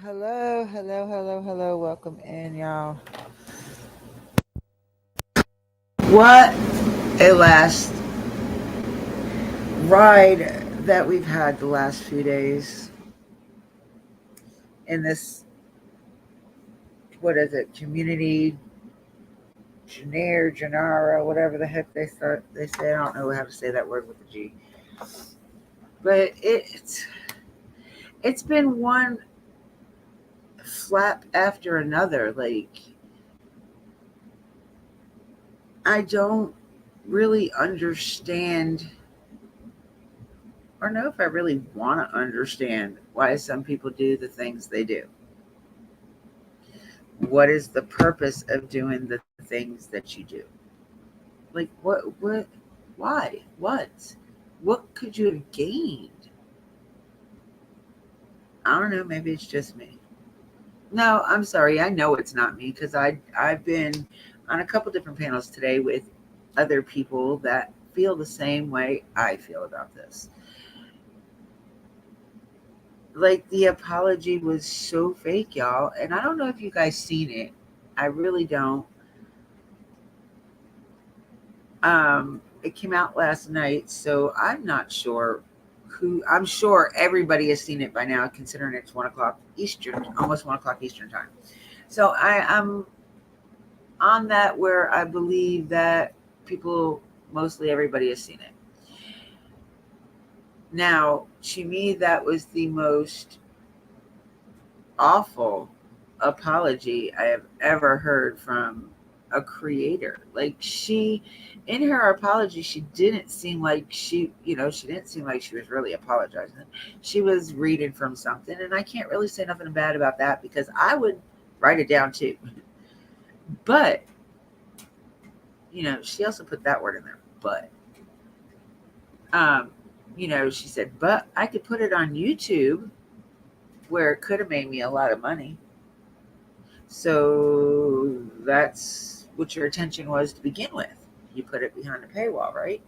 Hello, hello, hello, hello. Welcome in, y'all. What a last ride that we've had the last few days in this, what is it, community, Gennaro, whatever the heck they say. I don't know how to say that word with a G. But it's been one flap after another. Like, I don't really understand or know if I really want to understand why some people do the things they do. What is the purpose of doing the things that you do? Like, why? What could you have gained? I don't know. Maybe it's just me. No, I'm sorry. I know it's not me because I've been on a couple different panels today with other people that feel the same way I feel about this. Like, the apology was so fake, y'all, and I don't know if you guys seen it. I really don't. It came out last night, so I'm not sure who. I'm sure everybody has seen it by now, considering it's 1 o'clock Eastern, almost 1 o'clock Eastern time. So I'm on that where I believe that people, mostly everybody, has seen it. Now, to me, that was the most awful apology I have ever heard from a creator. Like, in her apology, she didn't seem like she didn't seem like she was really apologizing. She was reading from something, and I can't really say nothing bad about that because I would write it down too. But, she also put that word in there. But, um, she said, but I could put it on YouTube where it could have made me a lot of money. So that's what your intention was to begin with. You put it behind a paywall, right?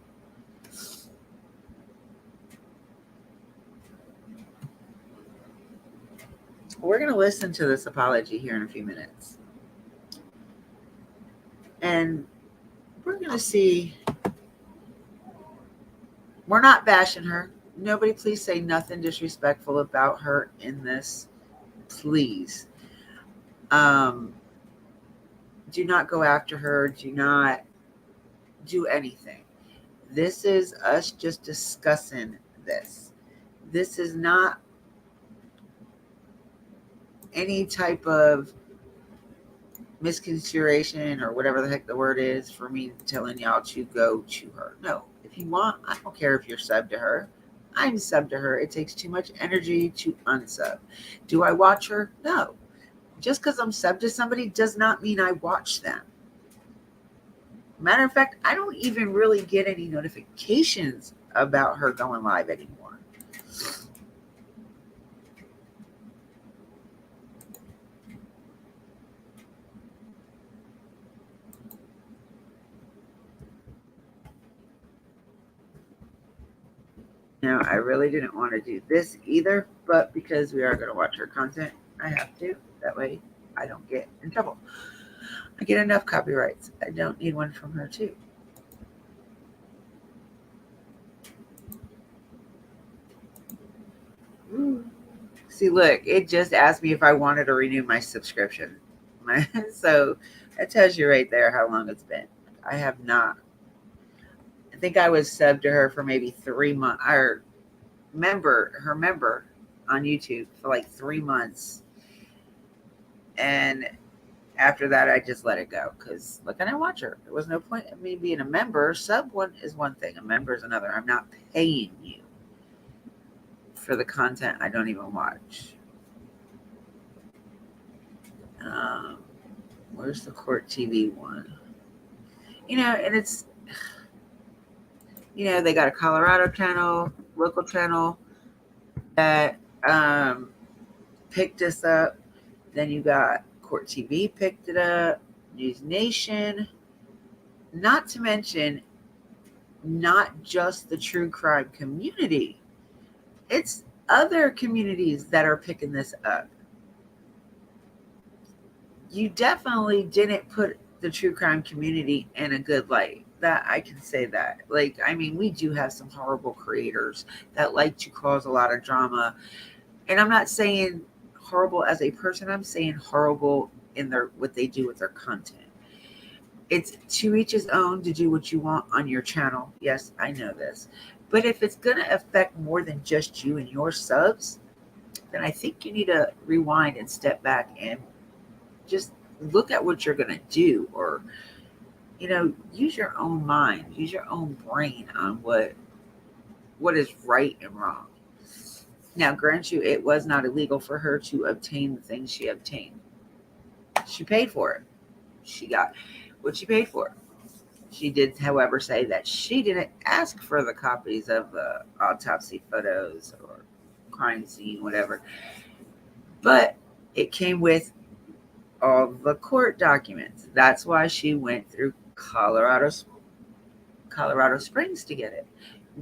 We're going to listen to this apology here in a few minutes. And we're going to see. We're not bashing her. Nobody, please say nothing disrespectful about her in this. Please. Um, do not go after her. Do not do anything. This is us just discussing this. This is not any type of misconsideration or whatever the heck the word is for me telling y'all to go to her. No, if you want, I don't care if you're sub to her. I'm sub to her. It takes too much energy to unsub. Do I watch her? No. Just because I'm sub to somebody does not mean I watch them. Matter of fact, I don't even really get any notifications about her going live anymore. Now, I really didn't want to do this either, but because we are going to watch her content, I have to. That way, I don't get in trouble. I get enough copyrights. I don't need one from her, too. See, look, it just asked me if I wanted to renew my subscription. So that tells you right there how long it's been. I have not. I think I was subbed to her for maybe 3 months, or member on YouTube for like 3 months. And After that, I just let it go because look, I didn't watch her. There was no point in me being a member. Sub one is one thing, a member is another. I'm not paying you for the content I don't even watch. Um, where's the Court TV one? And it's, they got a Colorado channel, local channel that picked us up. Then you got Court TV picked it up, News Nation, not to mention not just the true crime community. It's other communities that are picking this up. You definitely didn't put the true crime community in a good light. That I can say that. We do have some horrible creators that like to cause a lot of drama. And I'm not saying horrible as a person, I'm saying horrible in what they do with their content. It's to each his own to do what you want on your channel. Yes, I know this. But if it's going to affect more than just you and your subs, then I think you need to rewind and step back and just look at what you're going to do, or, use your own mind, use your own brain on what is right and wrong. Now, grant you, it was not illegal for her to obtain the things she obtained. She paid for it. She got what she paid for. She did, however, say that she didn't ask for the copies of the autopsy photos or crime scene, whatever. But it came with all the court documents. That's why she went through Colorado Springs to get it,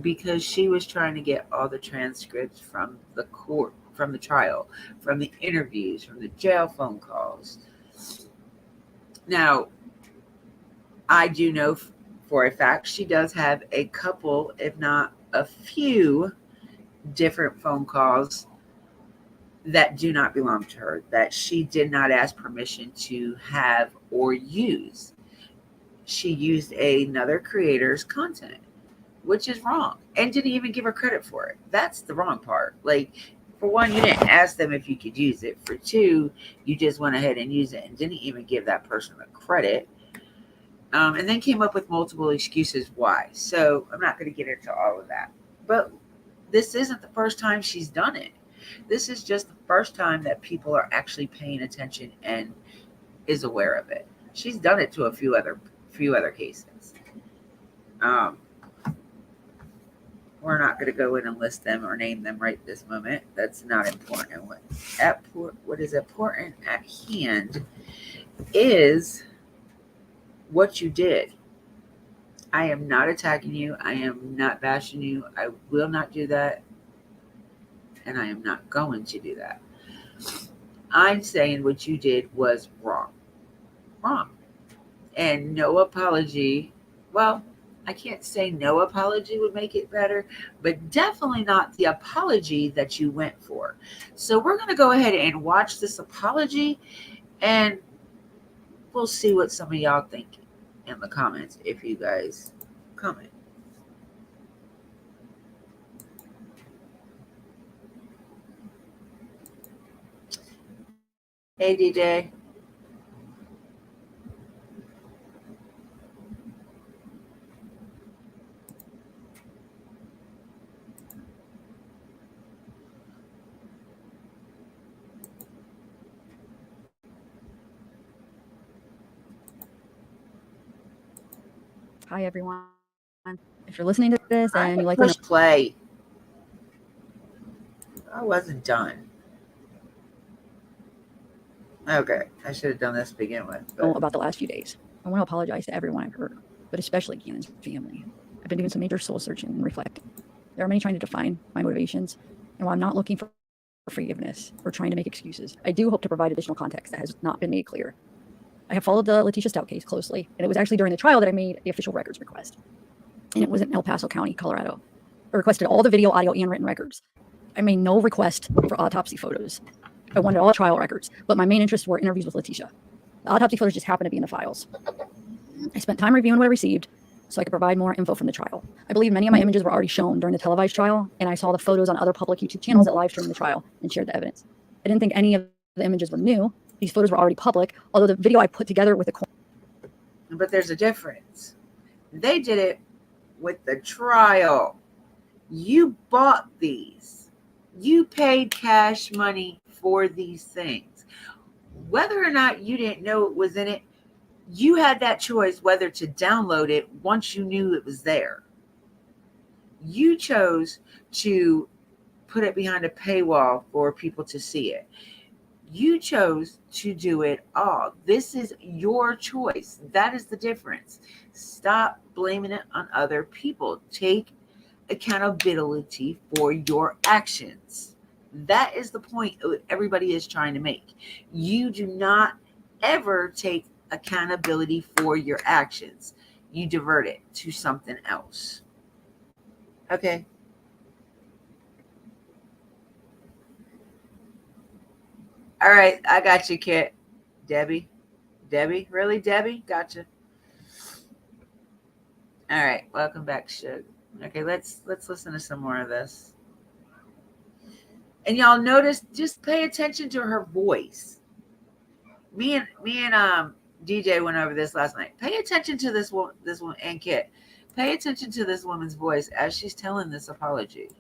because she was trying to get all the transcripts from the court, from the trial, from the interviews, from the jail phone calls. Now, I do know for a fact she does have a couple, if not a few, different phone calls that do not belong to her, that she did not ask permission to have or use. She used another creator's content, which is wrong, and didn't even give her credit for it. That's the wrong part. For one, you didn't ask them if you could use it. For two, you just went ahead and used it and didn't even give that person the credit. And then came up with multiple excuses why. So I'm not going to get into all of that. But this isn't the first time she's done it. This is just the first time that people are actually paying attention and is aware of it. She's done it to a few other cases. We're not going to go in and list them or name them right this moment. That's not important. What is important at hand is what you did. I am not attacking you. I am not bashing you. I will not do that. And I am not going to do that. I'm saying what you did was wrong. Wrong. And no apology. Well, I can't say no apology would make it better, but definitely not the apology that you went for. So we're going to go ahead and watch this apology, and we'll see what some of y'all think in the comments if you guys comment. Hey, DJ. Hi, everyone. If you're listening to this and you like push play. I wasn't done. Okay, I should have done this to begin with. About the last few days, I want to apologize to everyone I've hurt, but especially Keenan's family. I've been doing some major soul searching and reflecting. There are many trying to define my motivations, and while I'm not looking for forgiveness or trying to make excuses, I do hope to provide additional context that has not been made clear. I have followed the Letitia Stout case closely, and it was actually during the trial that I made the official records request. And it was in El Paso County, Colorado. I requested all the video, audio, and written records. I made no request for autopsy photos. I wanted all trial records, but my main interests were interviews with Letitia. The autopsy photos just happened to be in the files. I spent time reviewing what I received so I could provide more info from the trial. I believe many of my images were already shown during the televised trial, and I saw the photos on other public YouTube channels that live streamed the trial and shared the evidence. I didn't think any of the images were new, These photos were already public, although the video I put together with the But there's a difference. They did it with the trial. You bought these. You paid cash money for these things. Whether or not you didn't know it was in it, you had that choice whether to download it once you knew it was there. You chose to put it behind a paywall for people to see it. You chose to do it all. This is your choice. That is the difference. Stop blaming it on other people. Take accountability for your actions. That is the point everybody is trying to make. You do not ever take accountability for your actions. You divert it to something else. Okay. All right, I got you, Kit. Debbie, really, Debbie? Gotcha. All right, welcome back, Shug. Okay, let's listen to some more of this. And y'all notice, just pay attention to her voice. Me and DJ went over this last night. Pay attention to this one, and Kit. Pay attention to this woman's voice as she's telling this apology.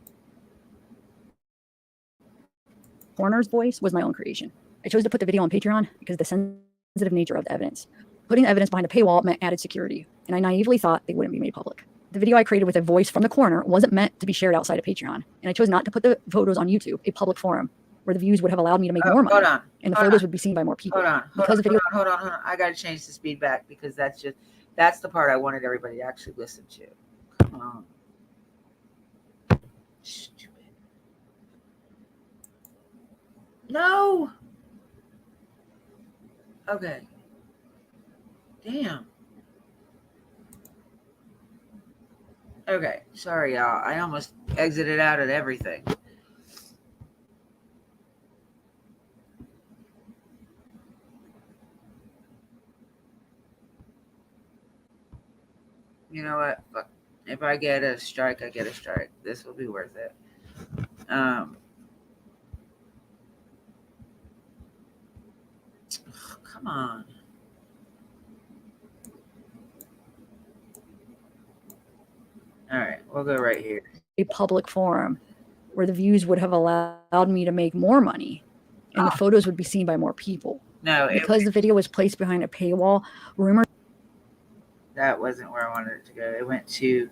coroner's voice was my own creation. I chose to put the video on Patreon because of the sensitive nature of the evidence. Putting the evidence behind a paywall meant added security, and I naively thought they wouldn't be made public. The video I created with a voice from the coroner wasn't meant to be shared outside of Patreon, and I chose not to put the photos on YouTube, a public forum, where the views would have allowed me to make more money, and the photos would be seen by more people. Hold on. I got to change the speed back because that's the part I wanted everybody to actually listen to. Come on. Stupid. No. Okay. Damn. Okay. Sorry, y'all. I almost exited out at everything. You know what? Fuck. If I get a strike, I get a strike. This will be worth it. Come on. All right, we'll go right here. A public forum where the views would have allowed me to make more money, and the photos would be seen by more people. No, because the video was placed behind a paywall, rumors. That wasn't where I wanted it to go. It went to.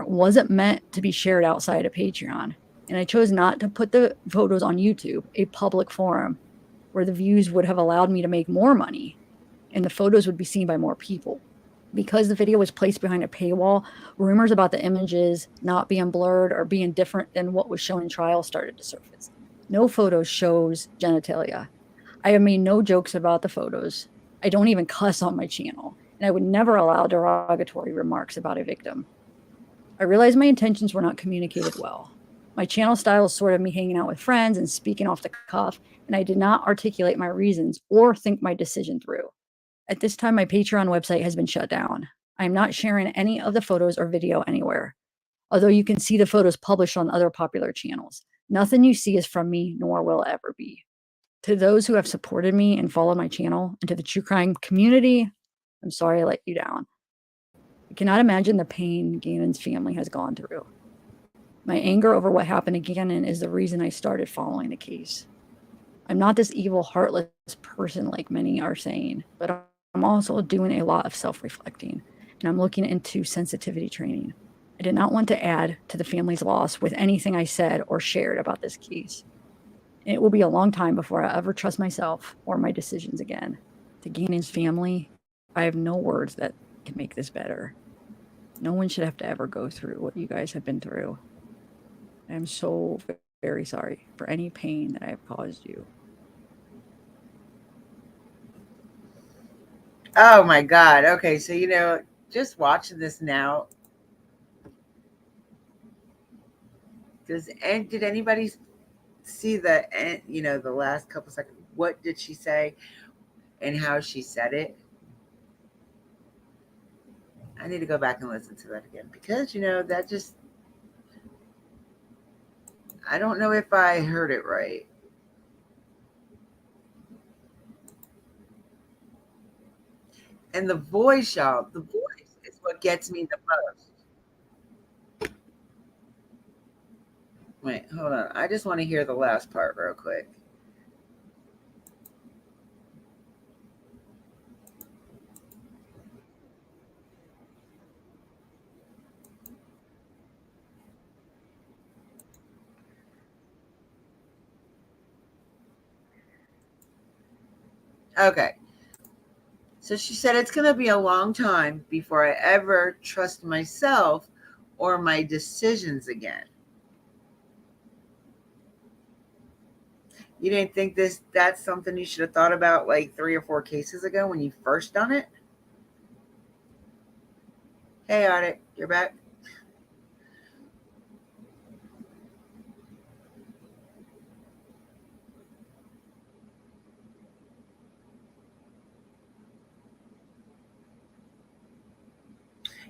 Wasn't meant to be shared outside of Patreon, and I chose not to put the photos on YouTube, a public forum where the views would have allowed me to make more money, and the photos would be seen by more people. Because the video was placed behind a paywall, rumors about the images not being blurred or being different than what was shown in trial started to surface. No photos shows genitalia. I have made no jokes about the photos. I don't even cuss on my channel, and I would never allow derogatory remarks about a victim. I realized my intentions were not communicated well. My channel style is sort of me hanging out with friends and speaking off the cuff, and I did not articulate my reasons or think my decision through. At this time, my Patreon website has been shut down. I am not sharing any of the photos or video anywhere, although you can see the photos published on other popular channels. Nothing you see is from me, nor will ever be. To those who have supported me and followed my channel, and to the true crime community, I'm sorry I let you down. I cannot imagine the pain Gannon's family has gone through. My anger over what happened to Gannon is the reason I started following the case. I'm not this evil, heartless person like many are saying, but I'm also doing a lot of self-reflecting, and I'm looking into sensitivity training. I did not want to add to the family's loss with anything I said or shared about this case. And it will be a long time before I ever trust myself or my decisions again. To Gannon's family, I have no words that can make this better. No one should have to ever go through what you guys have been through. I am so very sorry for any pain that I have caused you. Oh my God. Okay, so just watching this now. Did anybody see the last couple seconds? What did she say and how she said it? I need to go back and listen to that again because that just I don't know if I heard it right. And the voice, y'all, the voice is what gets me the most. Wait, hold on. I just want to hear the last part real quick. Okay. So she said it's going to be a long time before I ever trust myself or my decisions again. You didn't think that's something you should have thought about like 3 or 4 cases ago when you first done it? Hey, Audit, you're back.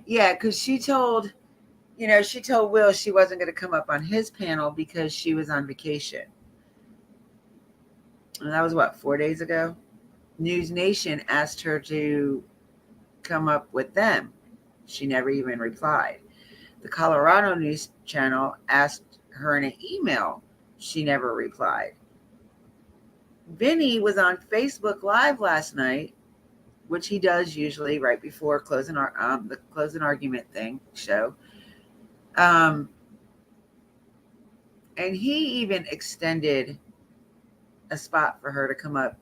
Yeah, because she told Will she wasn't going to come up on his panel because she was on vacation. And that was what, 4 days ago? News Nation asked her to come up with them. She never even replied. The Colorado News Channel asked her in an email. She never replied. Vinny was on Facebook Live last night, which he does usually right before the closing argument thing show. Um, and he even extended a spot for her to come up.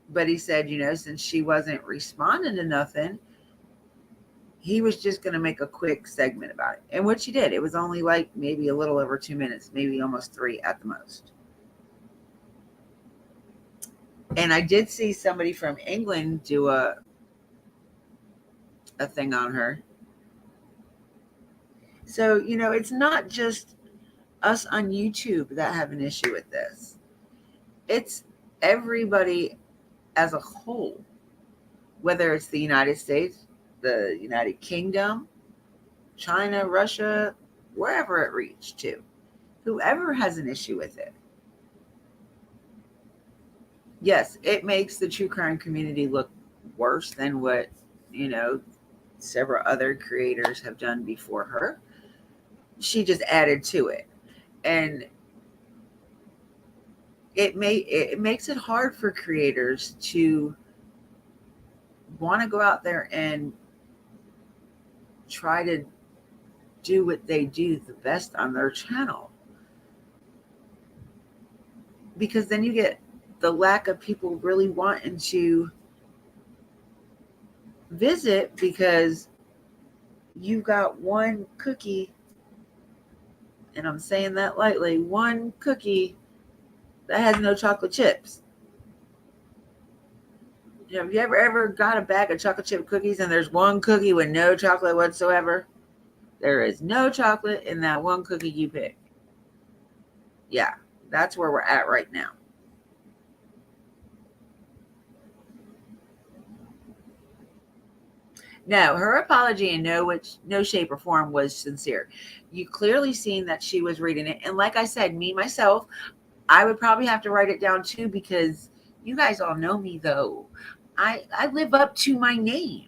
But he said, since she wasn't responding to nothing, he was just going to make a quick segment about it. And what she did, it was only like maybe a little over 2 minutes, maybe almost 3 at the most. And I did see somebody from England do a thing on her. So, it's not just us on YouTube that have an issue with this. It's everybody as a whole, whether it's the United States, the United Kingdom, China, Russia, wherever it reached to, whoever has an issue with it. Yes, it makes the true crime community look worse than what, several other creators have done before her. She just added to it. And it makes it hard for creators to want to go out there and try to do what they do the best on their channel, because then you get the lack of people really wanting to visit because you got one cookie, and I'm saying that lightly, one cookie that has no chocolate chips. Have you ever got a bag of chocolate chip cookies and there's one cookie with no chocolate whatsoever? There is no chocolate in that one cookie you pick. Yeah, that's where we're at right now. No, her apology in no shape or form was sincere. You clearly seen that she was reading it. And like I said, me myself, I would probably have to write it down too, because you guys all know me though. I live up to my name.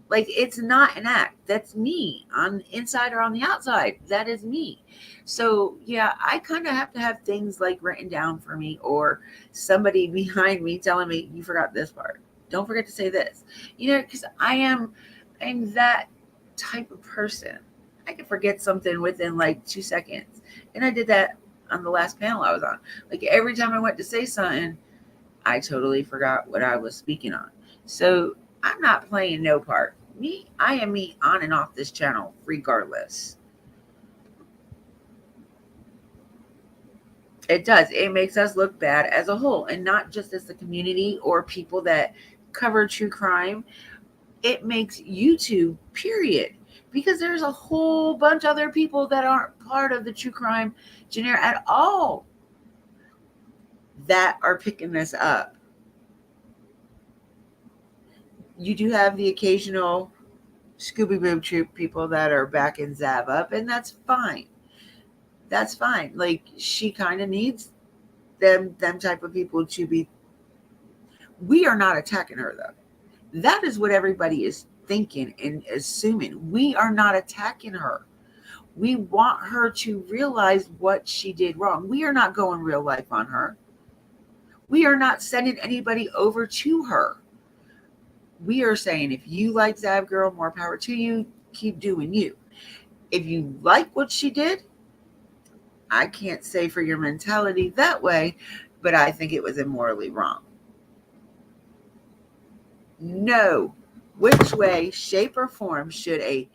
Like, it's not an act. That's me on the inside or on the outside. That is me. So yeah, I kind of have to have things like written down for me, or somebody behind me telling me, you forgot this part. Don't forget to say this. Because I'm that type of person. I can forget something within like 2 seconds. And I did that on the last panel I was on. Like, every time I went to say something, I totally forgot what I was speaking on. So I'm not playing no part. I am me on and off this channel regardless. It does. It makes us look bad as a whole, and not just as the community or people that cover true crime. It makes YouTube, period. Because there's a whole bunch of other people that aren't part of the true crime genre at all that are picking this up. You do have the occasional Scooby Boob Troop people that are back in Zab Up, and that's fine. That's fine. Like, she kind of needs them type of people to be. We are not attacking her though. That is what everybody is thinking and assuming. We are not attacking her. We want her to realize what she did wrong. We are not going real life on her. We are not sending anybody over to her. We are saying, if you like Zav Girl, more power to you. Keep doing you. If you like what she did, I can't say for your mentality that way, but I think it was immorally wrong. No which way, shape, or form should a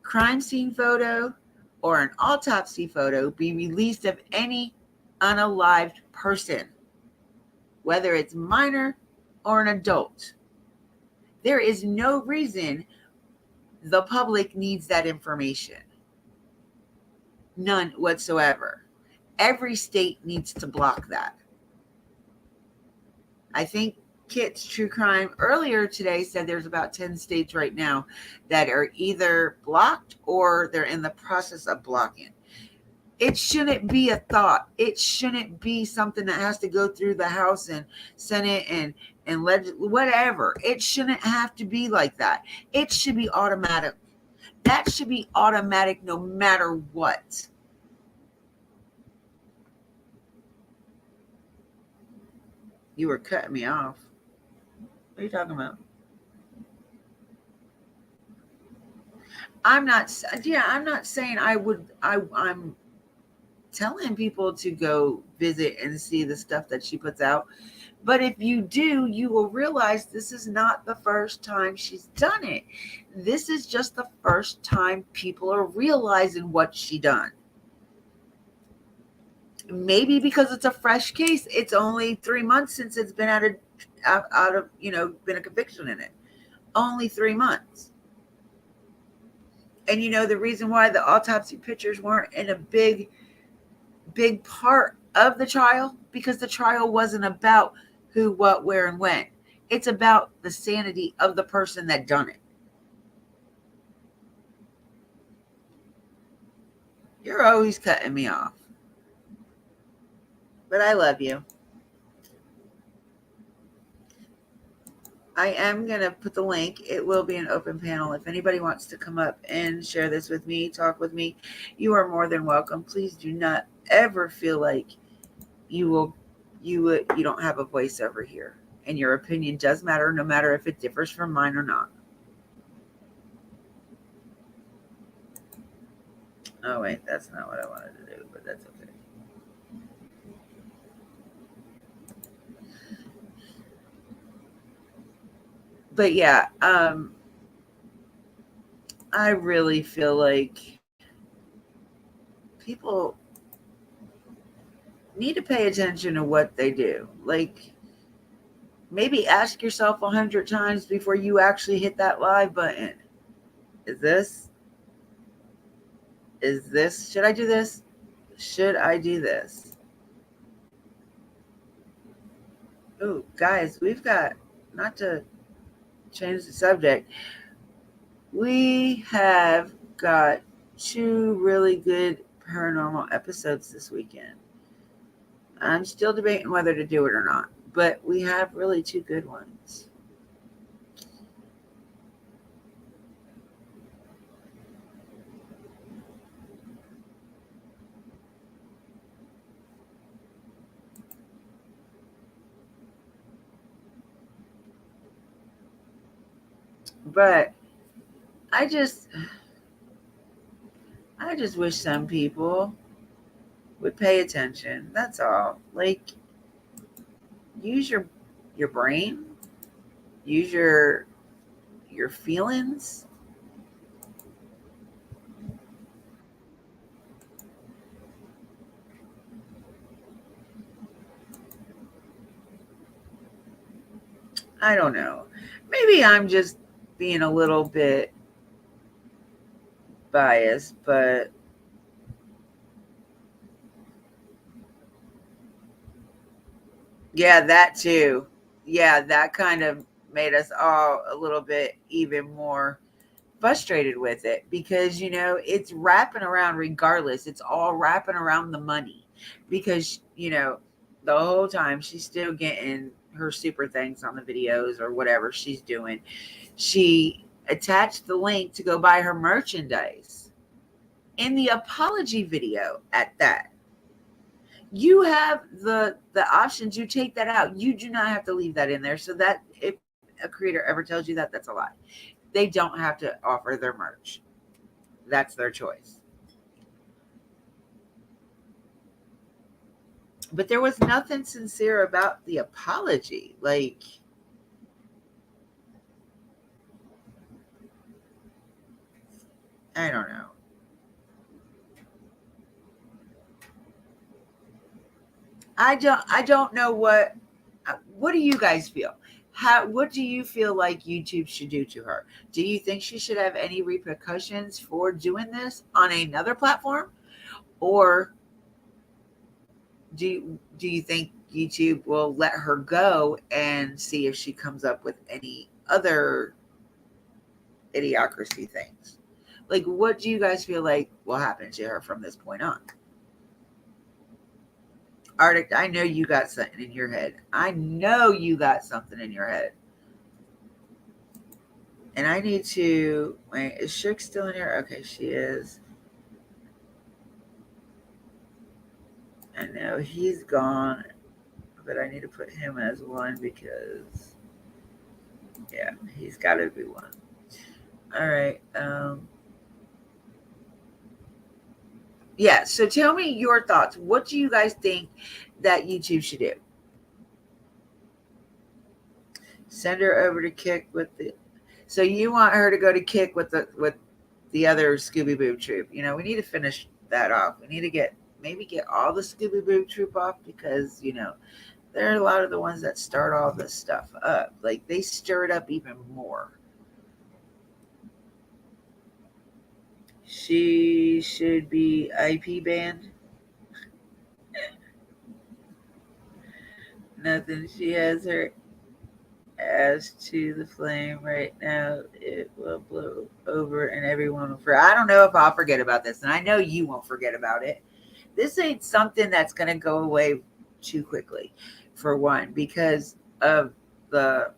crime scene photo or an autopsy photo be released of any unalived person, whether it's minor or an adult. There is no reason the public needs that information. None whatsoever. Every state needs to block that. I think Kit's True Crime earlier today said there's about 10 states right now that are either blocked or they're in the process of blocking. It shouldn't be a thought. It shouldn't be something that has to go through the House and Senate and whatever. It shouldn't have to be like that. It should be automatic. That should be automatic no matter what. You were cutting me off. What are you talking about? I'm not saying I'm telling people to go visit and see the stuff that she puts out. But if you do, you will realize this is not the first time she's done it. This is just the first time people are realizing what she done. Maybe because it's a fresh case. It's only 3 months since it's been out of been a conviction in it. Only 3 months. And the reason why the autopsy pictures weren't in a big part of the trial, because the trial wasn't about who, what, where, and when. It's about the sanity of the person that done it. You're always cutting me off. But I love you. I am going to put the link. It will be an open panel. If anybody wants to come up and share this with me, talk with me, you are more than welcome. Please do not ever feel like you don't have a voice over here. And your opinion does matter, no matter if it differs from mine or not. Oh, wait, that's not what I wanted to do, but that's okay. But yeah, I really feel like people need to pay attention to what they do. Like, maybe ask yourself 100 times before you actually hit that live button. Should I do this? Should I do this? Oh, guys, we've got, not to change the subject, we have got 2 really good paranormal episodes this weekend. I'm still debating whether to do it or not, but we have really 2 good ones. But I just wish some people would pay attention. That's all. Like, use your brain, use your feelings. I don't know. Maybe I'm just being a little bit biased, but yeah, that too. Yeah, that kind of made us all a little bit even more frustrated with it because, it's wrapping around regardless. It's all wrapping around the money because, the whole time she's still getting her super thanks on the videos or whatever she's doing. She attached the link to go buy her merchandise in the apology video at that. You have the options. You take that out. You do not have to leave that in there. So that if a creator ever tells you that, that's a lie. They don't have to offer their merch. That's their choice. But there was nothing sincere about the apology. Like, I don't know. I don't know what do you guys feel? What do you feel like YouTube should do to her? Do you think she should have any repercussions for doing this on another platform? Or do you think YouTube will let her go and see if she comes up with any other idiocracy things? Like, what do you guys feel like will happen to her from this point on? Arctic, I know you got something in your head. I know you got something in your head. And I need to wait. Is Shook still in here? Okay, she is. I know he's gone, but I need to put him as one because, yeah, he's got to be one. All right. Yeah. So tell me your thoughts. What do you guys think that YouTube should do? Send her over to Kick with the. So you want her to go to Kick with the other Scooby Boo troop? We need to finish that off. We need to maybe get all the Scooby Boo troop off because there are a lot of the ones that start all this stuff up. Like they stir it up even more. She should be IP banned. Nothing. She has her ass to the flame right now. It will blow over and everyone will forget. I don't know if I'll forget about this, and I know you won't forget about it. This ain't something that's going to go away too quickly, for one, because of the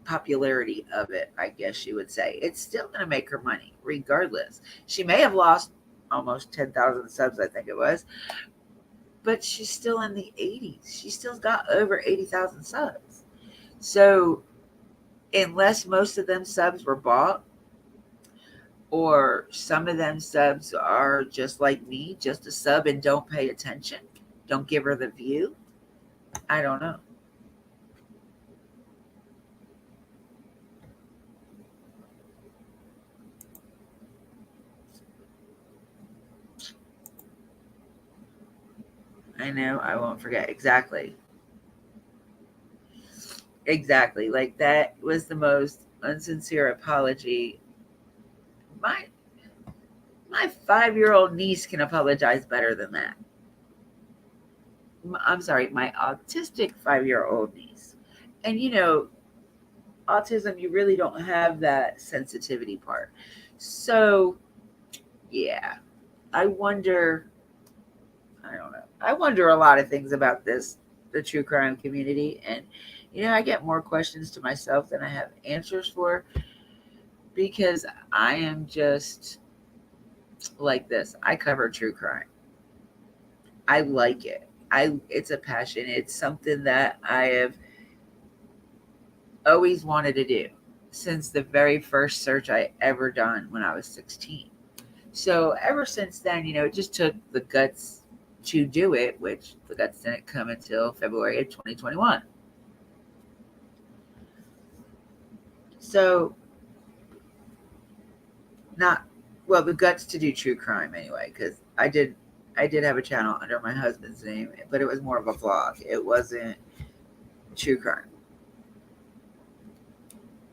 popularity of it, I guess you would say. It's still going to make her money regardless. She may have lost almost 10,000 subs, I think it was, but she's still in the 80s. She still got over 80,000 subs. So unless most of them subs were bought, or some of them subs are just like me, just a sub and don't pay attention, don't give her the view, I don't know. I know I won't forget. Exactly. Exactly. Like that was the most unsincere apology. My 5-year-old niece can apologize better than that. I'm sorry, my autistic 5-year-old niece. And autism, you really don't have that sensitivity part. So, yeah, I wonder, I don't know. I wonder a lot of things about the true crime community. And, I get more questions to myself than I have answers for because I am just like this. I cover true crime. I like it. It's a passion. It's something that I have always wanted to do since the very first search I ever done when I was 16. So ever since then, it just took the guts to do it, which the guts didn't come until February of 2021. So not well, the guts to do true crime anyway, because I did have a channel under my husband's name, but it was more of a vlog. It wasn't true crime.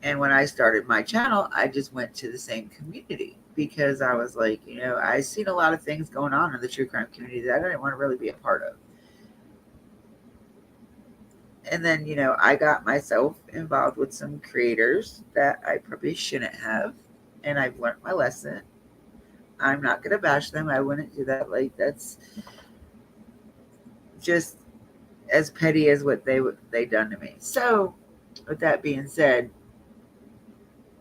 And when I started my channel, I just went to the same community because I was like, I seen a lot of things going on in the true crime community that I didn't want to really be a part of. And then, I got myself involved with some creators that I probably shouldn't have. and I've learned my lesson. I'm not going to bash them. I wouldn't do that. Like, that's just as petty as what they done to me. So, with that being said,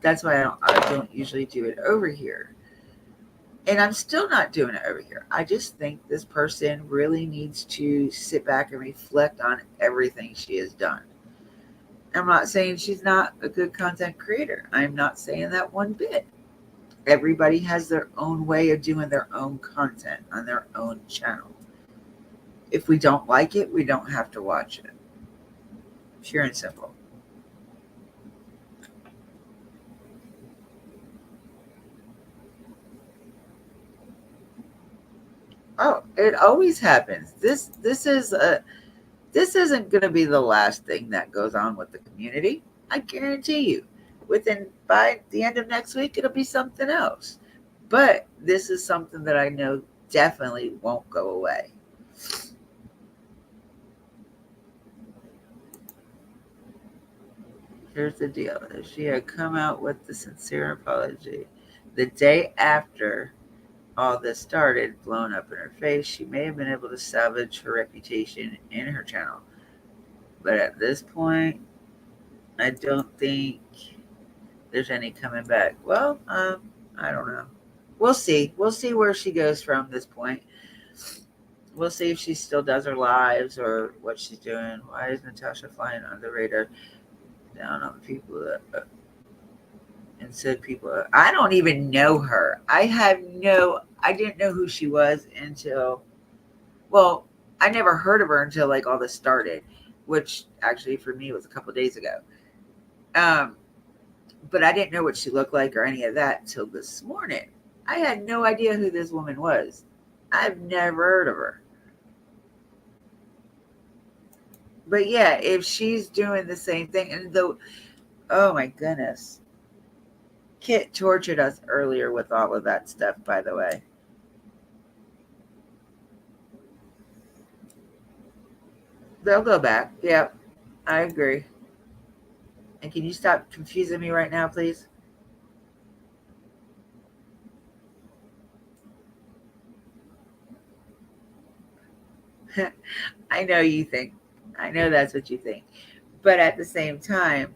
that's why I don't usually do it over here. And I'm still not doing it over here. I just think this person really needs to sit back and reflect on everything she has done. I'm not saying she's not a good content creator. I'm not saying that one bit. Everybody has their own way of doing their own content on their own channel. If we don't like it, we don't have to watch it. Pure and simple. Oh, it always happens. This isn't going to be the last thing that goes on with the community. I guarantee you. By the end of next week, it'll be something else. But this is something that I know definitely won't go away. Here's the deal. If she had come out with the sincere apology the day after all this started, blown up in her face, she may have been able to salvage her reputation in her channel. But at this point, I don't think there's any coming back. Well, I don't know. We'll see. We'll see where she goes from this point. We'll see if she still does her lives or what she's doing. Why is Natasha flying under the radar down on people that and said people? I don't even know her. I didn't know who she was until, well, I never heard of her until like all this started, which actually for me was a couple of days ago. But I didn't know what she looked like or any of that until this morning. I had no idea who this woman was. I've never heard of her. But yeah, if she's doing the same thing, and though, oh my goodness, Kit tortured us earlier with all of that stuff, by the way. They'll go back. Yep, I agree. And can you stop confusing me right now, please? I know you think. I know that's what you think. But at the same time,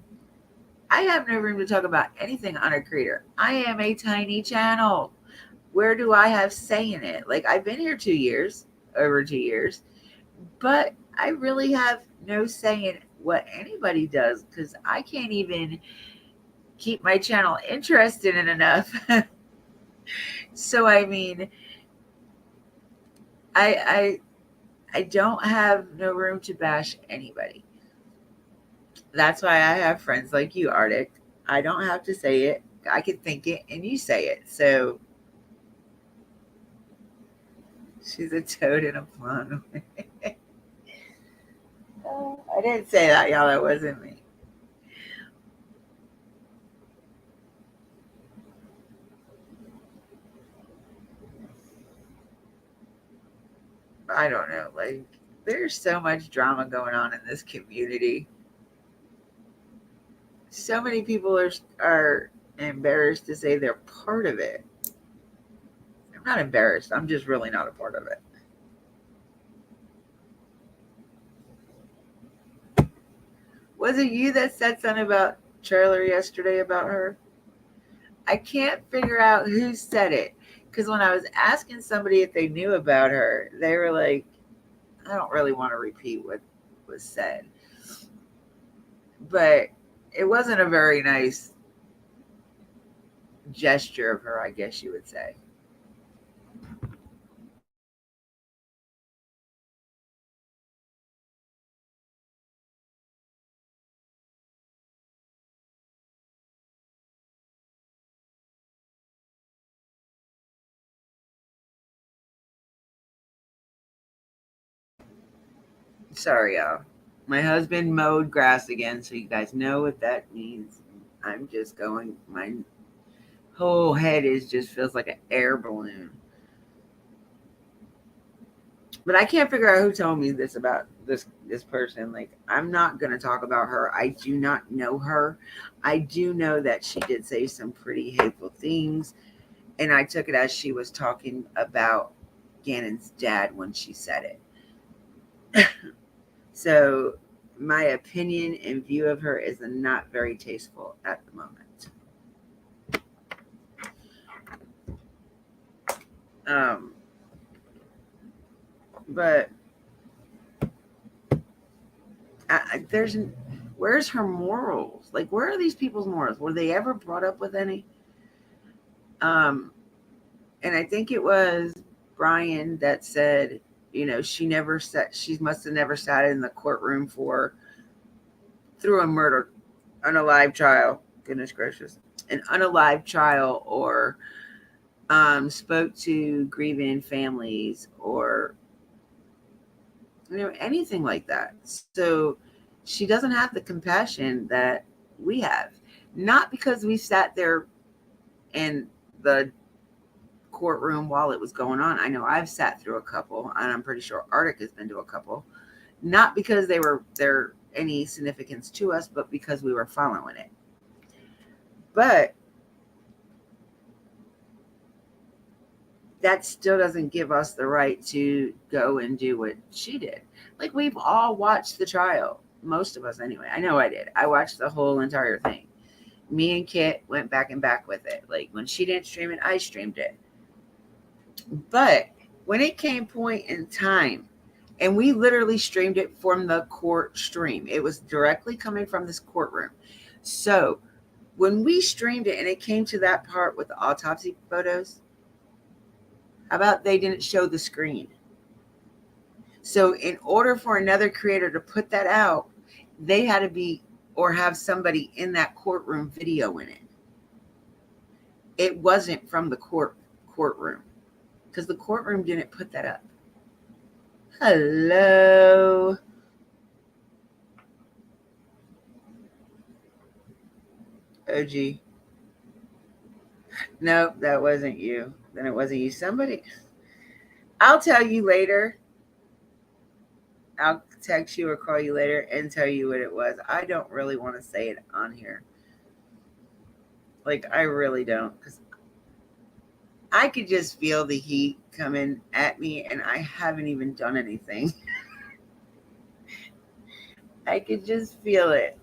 I have no room to talk about anything on a creator. I am a tiny channel. Where do I have say in it? Like, I've been here 2 years, over 2 years, but I really have no say in what anybody does because I can't even keep my channel interested in enough. So, I mean, I don't have no room to bash anybody. That's why I have friends like you, Arctic. I don't have to say it. I can think it and you say it. So she's a toad in a blonde. I didn't say that, y'all. That wasn't me. I don't know. Like, there's so much drama going on in this community. So many people are embarrassed to say they're part of it. I'm not embarrassed. I'm just really not a part of it. Was it you that said something about trailer yesterday about her? I can't figure out who said it. Because when I was asking somebody if they knew about her, they were like, I don't really want to repeat what was said. But it wasn't a very nice gesture of her, I guess you would say. Sorry, y'all. My husband mowed grass again, so you guys know what that means. I'm just going, my whole head is just feels like an air balloon. But I can't figure out who told me this about this person. Like, I'm not gonna talk about her. I do not know her. I do know that she did say some pretty hateful things, and I took it as she was talking about Gannon's dad when she said it. So my opinion and view of her is not very tasteful at the moment. But where's her morals? Like, where are these people's morals? Were they ever brought up with any? Um, and I think it was Brian that said, she must have never sat in the courtroom through a murder, unalive child. Goodness gracious, an unalive child, or spoke to grieving families, or anything like that. So she doesn't have the compassion that we have. Not because we sat there in the courtroom while it was going on. I know I've sat through a couple, and I'm pretty sure Arctic has been to a couple. Not because they were there any significance to us, but because we were following it. But that still doesn't give us the right to go and do what she did. Like, we've all watched the trial. Most of us, anyway. I know I did. I watched the whole entire thing. Me and Kit went back and back with it. Like, when she didn't stream it, I streamed it. But when it came point in time, and we literally streamed it from the court stream, it was directly coming from this courtroom. So when we streamed it and it came to that part with the autopsy photos, how about they didn't show the screen? So in order for another creator to put that out, they had to be or have somebody in that courtroom videoing it. It wasn't from the courtroom, because the courtroom didn't put that up. Hello. OG. No, that wasn't you. Then it wasn't you. Somebody. I'll tell you later. I'll text you or call you later and tell you what it was. I don't really want to say it on here. Like, I really don't, because I could just feel the heat coming at me, and I haven't even done anything. I could just feel it.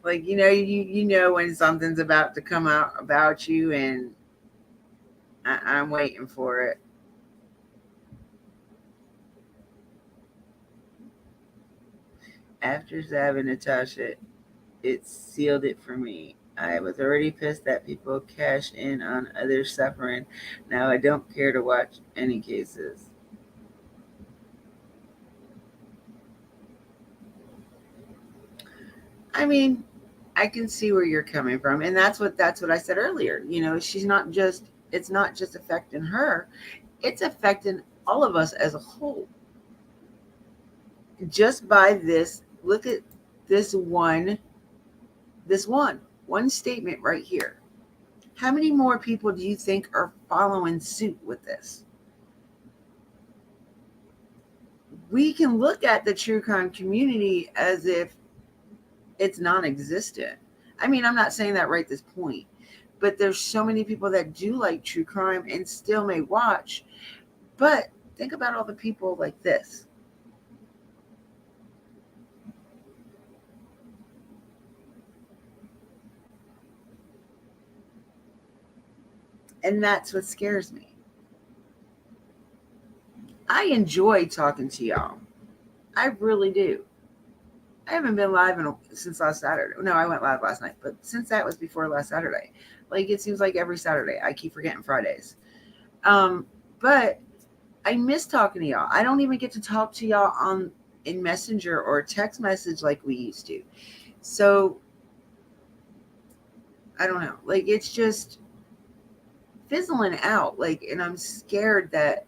Like, you know when something's about to come out about you, and I'm waiting for it. After Zab and Natasha, it sealed it for me. I was already pissed that people cash in on others suffering. Now I don't care to watch any cases. I mean, I can see where you're coming from, and that's what I said earlier. She's not just it's not just affecting her, it's affecting all of us as a whole. Just by this, look at this one statement right here. How many more people do you think are following suit with this? We can look at the true crime community as if it's non-existent. I mean, I'm not saying that right this point, but there's so many people that do like true crime and still may watch. But think about all the people like this. And that's what scares me. I enjoy talking to y'all. I really do. I haven't been live since last Saturday. No, I went live last night, but since that was before last Saturday. Like, it seems like every Saturday. I keep forgetting Fridays. But I miss talking to y'all. I don't even get to talk to y'all in Messenger or text message like we used to. So I don't know. Like, it's just fizzling out. Like, and I'm scared that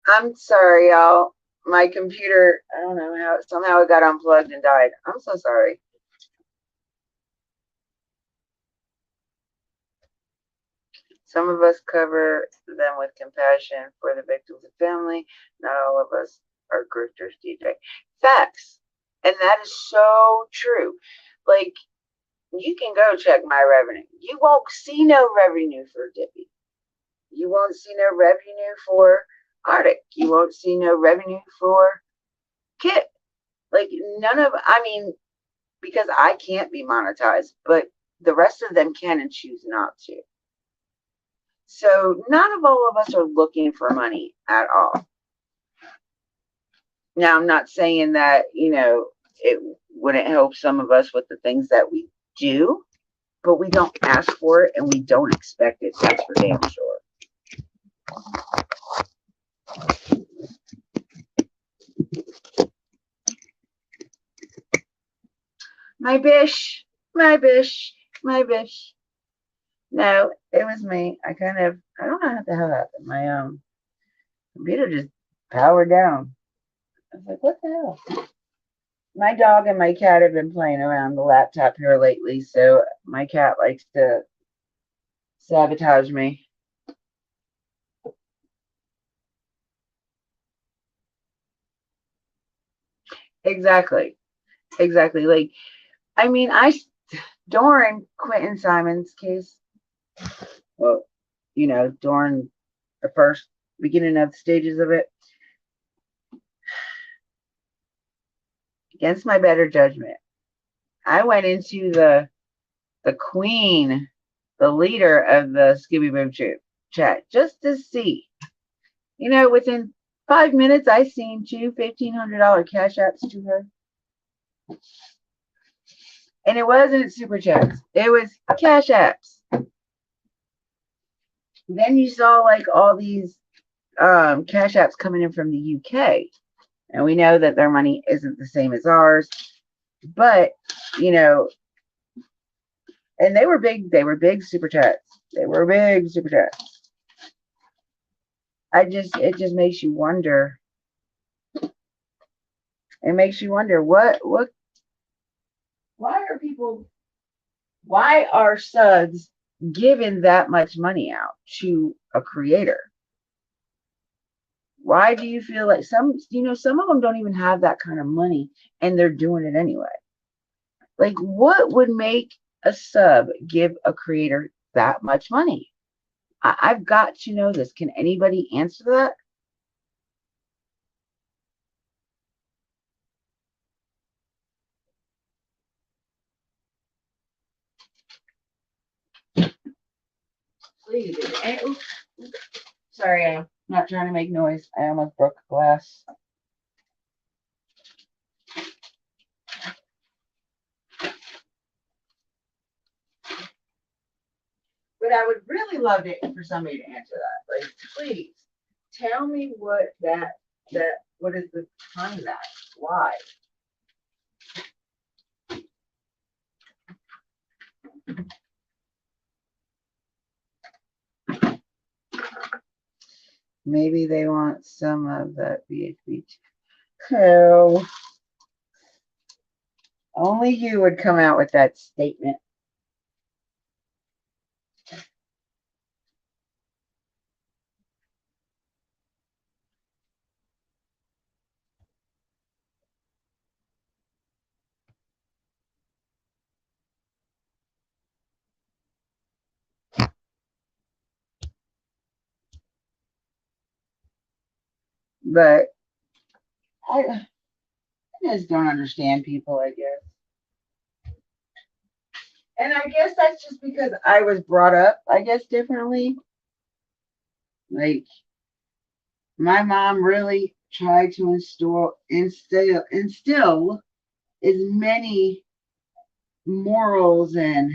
I'm sorry, y'all. My computer, I don't know how, somehow it got unplugged and died. I'm so sorry. Some of us cover them with compassion for the victims and family. Not all of us are grifters, DJ. Facts. And that is so true. Like, you can go check my revenue. You won't see no revenue for Dippy. You won't see no revenue for Arctic. You won't see no revenue for Kit. Like, none of, I mean, because I can't be monetized, but the rest of them can and choose not to. So none of all of us are looking for money at all. Now, I'm not saying that, it wouldn't help some of us with the things that we do, but we don't ask for it and we don't expect it. That's for damn sure. My bish, my bish, my bish. No, it was me. I don't know how the hell happened. My computer just powered down. I was like, what the hell? My dog and my cat have been playing around the laptop here lately, so my cat likes to sabotage me. Exactly. Like, I mean, Doran, Quentin Simon's case, well, during the first beginning of the stages of it, against my better judgment, I went into the queen, the leader of the Scooby Boom chat, just to see. Within 5 minutes, I seen two $1,500 cash apps to her. And it wasn't super chats. It was cash apps. Then you saw like all these cash apps coming in from the UK. And we know that their money isn't the same as ours. But, and they were big super chats. It just makes you wonder. It makes you wonder why are subs giving that much money out to a creator? Why do you feel like some of them don't even have that kind of money and they're doing it anyway? Like, what would make a sub give a creator that much money? I've got to know this. Can anybody answer that? Please. Sorry, I'm not trying to make noise. I almost broke a glass. But I would really love it for somebody to answer that. Like, please tell me what is the behind that? Why? Maybe they want some of that VHB. So only you would come out with that statement. But I just don't understand people, I guess. And I guess that's just because I was brought up, I guess, differently. Like, my mom really tried to instill as many morals and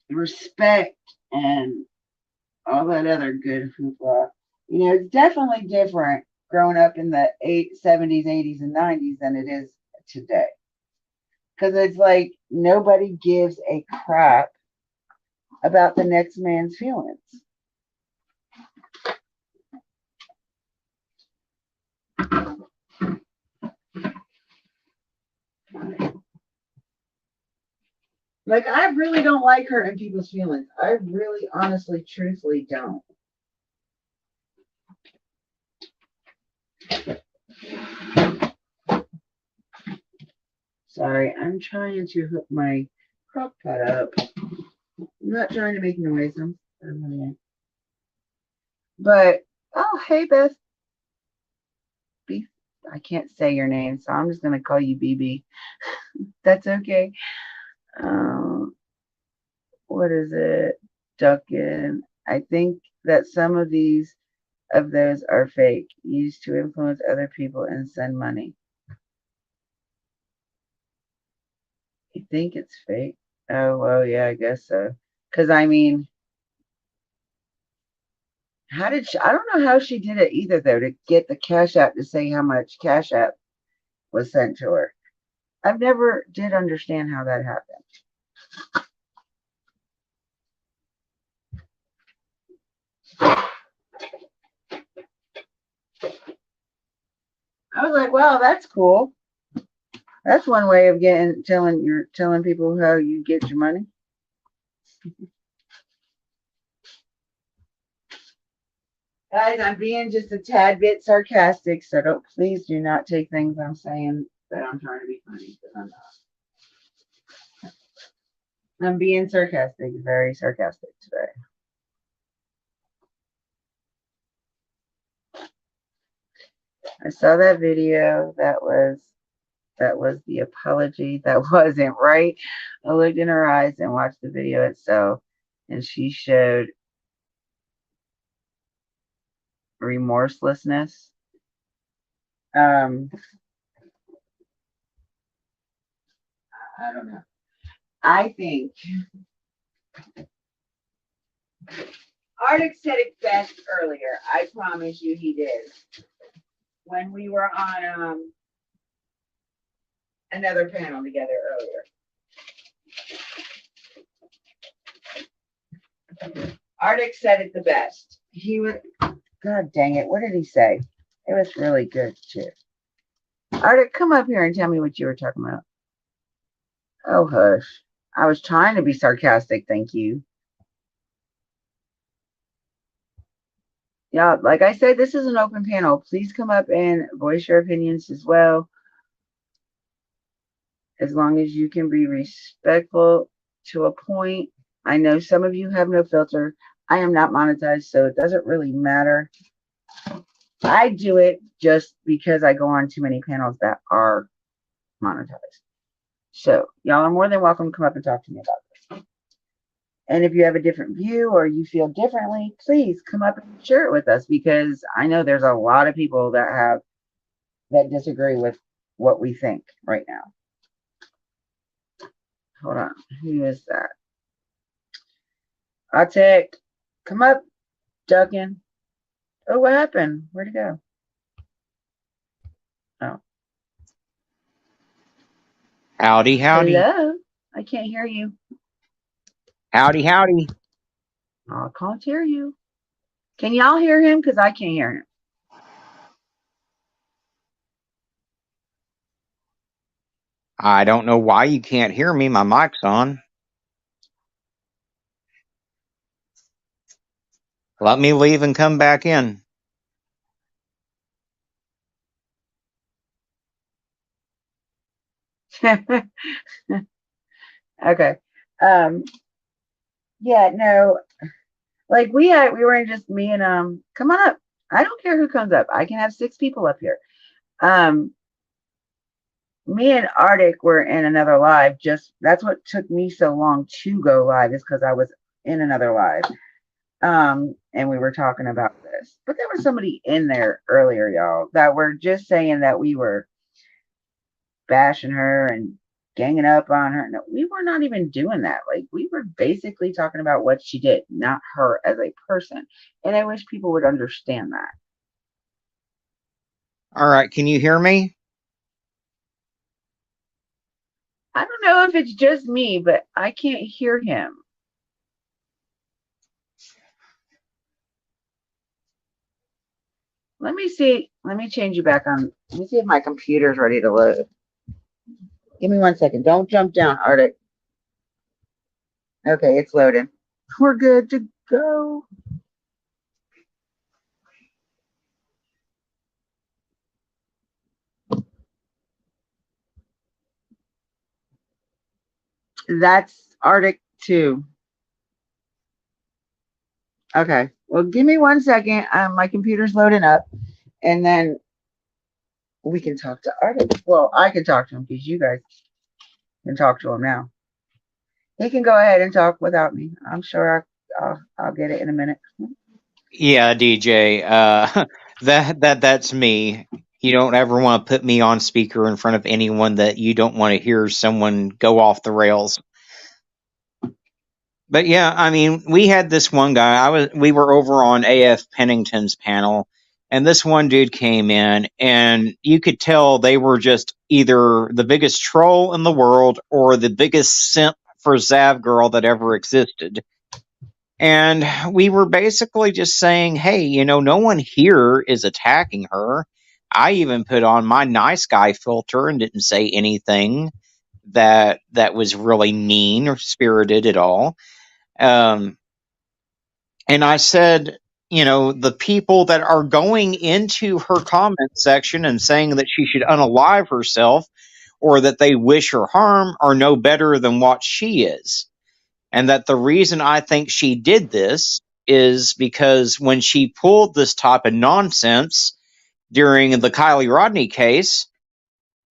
respect and all that other good hoopla. It's definitely different growing up in the 70s, 80s, and 90s than it is today. Because it's like nobody gives a crap about the next man's feelings. Like, I really don't like hurting people's feelings. I really, honestly, truthfully don't. Sorry, I'm trying to hook my crock pot up. I'm not trying to make noise. But, oh, hey, Beth. I can't say your name, so I'm just going to call you BB. That's okay. What is it? Duncan. I think that some of those are fake, used to influence other people and send money. You think it's fake? Oh, well, yeah, I guess so. Because, I mean, how did she? I don't know how she did it either, though, to get the Cash App to say how much Cash App was sent to her. I've never did understand how that happened. I was like, wow, that's cool. That's one way of telling people how you get your money. Guys, I'm being just a tad bit sarcastic, so please do not take things I'm saying that I'm trying to be funny, because I'm not. I'm being sarcastic, very sarcastic today. I saw that video. That was the apology. That wasn't right. I looked in her eyes and watched the video itself, and she showed remorselessness. I don't know. I think Arctic said it best earlier. I promise you he did. When we were on another panel together earlier. Arctic said it the best. He was, God dang it, what did he say? It was really good too. Arctic, come up here and tell me what you were talking about. Oh, hush. I was trying to be sarcastic, thank you. Yeah, like I said, this is an open panel. Please come up and voice your opinions as well. As long as you can be respectful to a point. I know some of you have no filter. I am not monetized, so it doesn't really matter. I do it just because I go on too many panels that are monetized. So y'all are more than welcome to come up and talk to me about this. And if you have a different view or you feel differently, please come up and share it with us, because I know there's a lot of people that disagree with what we think right now. Hold on. Who is that? Atek, come up, Duncan. Oh, what happened? Where'd it go? Oh. Howdy, howdy. Hello. I can't hear you. Howdy, howdy. I can't hear you. Can y'all hear him? Because I can't hear him. I don't know why you can't hear me. My mic's on. Let me leave and come back in. Okay. Yeah, no. Like we were in just me and come on up. I don't care who comes up. I can have 6 people up here. Me and Arctic were in another live. Just that's what took me so long to go live, is because I was in another live. And we were talking about this. But there was somebody in there earlier, y'all, that were just saying that we were bashing her and ganging up on her. No, we were not even doing that. Like, we were basically talking about what she did, not her as a person. And I wish people would understand that. All right, can you hear me? I don't know if it's just me, but I can't hear him. Let me see. Let me change you back on. Let me see if my computer's ready to load. Give me 1 second. Don't jump down, Arctic. Okay, it's loading. We're good to go. That's Arctic 2. Okay. Well, give me 1 second. My computer's loading up, and then we can talk to Arctic. Well, I can talk to him because you guys can talk to him now. He can go ahead and talk without me. I'm sure I'll get it in a minute. Yeah, DJ. That's me. You don't ever want to put me on speaker in front of anyone that you don't want to hear someone go off the rails. But yeah, I mean, we had this one guy. We were over on AF Pennington's panel, and this one dude came in, and you could tell they were just either the biggest troll in the world or the biggest simp for Zav Girl that ever existed. And we were basically just saying, hey, no one here is attacking her. I even put on my nice guy filter and didn't say anything that was really mean or spirited at all. And I said, the people that are going into her comment section and saying that she should unalive herself or that they wish her harm are no better than what she is. And that the reason I think she did this is because when she pulled this type of nonsense during the Kylie Rodney case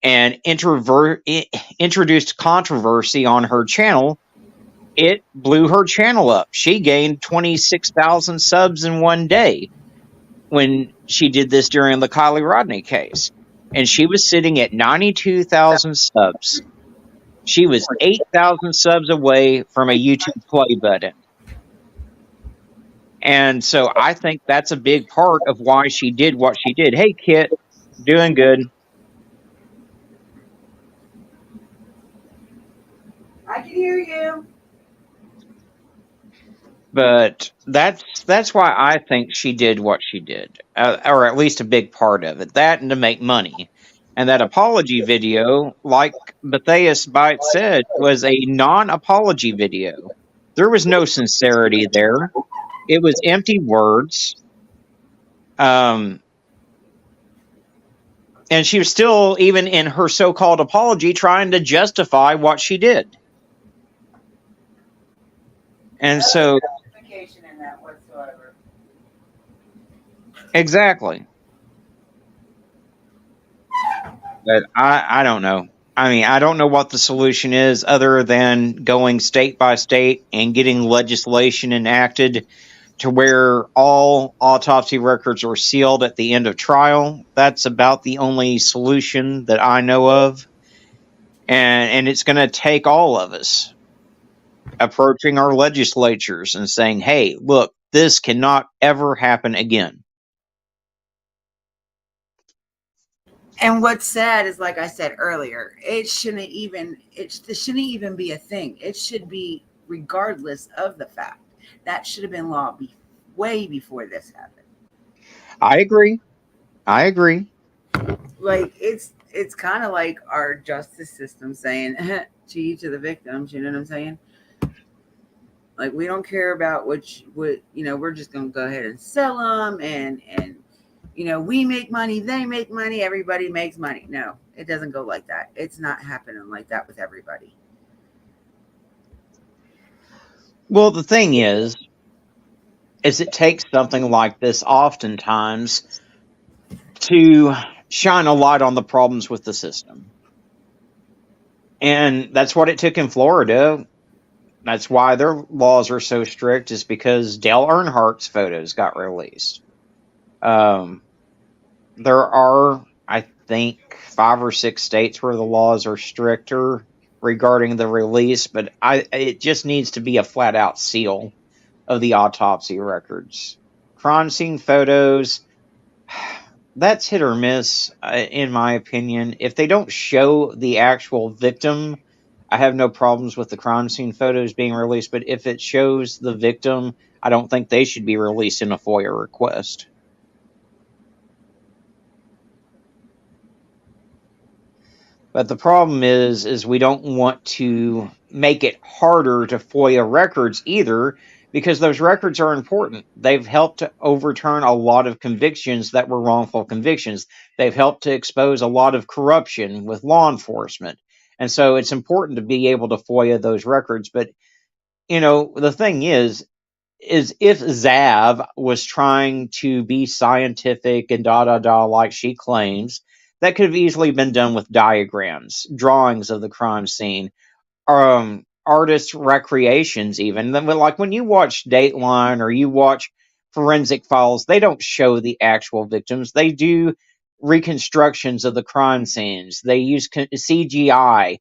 and introduced controversy on her channel, it blew her channel up. She gained 26,000 subs in one day when she did this during the Kylie Rodney case. And she was sitting at 92,000 subs. She was 8,000 subs away from a YouTube play button. And so I think that's a big part of why she did what she did. Hey, Kit, doing good. I can hear you. But that's why I think she did what she did, or at least a big part of it. That and to make money. And that apology video, like Matthias Byte said, was a non-apology video. There was no sincerity there. It was empty words. And she was still, even in her so-called apology, trying to justify what she did. And so, Justification in that whatsoever. exactly. But I don't know. I mean, I don't know what the solution is other than going state by state and getting legislation enacted to where all autopsy records are sealed at the end of trial. That's about the only solution that I know of. And it's going to take all of us approaching our legislatures and saying, hey, look, this cannot ever happen again. And what's sad is, like I said earlier, this shouldn't even be a thing. It should be regardless of the fact. That should have been law way before this happened. I agree. Like it's kind of like our justice system saying to each of the victims, you know what I'm saying? Like, we don't care about what we're just going to go ahead and sell them and we make money, they make money, everybody makes money. No, it doesn't go like that. It's not happening like that with everybody. Well, the thing is it takes something like this oftentimes to shine a light on the problems with the system. And that's what it took in Florida. That's why their laws are so strict, is because Dale Earnhardt's photos got released. There are, I think, 5 or 6 states where the laws are stricter regarding the release, but it just needs to be a flat out seal of the autopsy records. Crime scene photos, that's hit or miss, in my opinion. If they don't show the actual victim, I have no problems with the crime scene photos being released, but if it shows the victim, I don't think they should be released in a FOIA request. But the problem is we don't want to make it harder to FOIA records either, because those records are important. They've helped to overturn a lot of convictions that were wrongful convictions. They've helped to expose a lot of corruption with law enforcement. And so it's important to be able to FOIA those records. But, the thing is if Zav was trying to be scientific and like she claims, that could have easily been done with diagrams, drawings of the crime scene, artist recreations even. Like when you watch Dateline or you watch Forensic Files, they don't show the actual victims. They do reconstructions of the crime scenes. They use CGI.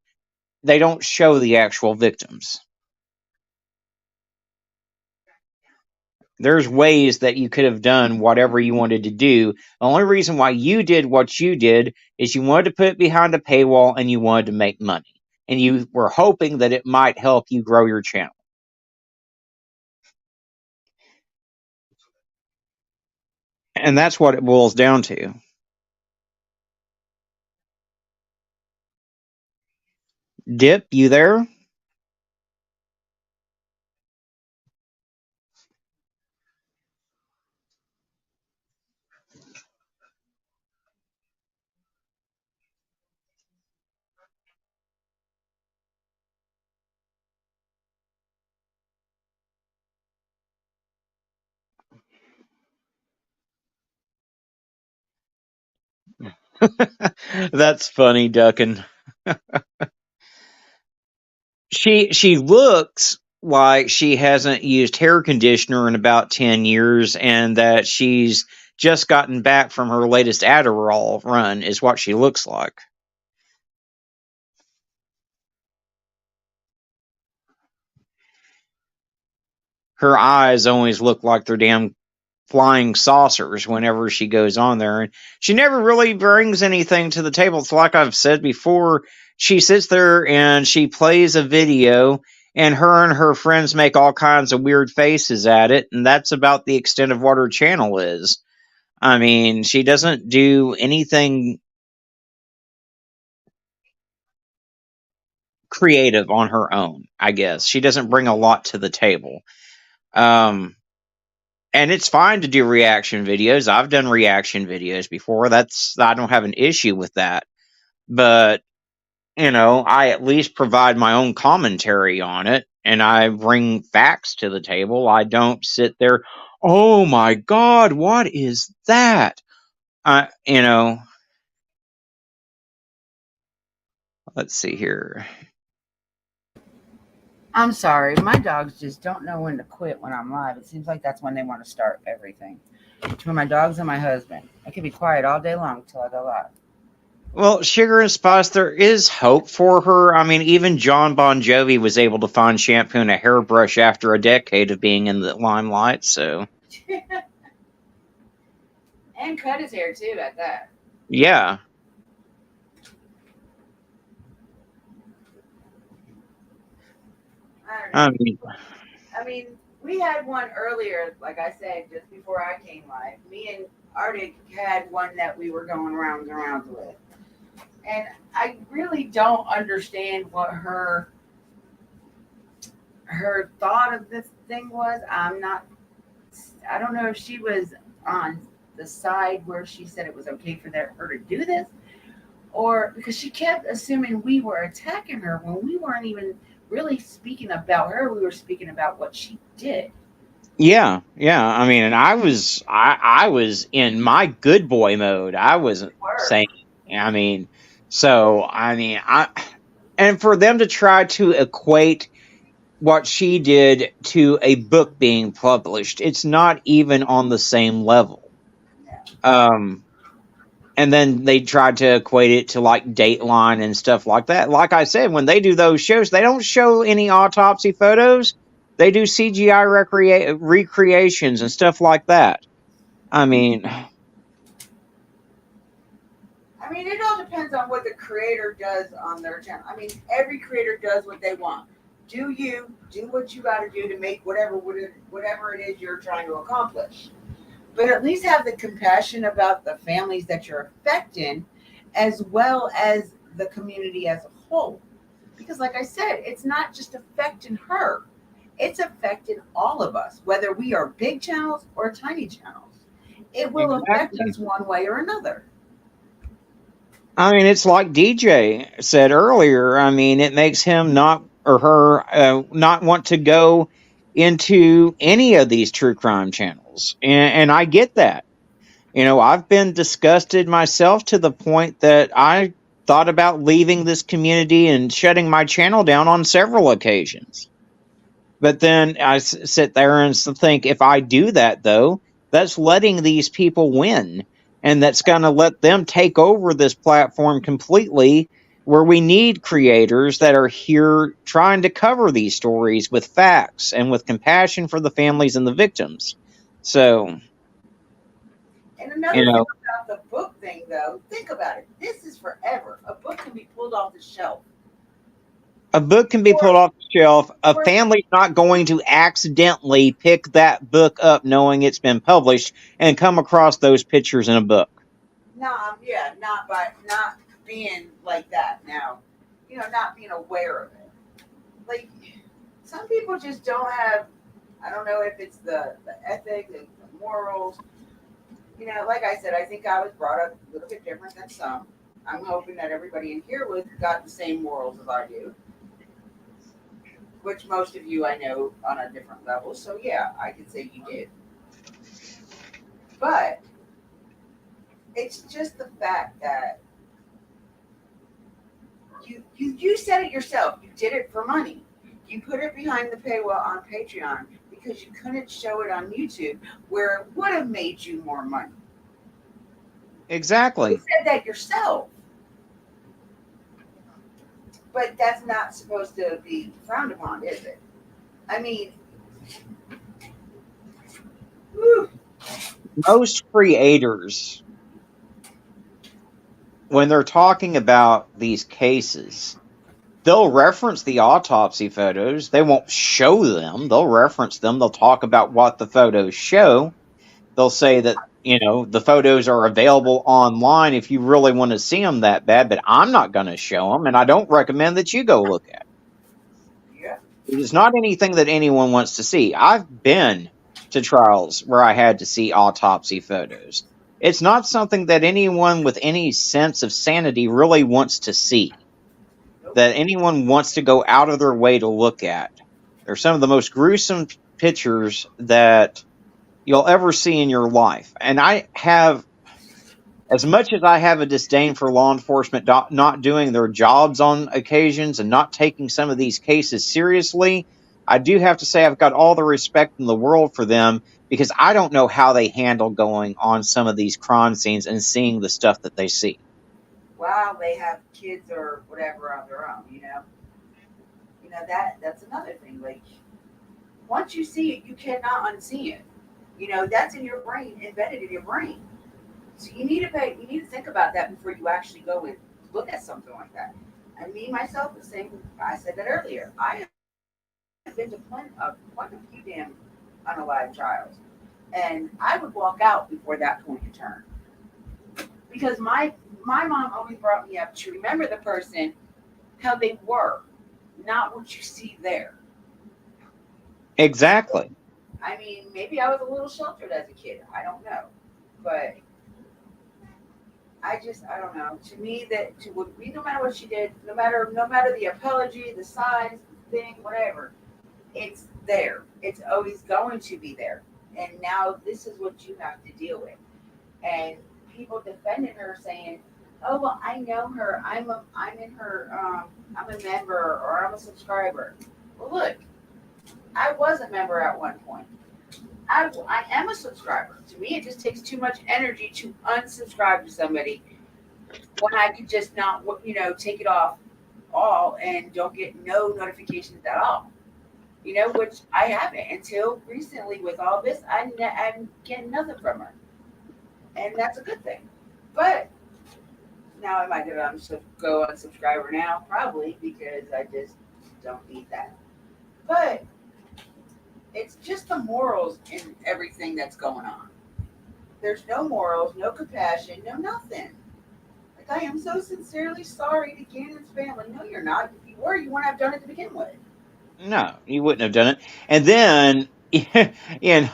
They don't show the actual victims. There's ways that you could have done whatever you wanted to do. The only reason why you did what you did is you wanted to put it behind a paywall and you wanted to make money. And you were hoping that it might help you grow your channel. And that's what it boils down to. Dip, you there? That's funny, Duckin. She looks like she hasn't used hair conditioner in about 10 years and that she's just gotten back from her latest Adderall run is what she looks like. Her eyes always look like they're damn flying saucers whenever she goes on there. And she never really brings anything to the table. It's like I've said before, she sits there and she plays a video and her friends make all kinds of weird faces at it, and that's about the extent of what her channel is. I mean, she doesn't do anything creative on her own, I guess. She doesn't bring a lot to the table. And it's fine to do reaction videos. I've done reaction videos before. I don't have an issue with that. But, I at least provide my own commentary on it and I bring facts to the table. I don't sit there, "Oh my God, what is that?" Let's see here. I'm sorry. My dogs just don't know when to quit when I'm live. It seems like that's when they want to start everything. Between my dogs and my husband. I can be quiet all day long until I go live. Well, Sugar and Spice, there is hope for her. I mean, even John Bon Jovi was able to find shampoo and a hairbrush after a decade of being in the limelight, so. And cut his hair too at that. Yeah. I mean, we had one earlier, like I said, just before I came live. Me and Arctic had one that we were going rounds and rounds with. And I really don't understand what her thought of this thing was. I don't know if she was on the side where she said it was okay for her to do this, or because she kept assuming we were attacking her when we weren't even really speaking about her. We were speaking about what she did. Yeah. I mean, and I was in my good boy mode. I wasn't saying, and for them to try to equate what she did to a book being published, it's not even on the same level. And then they tried to equate it to like Dateline and stuff like that. Like I said, when they do those shows, they don't show any autopsy photos. They do CGI recreations and stuff like that. I mean, it all depends on what the creator does on their channel. I mean, every creator does what they want. Do what you got to do to make whatever it is you're trying to accomplish. But at least have the compassion about the families that you're affecting, as well as the community as a whole. Because, like I said, it's not just affecting her, it's affecting all of us, whether we are big channels or tiny channels. It will affect Exactly. us one way or another. I mean, it's like DJ said earlier. I mean, it makes him not or her not want to go into any of these true crime channels. And I get that. You know, I've been disgusted myself to the point that I thought about leaving this community and shutting my channel down on several occasions. But then sit there and think, if I do that, though, that's letting these people win. And that's going to let them take over this platform completely, where we need creators that are here trying to cover these stories with facts and with compassion for the families and the victims. So, And you another thing know, about the book thing, though, think about it. This is forever. A book can be pulled off the shelf. a book can be pulled off the shelf. A Or, family's not going to accidentally pick that book up knowing it's been published and come across those pictures in a book. yeah, not being like that now. Not being aware of it. Like, some people just don't have. I don't know if it's the ethics and the morals. Like I said, I think I was brought up a little bit different than some. I'm hoping that everybody in here got the same morals as I do, which most of you I know on a different level. So yeah, I could say you did. But it's just the fact that you said it yourself. You did it for money. You put it behind the paywall on Patreon because you couldn't show it on YouTube, where it would have made you more money. Exactly. You said that yourself. But that's not supposed to be frowned upon, is it? I mean, whew. Most creators, when they're talking about these cases, they'll reference the autopsy photos. They won't show them. They'll reference them. They'll talk about what the photos show. They'll say that, the photos are available online if you really want to see them that bad, but I'm not going to show them, and I don't recommend that you go look at it. Yeah. It is not anything that anyone wants to see. I've been to trials where I had to see autopsy photos. It's not something that anyone with any sense of sanity really wants to see, that anyone wants to go out of their way to look at. They're some of the most gruesome pictures that you'll ever see in your life. And I have, as much as I have a disdain for law enforcement not doing their jobs on occasions and not taking some of these cases seriously, I do have to say I've got all the respect in the world for them, because I don't know how they handle going on some of these crime scenes and seeing the stuff that they see. Wow, they have kids or whatever on their own, that's another thing. Like, once you see it, you cannot unsee it. That's in your brain, embedded in your brain. So you need to think about that before you actually go and look at something like that. And me myself, the same. I said that earlier. I have been to quite a few damn unalive trials, and I would walk out before that point of turn, because my mom always brought me up to remember the person how they were, not what you see there. Exactly. I mean, maybe I was a little sheltered as a kid. I don't know, but I don't know. To me, no matter what she did, no matter the apology, the size, the thing, whatever, it's there. It's always going to be there. And now this is what you have to deal with. And people defending her, saying, "Oh well, I know her. I'm in her. I'm a member or I'm a subscriber." Well, look, I was a member at one point. I am a subscriber. To me, it just takes too much energy to unsubscribe to somebody when I could just not, take it off all and don't get no notifications at all. Which I haven't until recently with all this. I'm getting nothing from her, and that's a good thing. But now am I going to go unsubscribe now? Probably, because I just don't need that. But it's just the morals in everything that's going on. There's no morals, no compassion, no nothing. Like I am so sincerely sorry to Gannon's family. No, you're not. If you were, you wouldn't have done it to begin with. No, you wouldn't have done it. And then,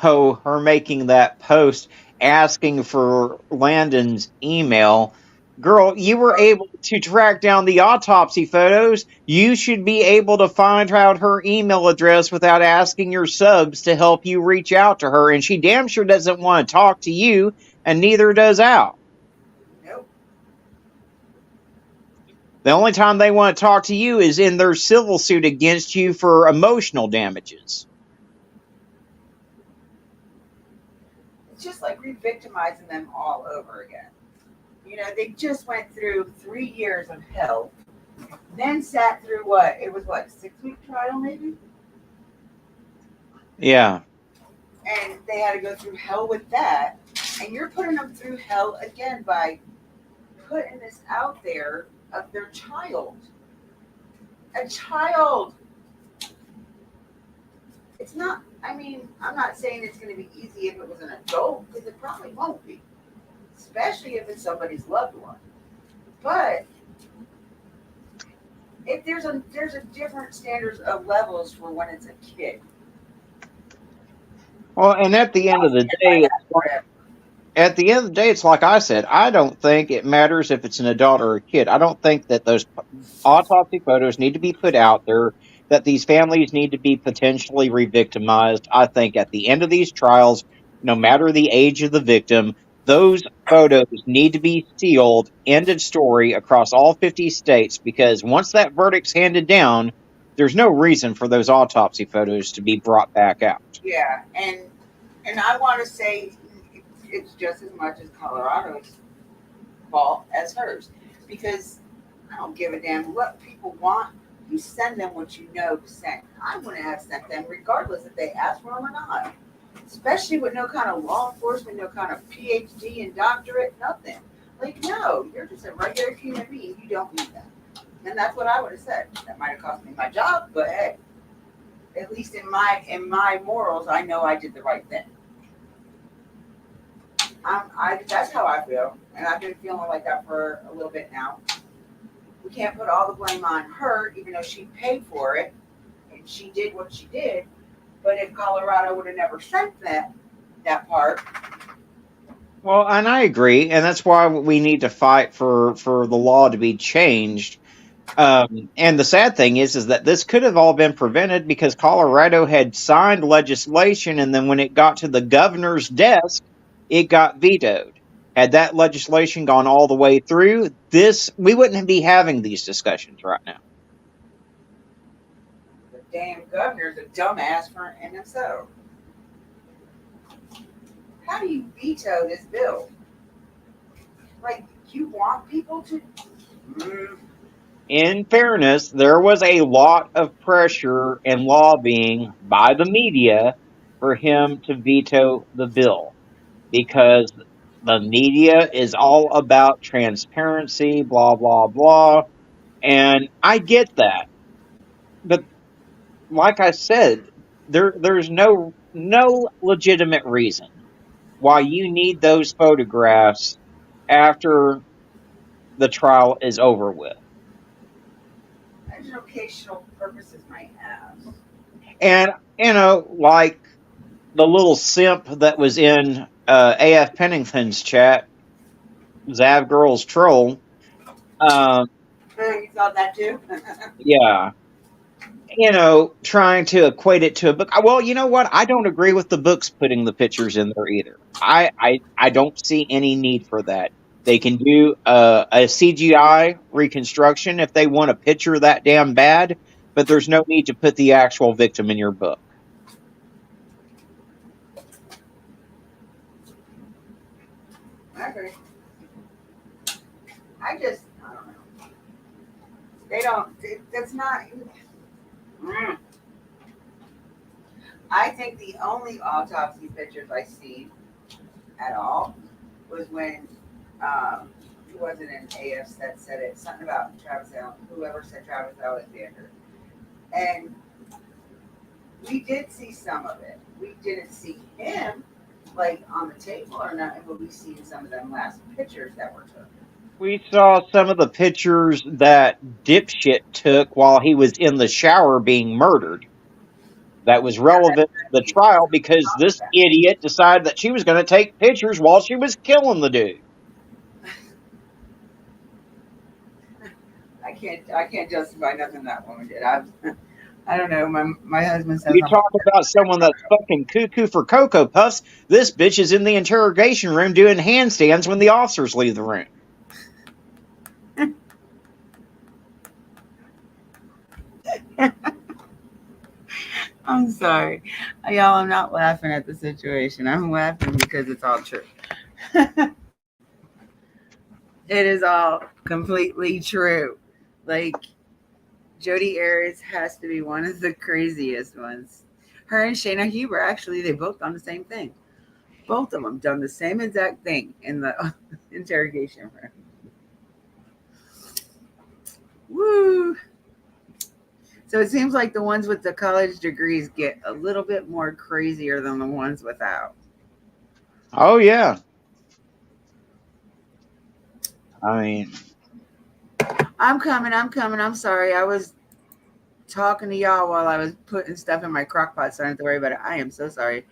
her making that post asking for Landon's email. Girl, you were able to track down the autopsy photos. You should be able to find out her email address without asking your subs to help you reach out to her. And she damn sure doesn't want to talk to you, and neither does Al. Nope. The only time they want to talk to you is in their civil suit against you for emotional damages. It's just like re-victimizing them all over again. You know, they just went through 3 years of hell, then sat through what? It was what, 6-week trial maybe? Yeah. And they had to go through hell with that. And you're putting them through hell again by putting this out there of their child. A child. It's not, I mean, I'm not saying it's going to be easy if it was an adult, because it probably won't be. Especially if it's somebody's loved one. But if there's a different standards of levels for when it's a kid. Well, and at the end of the day, it's like I said, I don't think it matters if it's an adult or a kid. I don't think that those autopsy photos need to be put out there, that these families need to be potentially re-victimized. I think at the end of these trials, no matter the age of the victim, those photos need to be sealed, end of story, across all 50 states, because once that verdict's handed down, there's no reason for those autopsy photos to be brought back out. Yeah, and I want to say it's just as much as Colorado's fault as hers, because I don't give a damn what people want. You send them what you know to send. I wouldn't have sent them regardless if they asked for them or not. Especially with no kind of law enforcement, no kind of PhD and doctorate, nothing. Like, no, you're just a regular human being. You don't need that. And that's what I would have said. That might have cost me my job, but hey, at least in my morals, I know I did the right thing. That's how I feel, and I've been feeling like that for a little bit now. We can't put all the blame on her, even though she paid for it and she did what she did. But if Colorado would have never sent that part. Well, and I agree, and that's why we need to fight for the law to be changed. And the sad thing is that this could have all been prevented because Colorado had signed legislation, and then when it got to the governor's desk, it got vetoed. Had that legislation gone all the way through, we wouldn't be having these discussions right now. The damn governor's a dumbass for in himself. How do you veto this bill? Like, you want people to. In fairness, there was a lot of pressure and lobbying by the media for him to veto the bill, because the media is all about transparency, blah, blah, blah. And I get that. But like I said, there's no legitimate reason why you need those photographs after the trial is over with. Educational purposes might have. And, like the little simp that was in AF Pennington's chat, Zav Girls Troll. You thought that too? Yeah. Trying to equate it to a book. Well, you know what? I don't agree with the books putting the pictures in there either. I don't see any need for that. They can do a CGI reconstruction if they want a picture that damn bad, but there's no need to put the actual victim in your book. I agree. I don't know. They don't, that's not. I think the only autopsy pictures I see at all was when, who was it in AF that said it, something about Travis whoever said Travis Alexander. And we did see some of it. We didn't see him like on the table or not, but we seen some of them last pictures that were taken. We saw some of the pictures that Dipshit took while he was in the shower being murdered. That was relevant to the trial because this idiot decided that she was going to take pictures while she was killing the dude. I can't justify nothing that woman did. I don't know. My husband says You I'm. talk about someone that's fucking cuckoo for Cocoa Puffs. This bitch is in the interrogation room doing handstands when the officers leave the room. I'm sorry, y'all. I'm not laughing at the situation. I'm laughing because it's all true. It is all completely true. Like Jodi Arias has to be one of the craziest ones. Her and Shayna Huber, actually, they both done the same thing. Both of them done the same exact thing in the interrogation room. Woo! So it seems like the ones with the college degrees get a little bit more crazier than the ones without. Oh, yeah. I mean, I'm coming. I'm sorry. I was talking to y'all while I was putting stuff in my crock pot, so I don't have to worry about it. I am so sorry.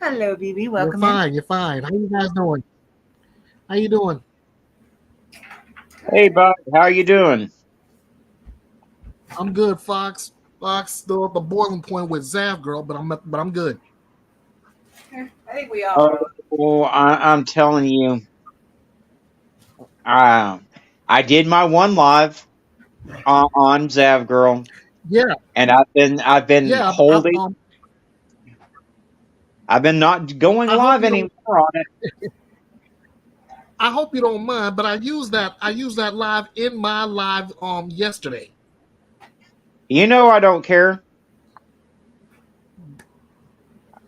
Hello, BB. You're Welcome in. fine. You're fine. How you guys doing? How you doing? hey, bud, how you doing? I'm good, Fox. Fox still at the boiling point with Zav girl, but I'm good. I think we all are. Oh, I'm telling you, I did my one live on Zav Girl, Yeah, and I've been yeah. holding. I've been not going I hope live you don't. anymore on it. I hope you don't mind, but I used that live in my live yesterday. You know I don't care.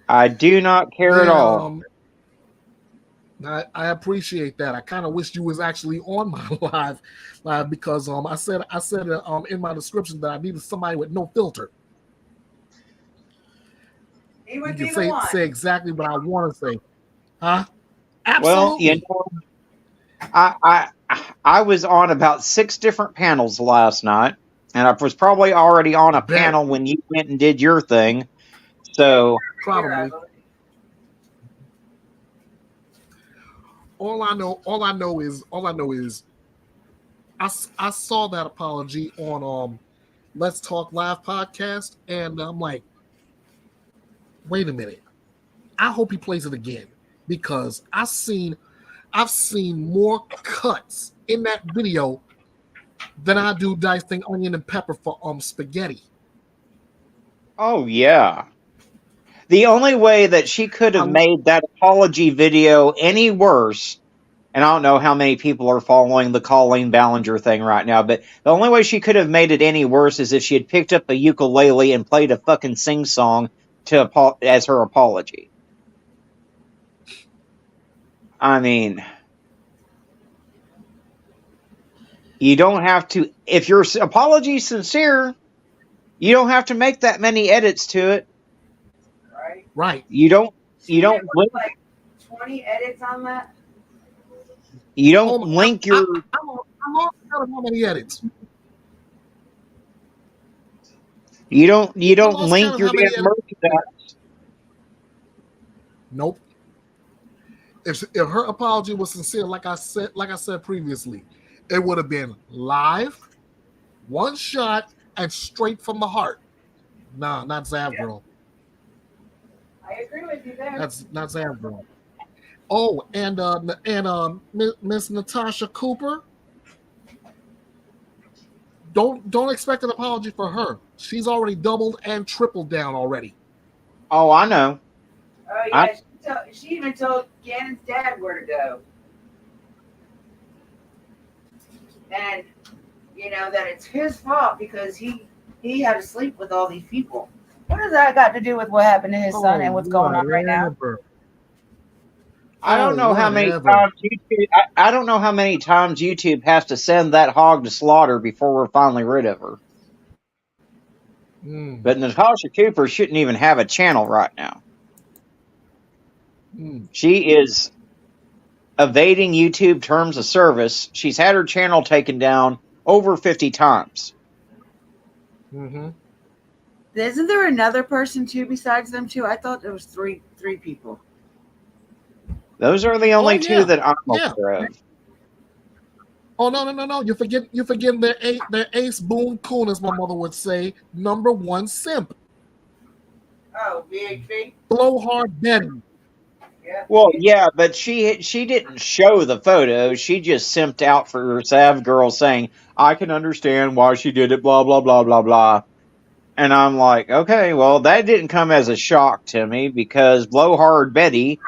I do not care at all. I appreciate that. I kind of wish you was actually on my live because I said in my description that I needed somebody with no filter. He would You be can the one. say exactly what I want to say, huh? Well, you Absolutely. know, I was on about 6 different panels last night, and I was probably already on a Bet. panel when you went and did your thing. So Probably. All I know is I saw that apology on Let's Talk Live podcast, and I'm like, wait a minute. I hope he plays it again because I've seen more cuts in that video than I do dicing onion and pepper for spaghetti. oh yeah. The only way that she could have made that apology video any worse, and I don't know how many people are following the Colleen Ballinger thing right now, but the only way she could have made it any worse is if she had picked up a ukulele and played a fucking sing song as her apology. I mean, you don't have to, if your apology is sincere, you don't have to make that many edits to it. Right. You don't link, like 20 edits on that. you don't link your. I'm lost count of how many edits. You don't link your damn merchandise. Nope. If her apology was sincere, like I said previously, it would have been live, one shot, and straight from the heart. Nah, not Zav Girl. I agree with you there. That's not Zav Girl. Oh, and Miss Natasha Cooper. Don't expect an apology for her. She's already doubled and tripled down already. Oh, I know. Oh yeah, she even told Gannon's dad where to go, and you know that it's his fault because he had to sleep with all these people. What does that got to do with what happened to his son and what's going on right now? I don't know how many times YouTube. I don't know how many times YouTube has to send that hog to slaughter before we're finally rid of her. But Natasha Cooper shouldn't even have a channel right now. She is evading YouTube terms of service. She's had her channel taken down over 50 times. Mm-hmm. Isn't there another person too besides them two? I thought there was three people. Those are the only Oh, two yeah. that I'm Yeah. aware of. Oh no! You're forgetting their ace Boone Coon, as my mother would say, number one simp, Oh, VHB? Blowhard Betty. Yeah. Well, yeah, but she didn't show the photo. She just simped out for Sav Girl saying, I can understand why she did it, blah, blah, blah, blah, blah. And I'm like, okay, well, that didn't come as a shock to me because Blowhard Betty,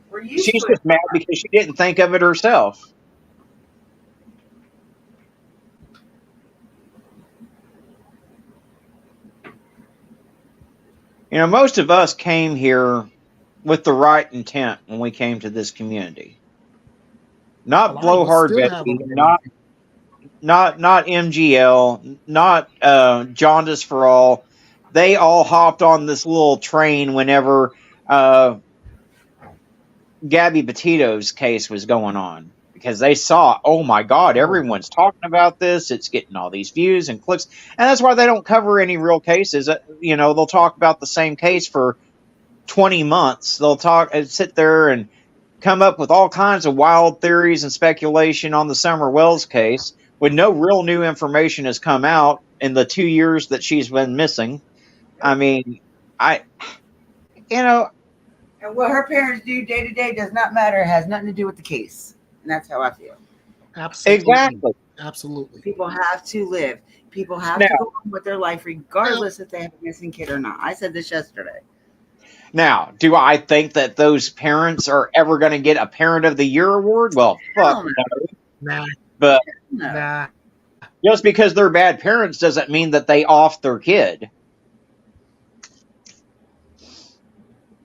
Were you she's just mad because she didn't think of it herself. You know, most of us came here with the right intent when we came to this community. Not A lot of us Blowhard still have Betty, a- not MGL, not Jaundice for All. They all hopped on this little train whenever Gabby Petito's case was going on because they saw, oh my God, everyone's talking about this. It's getting all these views and clicks. And that's why they don't cover any real cases. You know, they'll talk about the same case for 20 months. They'll talk and sit there and come up with all kinds of wild theories and speculation on the Summer Wells case when no real new information has come out in the 2 years that she's been missing. I mean, you know, And what her parents do day to day does not matter. It has nothing to do with the case. And that's how I feel. Absolutely. exactly. Absolutely. People have to live. People have Now- to go on with their life regardless if they have a missing kid or not. I said this yesterday. Now, do I think that those parents are ever going to get a Parent of the Year award? Well, fuck Hell no. Nah, But No. nah. just because they're bad parents doesn't mean that they off their kid.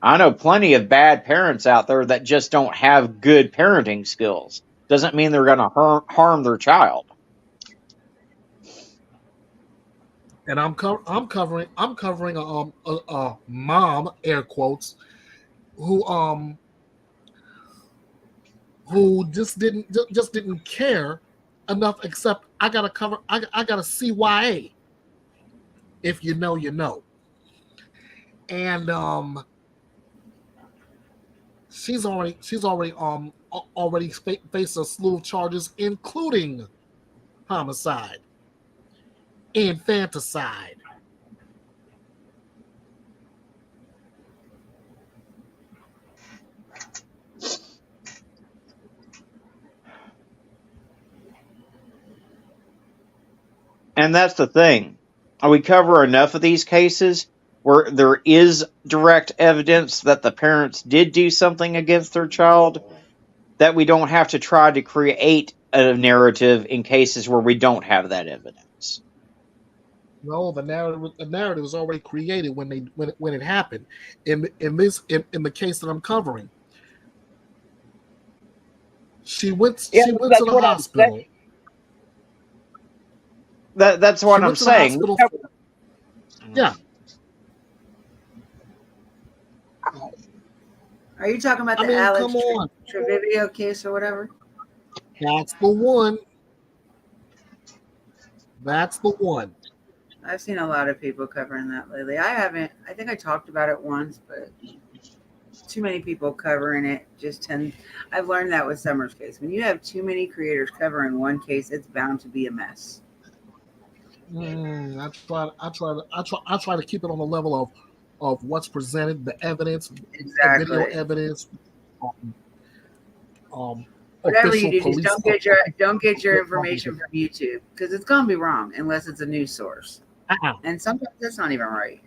I know plenty of bad parents out there that just don't have good parenting skills. Doesn't mean they're going to harm their child. And I'm covering a mom, air quotes, who just didn't care enough, except I gotta CYA. If you know, you know. And she's already faced a slew of charges, including homicide, infanticide. And that's the thing. We cover enough of these cases where there is direct evidence that the parents did do something against their child, that we don't have to try to create a narrative in cases where we don't have that evidence. No, the narrative was already created when it happened. In the case that I'm covering, she went to the hospital. That's what She I'm went to the saying. hospital Yeah, Are you talking about I the mean, Alex come on. Trevivio case or whatever? That's the one. That's the one. I've seen a lot of people covering that lately. I haven't. I think I talked about it once, but too many people covering it I've learned that with Summer's case. When you have too many creators covering one case, it's bound to be a mess. I try to keep it on the level of what's presented, the evidence, the Exactly. video evidence. Whatever you official do, just police- don't get your information from YouTube because it's gonna be wrong unless it's a news source, and sometimes that's not even right.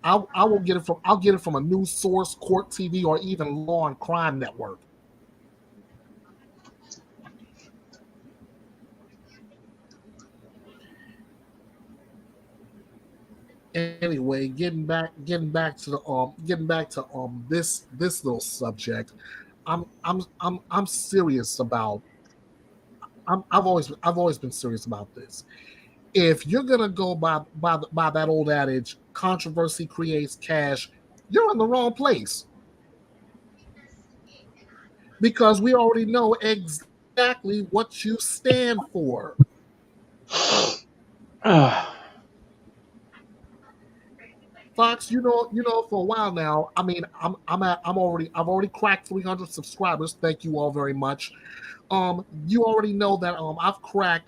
I'll get it from a news source, Court TV, or even Law and Crime Network. Anyway, getting back to this little subject, I'm serious about. I've always been serious about this. If you're gonna go by that old adage, controversy creates cash, you're in the wrong place. because we already know exactly what you stand for. Fox, for a while now. I mean, I've already cracked 300 subscribers. Thank you all very much. You already know that I've cracked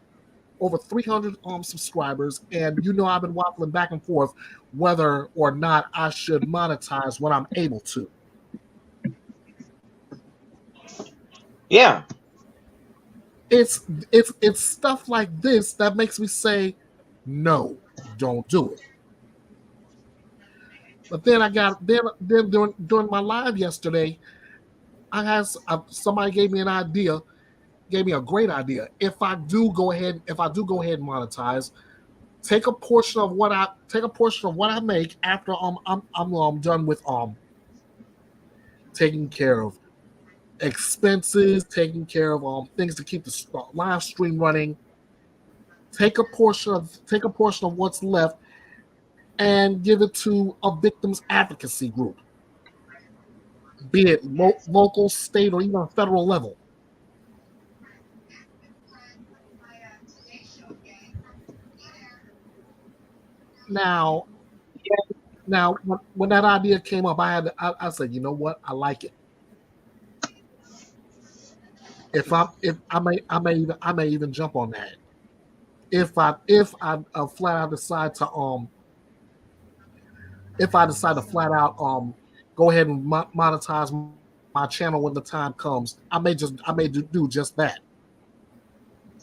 over 300 subscribers, and I've been waffling back and forth whether or not I should monetize when I'm able to. Yeah. It's stuff like this that makes me say, no, don't do it. But then during my live yesterday, somebody gave me an idea, gave me a great idea. If I do go ahead and monetize, take a portion of what I make after I'm done with taking care of expenses, taking care of things to keep the live stream running. Take a portion of what's left and give it to a victims advocacy group, be it local, state, or even federal level. Now, when that idea came up, I said, you know what, I like it. If I may even jump on that. If I flat out decide to flat out go ahead and monetize my channel when the time comes, I may do just that.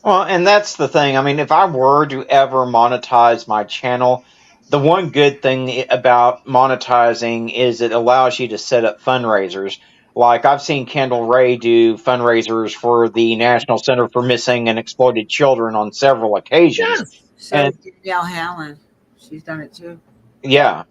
Well, and that's the thing. I mean, if I were to ever monetize my channel, the one good thing about monetizing is it allows you to set up fundraisers. Like I've seen Kendall Ray do fundraisers for the National Center for Missing and Exploited Children on several occasions. Yes. So And Danielle Hallen, she's done it too. yeah.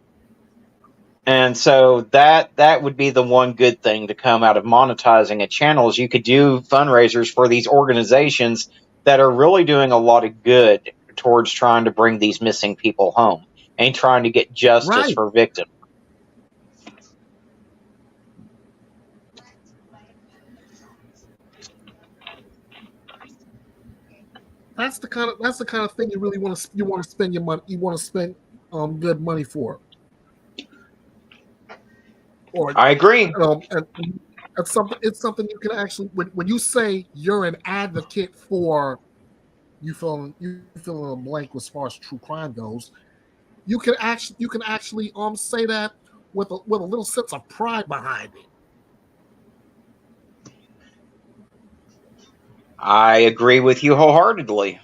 And so that would be the one good thing to come out of monetizing a channel is you could do fundraisers for these organizations that are really doing a lot of good towards trying to bring these missing people home and trying to get justice Right. for victims. That's the kind of thing you really want to spend your money. You want to spend good money for. Or I agree. it's something you can actually when you say you're an advocate for, you fill in a blank as far as true crime goes. You can actually say that with a little sense of pride behind it. I agree with you wholeheartedly.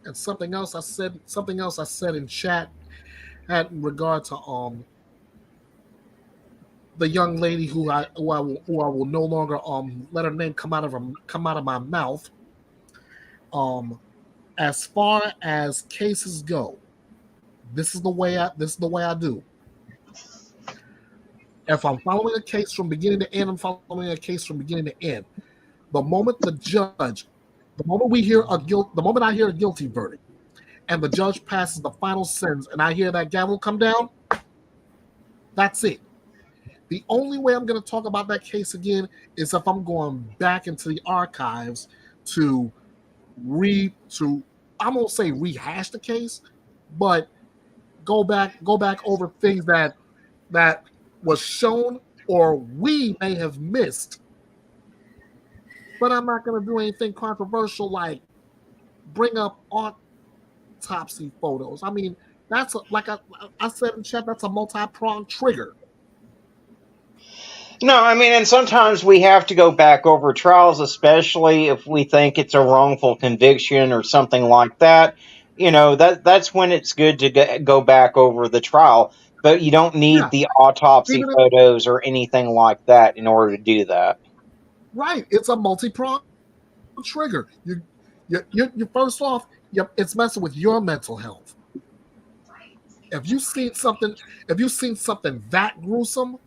And something else I said in chat had in regard to the young lady who I will no longer let her name come out of my mouth. As far as cases go, this is the way I do. If I'm following a case from beginning to end, I'm following a case from beginning to end. The moment I hear a guilty verdict, and the judge passes the final sentence, and I hear that gavel come down, that's it. The only way I'm going to talk about that case again is if I'm going back into the archives to I won't say rehash the case, but go back over things that was shown or we may have missed. But I'm not going to do anything controversial like bring up autopsy photos. I mean, like I said in chat, that's a multi-pronged trigger. No, I mean, and sometimes we have to go back over trials, especially if we think it's a wrongful conviction or something like that. That's when it's good to go back over the trial, but you don't need the autopsy photos or anything like that in order to do that. Right. It's a multi-pronged trigger. You first off, it's messing with your mental health. If you've seen something that gruesome,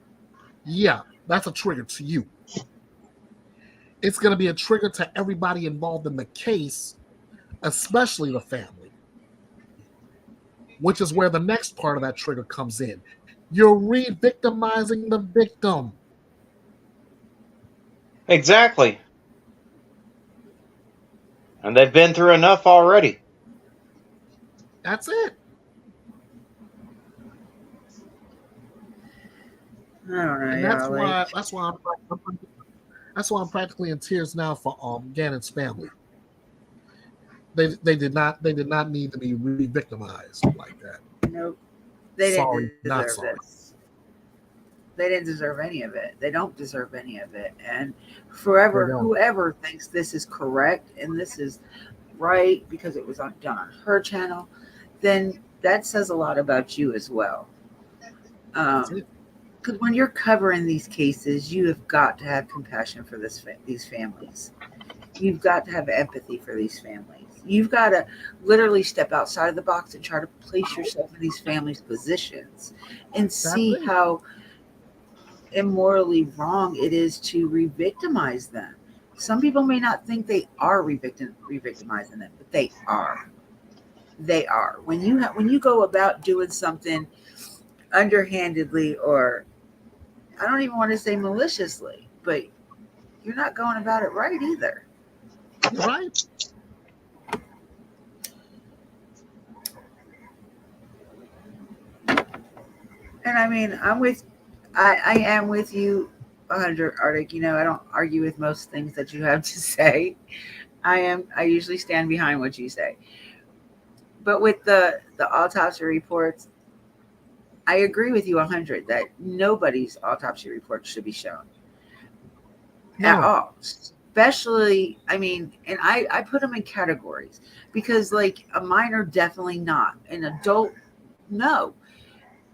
yeah, that's a trigger to you. It's going to be a trigger to everybody involved in the case, especially the family. which is where the next part of that trigger comes in. You're re-victimizing the victim. Exactly. And they've been through enough already. That's it. I don't know, And y'all. Like, that's why I'm practically in tears now for Gannon's family. They did not need to be re-victimized like that. nope, they Sorry, didn't not deserve sorry. this. They didn't deserve any of it. They don't deserve any of it. And forever, They don't. whoever thinks this is correct and this is right because it was done on her channel, then that says a lot about you as well. That's it. Because when you're covering these cases, you have got to have compassion for these families. You've got to have empathy for these families. You've got to literally step outside of the box and try to place yourself in these families' positions and see it. how immorally wrong it is to re-victimize them. Some people may not think they are re-victimizing them, but they are. They are. When you go about doing something underhandedly, or I don't even want to say maliciously, but you're not going about it right either. You're right. And I mean, I am with you 100, Arctic. You know, I don't argue with most things that you have to say. I usually stand behind what you say. But with the autopsy reports, I agree with you 100 that nobody's autopsy report should be shown at all. Especially, I mean, and I put them in categories because, like, a minor, definitely not. An adult, no.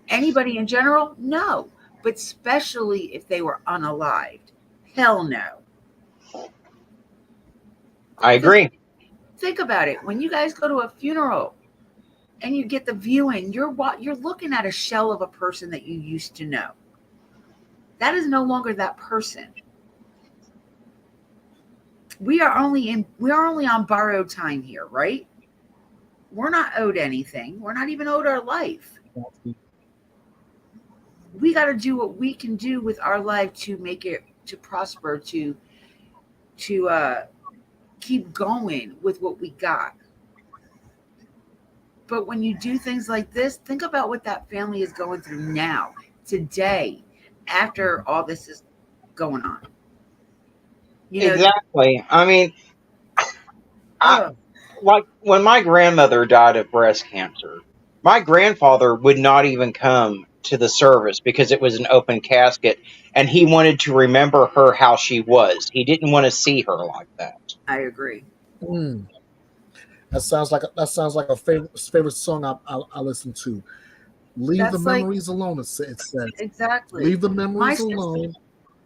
Anybody in general, no. But especially if they were unalived, hell no. I agree. Think about it. When you guys go to a funeral and you get the viewing, you're looking at a shell of a person that you used to know. That is no longer that person. We are only on borrowed time here, right? We're not owed anything. We're not even owed our life. We got to do what we can do with our life to make it, to prosper, to keep going with what we got. But when you do things like this, think about what that family is going through now, today, after all this is going on. You know, Exactly. I mean, oh, like when my grandmother died of breast cancer, my grandfather would not even come to the service because it was an open casket and he wanted to remember her how she was. He didn't want to see her like that. I agree. That sounds like a favorite song I listen to. Leave the That's like, memories alone. It says, exactly. leave the My memories sister, alone.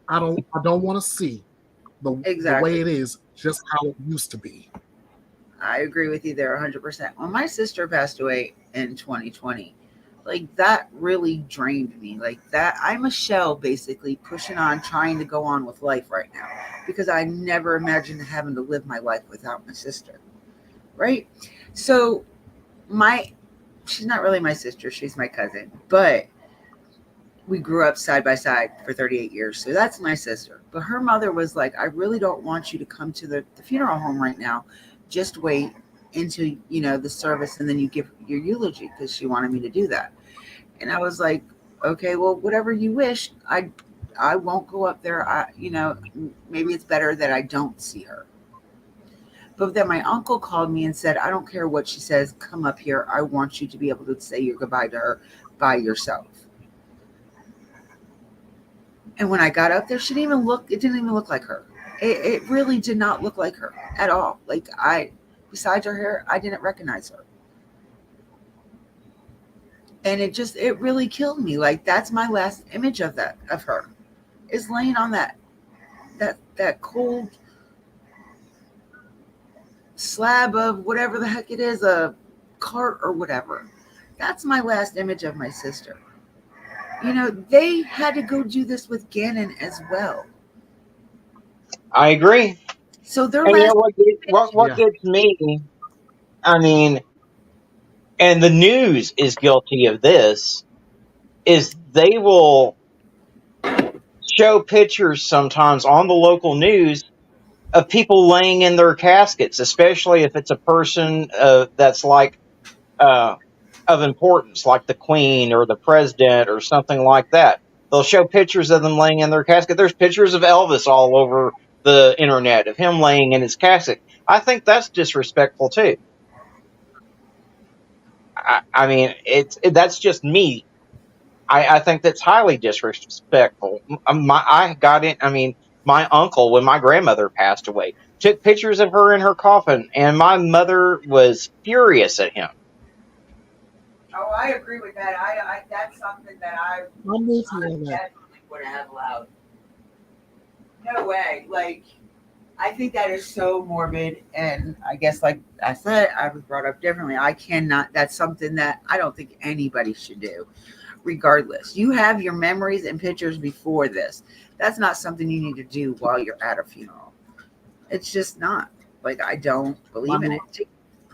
I don't want to see the exactly. way it is, just how it used to be. I agree with you there 100%. When my sister passed away in 2020, like, that really drained me. Like, that, I'm a shell basically pushing on, trying to go on with life right now because I never imagined having to live my life without my sister. Right? So she's not really my sister, she's my cousin, but we grew up side by side for 38 years. So that's my sister. But her mother was like, I really don't want you to come to the funeral home right now. Just wait into, the service and then you give your eulogy, because she wanted me to do that. And I was like, okay, well, whatever you wish. I won't go up there. Maybe it's better that I don't see her. But then my uncle called me and said, I don't care what she says, come up here. I want you to be able to say your goodbye to her by yourself. And when I got up there, it didn't even look like her. It really did not look like her at all. Like, besides her hair, I didn't recognize her. And it really killed me. Like, that's my last image of her, is laying on that cold slab of whatever the heck it is, a cart or whatever. That's my last image of my sister. They had to go do this with Gannon as well. I agree. So their And last what Yeah. gets me, I mean, and the news is guilty of this, is they will show pictures sometimes on the local news of people laying in their caskets, especially if it's a person that's like of importance, like the Queen or the President or something like that. They'll show pictures of them laying in their casket. There's pictures of Elvis all over the internet of him laying in his casket. I think that's disrespectful too. I mean, that's just me. I think that's highly disrespectful. I got in. I mean, my uncle, when my grandmother passed away, took pictures of her in her coffin, and my mother was furious at him. Oh, I agree with that. I that's something that I I'm with you on that. definitely wouldn't have allowed. No way. Like, I think that is so morbid, and I guess, like I said, I was brought up differently. I cannot. That's something that I don't think anybody should do. Regardless, you have your memories and pictures before this. That's not something you need to do while you're at a funeral. It's just not. Like, I don't believe in it.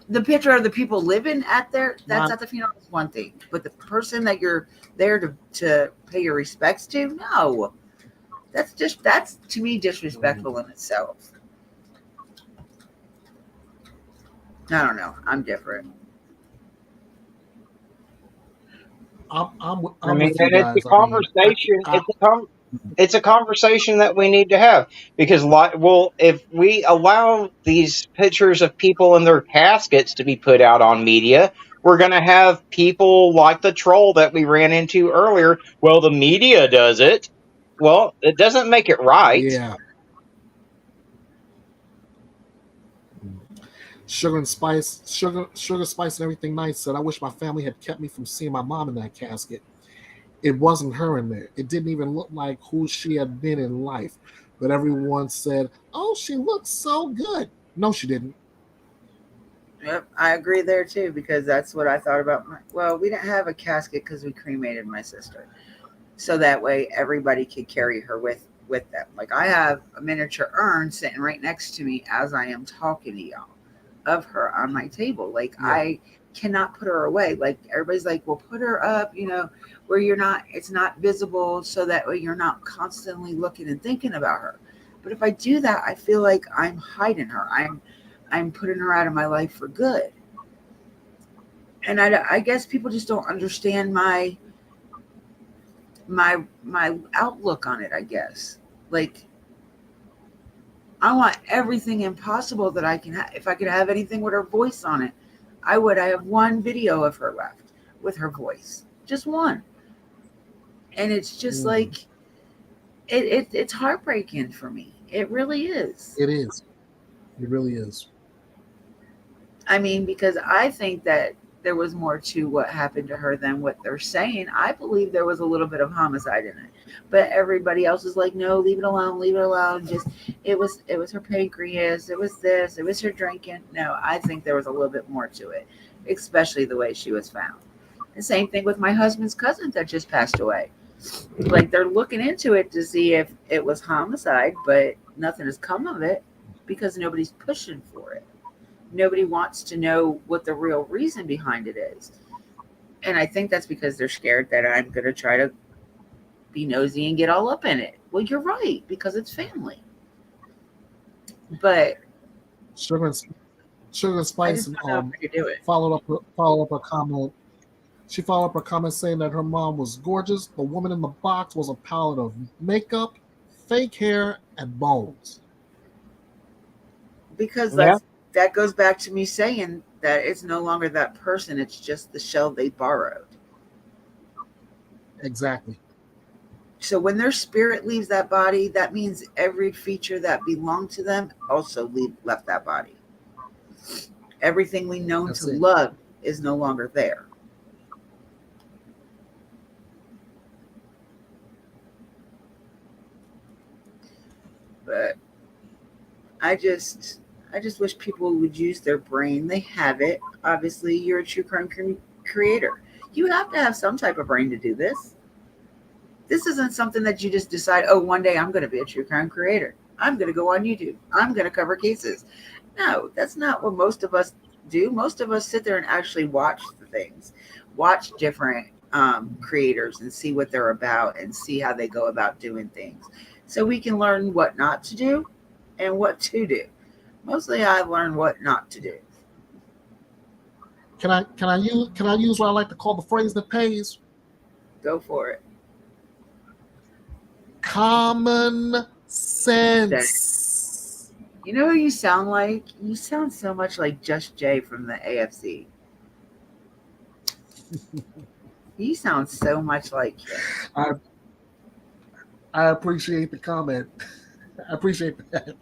The picture of the people living at that's at the funeral is one thing, but the person that you're there to pay your respects to, no. That's to me disrespectful in itself. I don't know. I'm different. I'm I mean, with you and guys. it's a conversation. It's a conversation that we need to have, because, well, if we allow these pictures of people in their caskets to be put out on media, we're going to have people like the troll that we ran into earlier. Well, the media does it. Well, it doesn't make it right. Yeah. Sugar and Spice, Sugar Spice, and everything nice said, "I wish my family had kept me from seeing my mom in that casket. It wasn't her in there. It didn't even look like who she had been in life. But everyone said, oh, she looks so good. No, she didn't." Yep, I agree there too, because that's what I thought about. Well, we didn't have a casket because we cremated my sister, so that way everybody could carry her with them. Like, I have a miniature urn sitting right next to me as I am talking to y'all of her on my table. Like, Yeah. I cannot put her away. Like, everybody's like, well, put her up, where it's not visible, so that way you're not constantly looking and thinking about her. But if I do that, I feel like I'm hiding her. I'm putting her out of my life for good. And I guess people just don't understand my outlook on it, I guess. Like, I want everything impossible that I can have. If I could have anything with her voice on it, I would. I have one video of her left with her voice, just one, and it's just like it's heartbreaking for me. It really is. It is. It really is. I mean, because I think that there was more to what happened to her than what they're saying. I believe there was a little bit of homicide in it, but everybody else is like, no, leave it alone, leave it alone. Just it was her pancreas, it was this, it was her drinking. No, I think there was a little bit more to it, especially the way she was found. The same thing with my husband's cousin that just passed away. Like, they're looking into it to see if it was homicide, but nothing has come of it because nobody's pushing for it. Nobody wants to know what the real reason behind it is. And I think that's because they're scared that I'm going to try to be nosy and get all up in it. Well, you're right, because it's family. But Sugar and Spice followed up her comment. She followed up her comment saying that her mom was gorgeous. The woman in the box was a palette of makeup, fake hair, and bones. Because that goes back to me saying that it's no longer that person. It's just the shell they borrowed. Exactly. So when their spirit leaves that body, that means every feature that belonged to them also left that body. Everything we know to love is no longer there. But I just wish people would use their brain. They have it. Obviously, you're a true crime creator. You have to have some type of brain to do this. This isn't something that you just decide, oh, one day I'm going to be a true crime creator. I'm going to go on YouTube. I'm going to cover cases. No, that's not what most of us do. Most of us sit there and actually watch the things. Watch different creators and see what they're about and see how they go about doing things, so we can learn what not to do and what to do. Mostly, I've learned what not to do. Can I use what I like to call the phrase that pays? Go for it. Common sense. You know who you sound like? You sound so much like Just Jay from the AFC. You sound so much like him. I appreciate the comment. I appreciate that.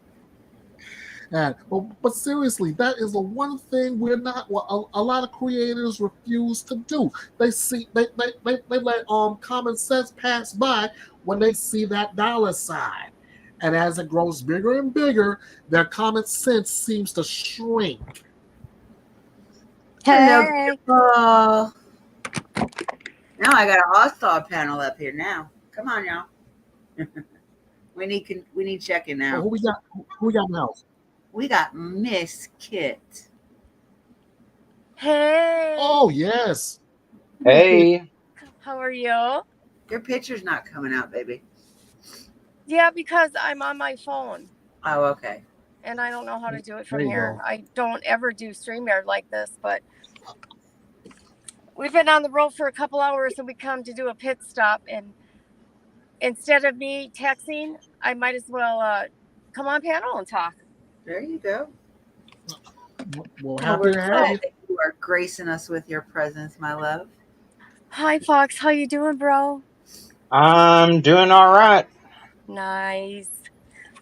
But seriously, that is the one thing we're not. Well, a lot of creators refuse to do. They let common sense pass by when they see that dollar sign, and as it grows bigger and bigger, their common sense seems to shrink. Hello, people. Now I got an all-star panel up here now. Come on, y'all. we need checking now. Who we got? Who we got now? We got Miss Kit. Hey. Oh yes. Hey. How are you? Your picture's not coming out, baby. Yeah, because I'm on my phone Oh, okay. and I don't know how to do it from There you here. go. I don't ever do StreamYard like this, but we've been on the road for a couple hours and we come to do a pit stop, and instead of me texting, I might as well come on panel and talk. There you go. Well, Well, happy we're to have glad you. that you are gracing us with your presence, my love. Hi Fox, how you doing, bro? I'm doing all right. Nice.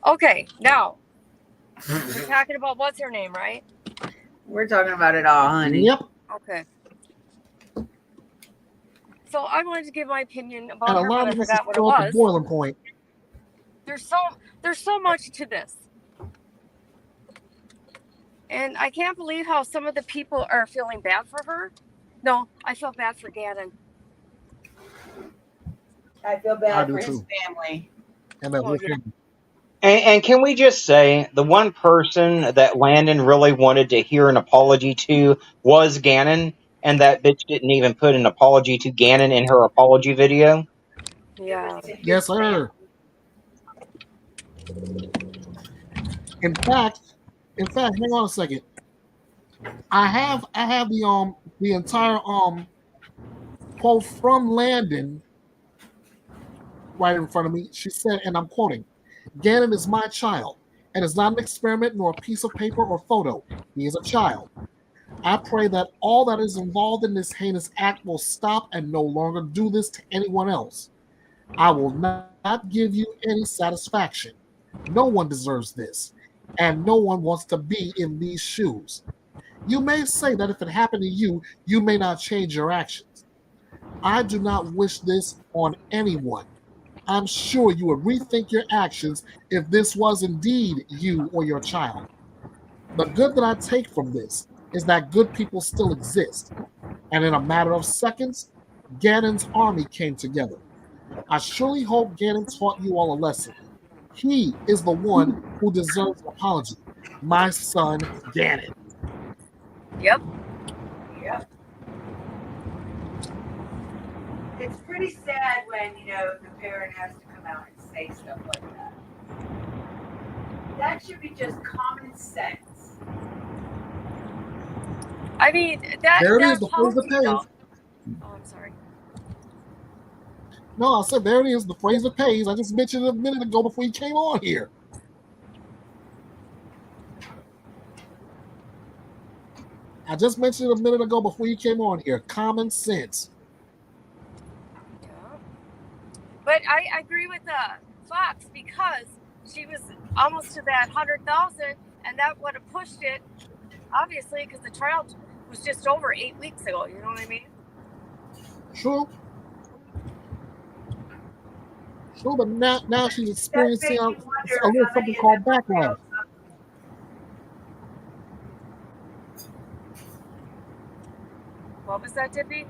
Okay, now we're talking about what's her name, right? We're talking about it all, honey. Yep. Okay. So I wanted to give my opinion about And a her, lot but I of this is forgot what it still at the was. boiling point. There's so much to this. And I can't believe how some of the people are feeling bad for her. No, I feel bad for Gannon. I feel I bad do for his too. family. And that Oh, whole yeah. thing. And can we just say the one person that Landon really wanted to hear an apology to was Gannon, and that bitch didn't even put an apology to Gannon in her apology video? Yeah. Yes, sir. In fact, hang on a second. I have the entire quote from Landon right in front of me. She said, and I'm quoting, "Gannon is my child, and is not an experiment nor a piece of paper or photo. He is a child. I pray that all that is involved in this heinous act will stop and no longer do this to anyone else. I will not give you any satisfaction. No one deserves this, and no one wants to be in these shoes. You may say that if it happened to you, you may not change your actions. I do not wish this on anyone. I'm sure you would rethink your actions if this was indeed you or your child. The good that I take from this is that good people still exist, and in a matter of seconds, Gannon's army came together. I surely hope Gannon taught you all a lesson. He is the one who deserves an apology. My son, Gannon." Yep. Yep. It's pretty sad when, the parent has to come out and say stuff like that. That should be just common sense. I mean, that There it that is, the phrase that apology, pays. though. Oh, I'm sorry. No, I said there it is, the phrase that pays. I just mentioned it a minute ago before you came on here. I just mentioned it a minute ago before you came on here. Common sense. Yeah. But I agree with Fox, because she was almost to that 100,000, and that would have pushed it, obviously, because the trial was just over 8 weeks ago. You know what I mean? True. True, but now she's experiencing a little something called backlash. What was that, Dippy?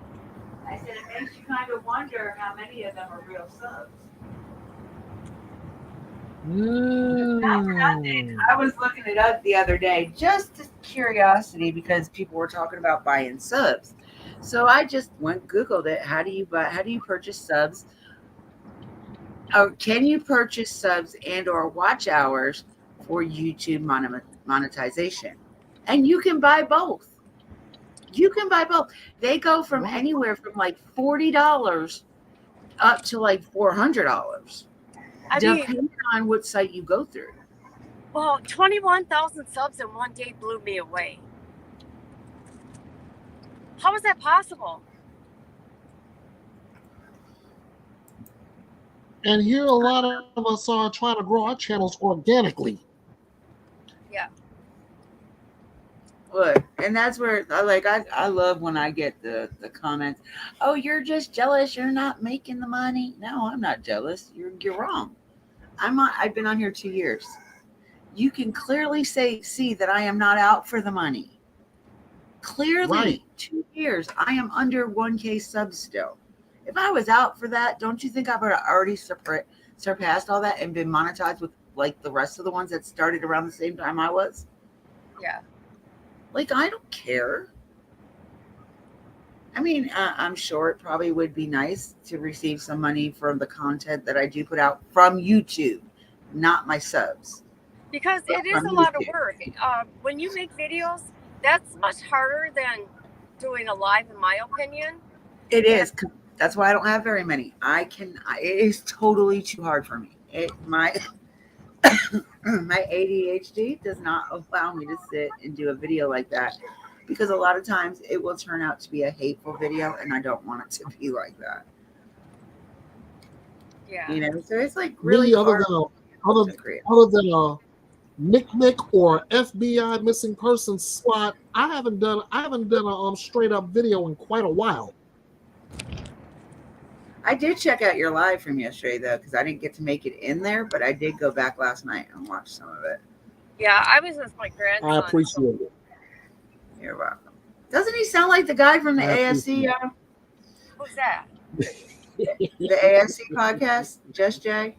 I said it makes you kind of wonder how many of them are real subs. Not for nothing. I was looking it up the other day, just as curiosity, because people were talking about buying subs. So I just Googled it. How do you purchase subs? Or can you purchase subs and or watch hours for YouTube monetization? And you can buy both. You can buy both. They go from Wow. anywhere from like $40 up to like $400, I mean, depending on what site you go through. well, 21,000 subs in one day blew me away. How is that possible? And here a lot of us are trying to grow our channels organically. Yeah. Look, and that's where I love when I get the comments, oh, you're just jealous, you're not making the money. No, I'm not jealous. You're wrong. I've been on here 2 years. You can clearly see that I am not out for the money. Clearly, Right. 2 years, I am under 1K subs still. If I was out for that, don't you think I would have already surpassed all that and been monetized with like the rest of the ones that started around the same time I was? Yeah. Like, I don't care. I mean, I'm sure it probably would be nice to receive some money from the content that I do put out from YouTube, not my subs. Because it is From a lot of YouTube. work. When you make videos, that's much harder than doing a live, in my opinion. It is. That's why I don't have very many. It is totally too hard for me. My ADHD does not allow me to sit and do a video like that, because a lot of times it will turn out to be a hateful video, and I don't want it to be like that. Yeah. You know, so it's like really Me, other hard than to create. a Nick or FBI missing persons SWAT, I haven't done a straight up video in quite a while. I did check out your live from yesterday though, because I didn't get to make it in there, but I did go back last night and watch some of it. Yeah, I was with my grandson. I appreciate it. You're welcome. Doesn't he sound like the guy from the I AFC? Who's that? The AFC podcast, Just Jay?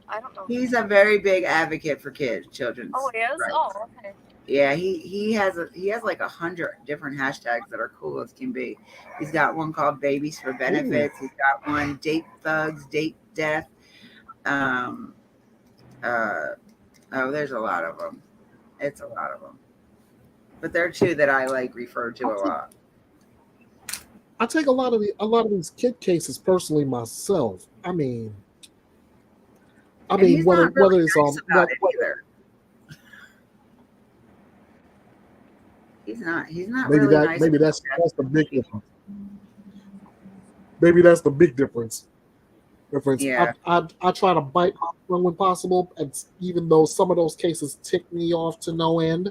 I don't know. He's a very big advocate for children's. Oh, it is? rights. Oh, okay. Yeah, he has like 100 different hashtags that are cool as can be. He's got one called Babies for Benefits. He's got one Date Thugs, Date Death. There's a lot of them. It's a lot of them. But there are two that I like refer to a lot. I take a lot of these kid cases personally myself. I mean, He's whether not really whether it's nice about it either. He's not maybe really that nice. maybe that's the big difference. Maybe that's the big difference. Yeah. I try to bite my tongue when possible, and even though some of those cases tick me off to no end.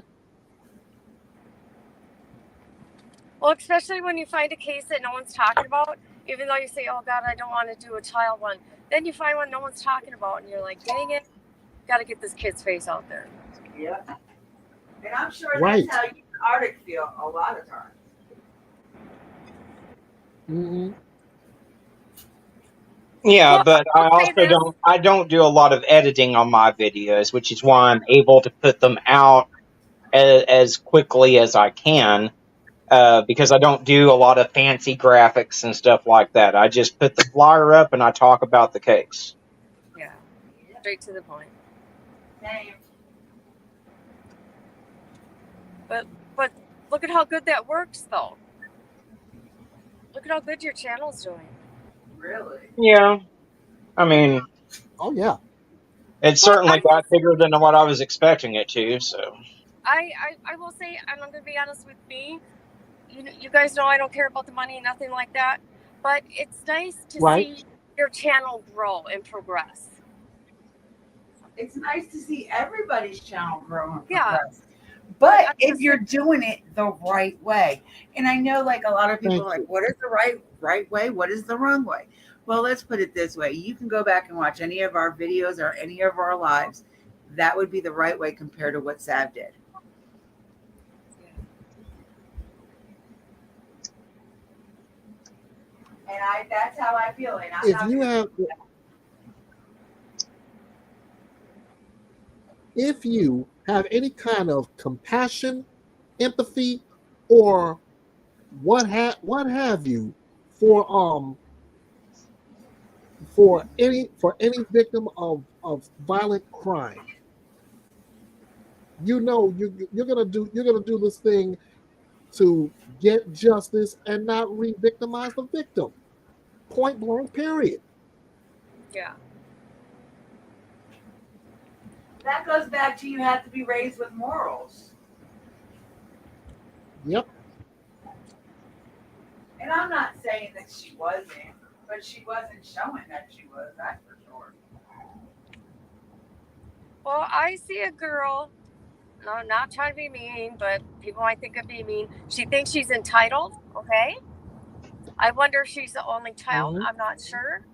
Well, especially when you find a case that no one's talking about, even though you say, oh, God, I don't want to do a child one. Then you find one no one's talking about, and you're like, dang it, got to get this kid's face out there. Yeah. And I'm sure Right. that's how you Arctic feel a lot of times. Mm-hmm. Yeah, Well, but I I'll say also this. don't do a lot of editing on my videos, which is why I'm able to put them out as quickly as I can, because I don't do a lot of fancy graphics and stuff like that. I just put the flyer up and I talk about the case. Yeah, straight to the point. Same. But look at how good that works, though. Look at how good your channel's doing. Really? Yeah, I mean, Oh yeah. it certainly got bigger than what I was expecting it to. So I will say, and I'm going to be honest with me, you guys know I don't care about the money, nothing like that. But it's nice to Right. see your channel grow and progress. It's nice to see everybody's channel grow and Yeah. progress. But if you're doing it the right way, and I know like a lot of people Thank are like, you. what is the right way? What is the wrong way? Well, let's put it this way. You can go back and watch any of our videos or any of our lives. That would be the right way compared to what Sav did. And that's how I feel. And I'm if you have any kind of compassion, empathy, or what have you for any victim of violent crime. You know you're gonna do this thing to get justice and not re-victimize the victim. Point blank, period. Yeah. That goes back to you have to be raised with morals. Yep. And I'm not saying that she wasn't, but she wasn't showing that she was, that's for sure. Well, I see a girl. No, I'm not trying to be mean, but people might think of me mean. She thinks she's entitled. Okay. I wonder if she's the only child. Mhm. I'm not sure.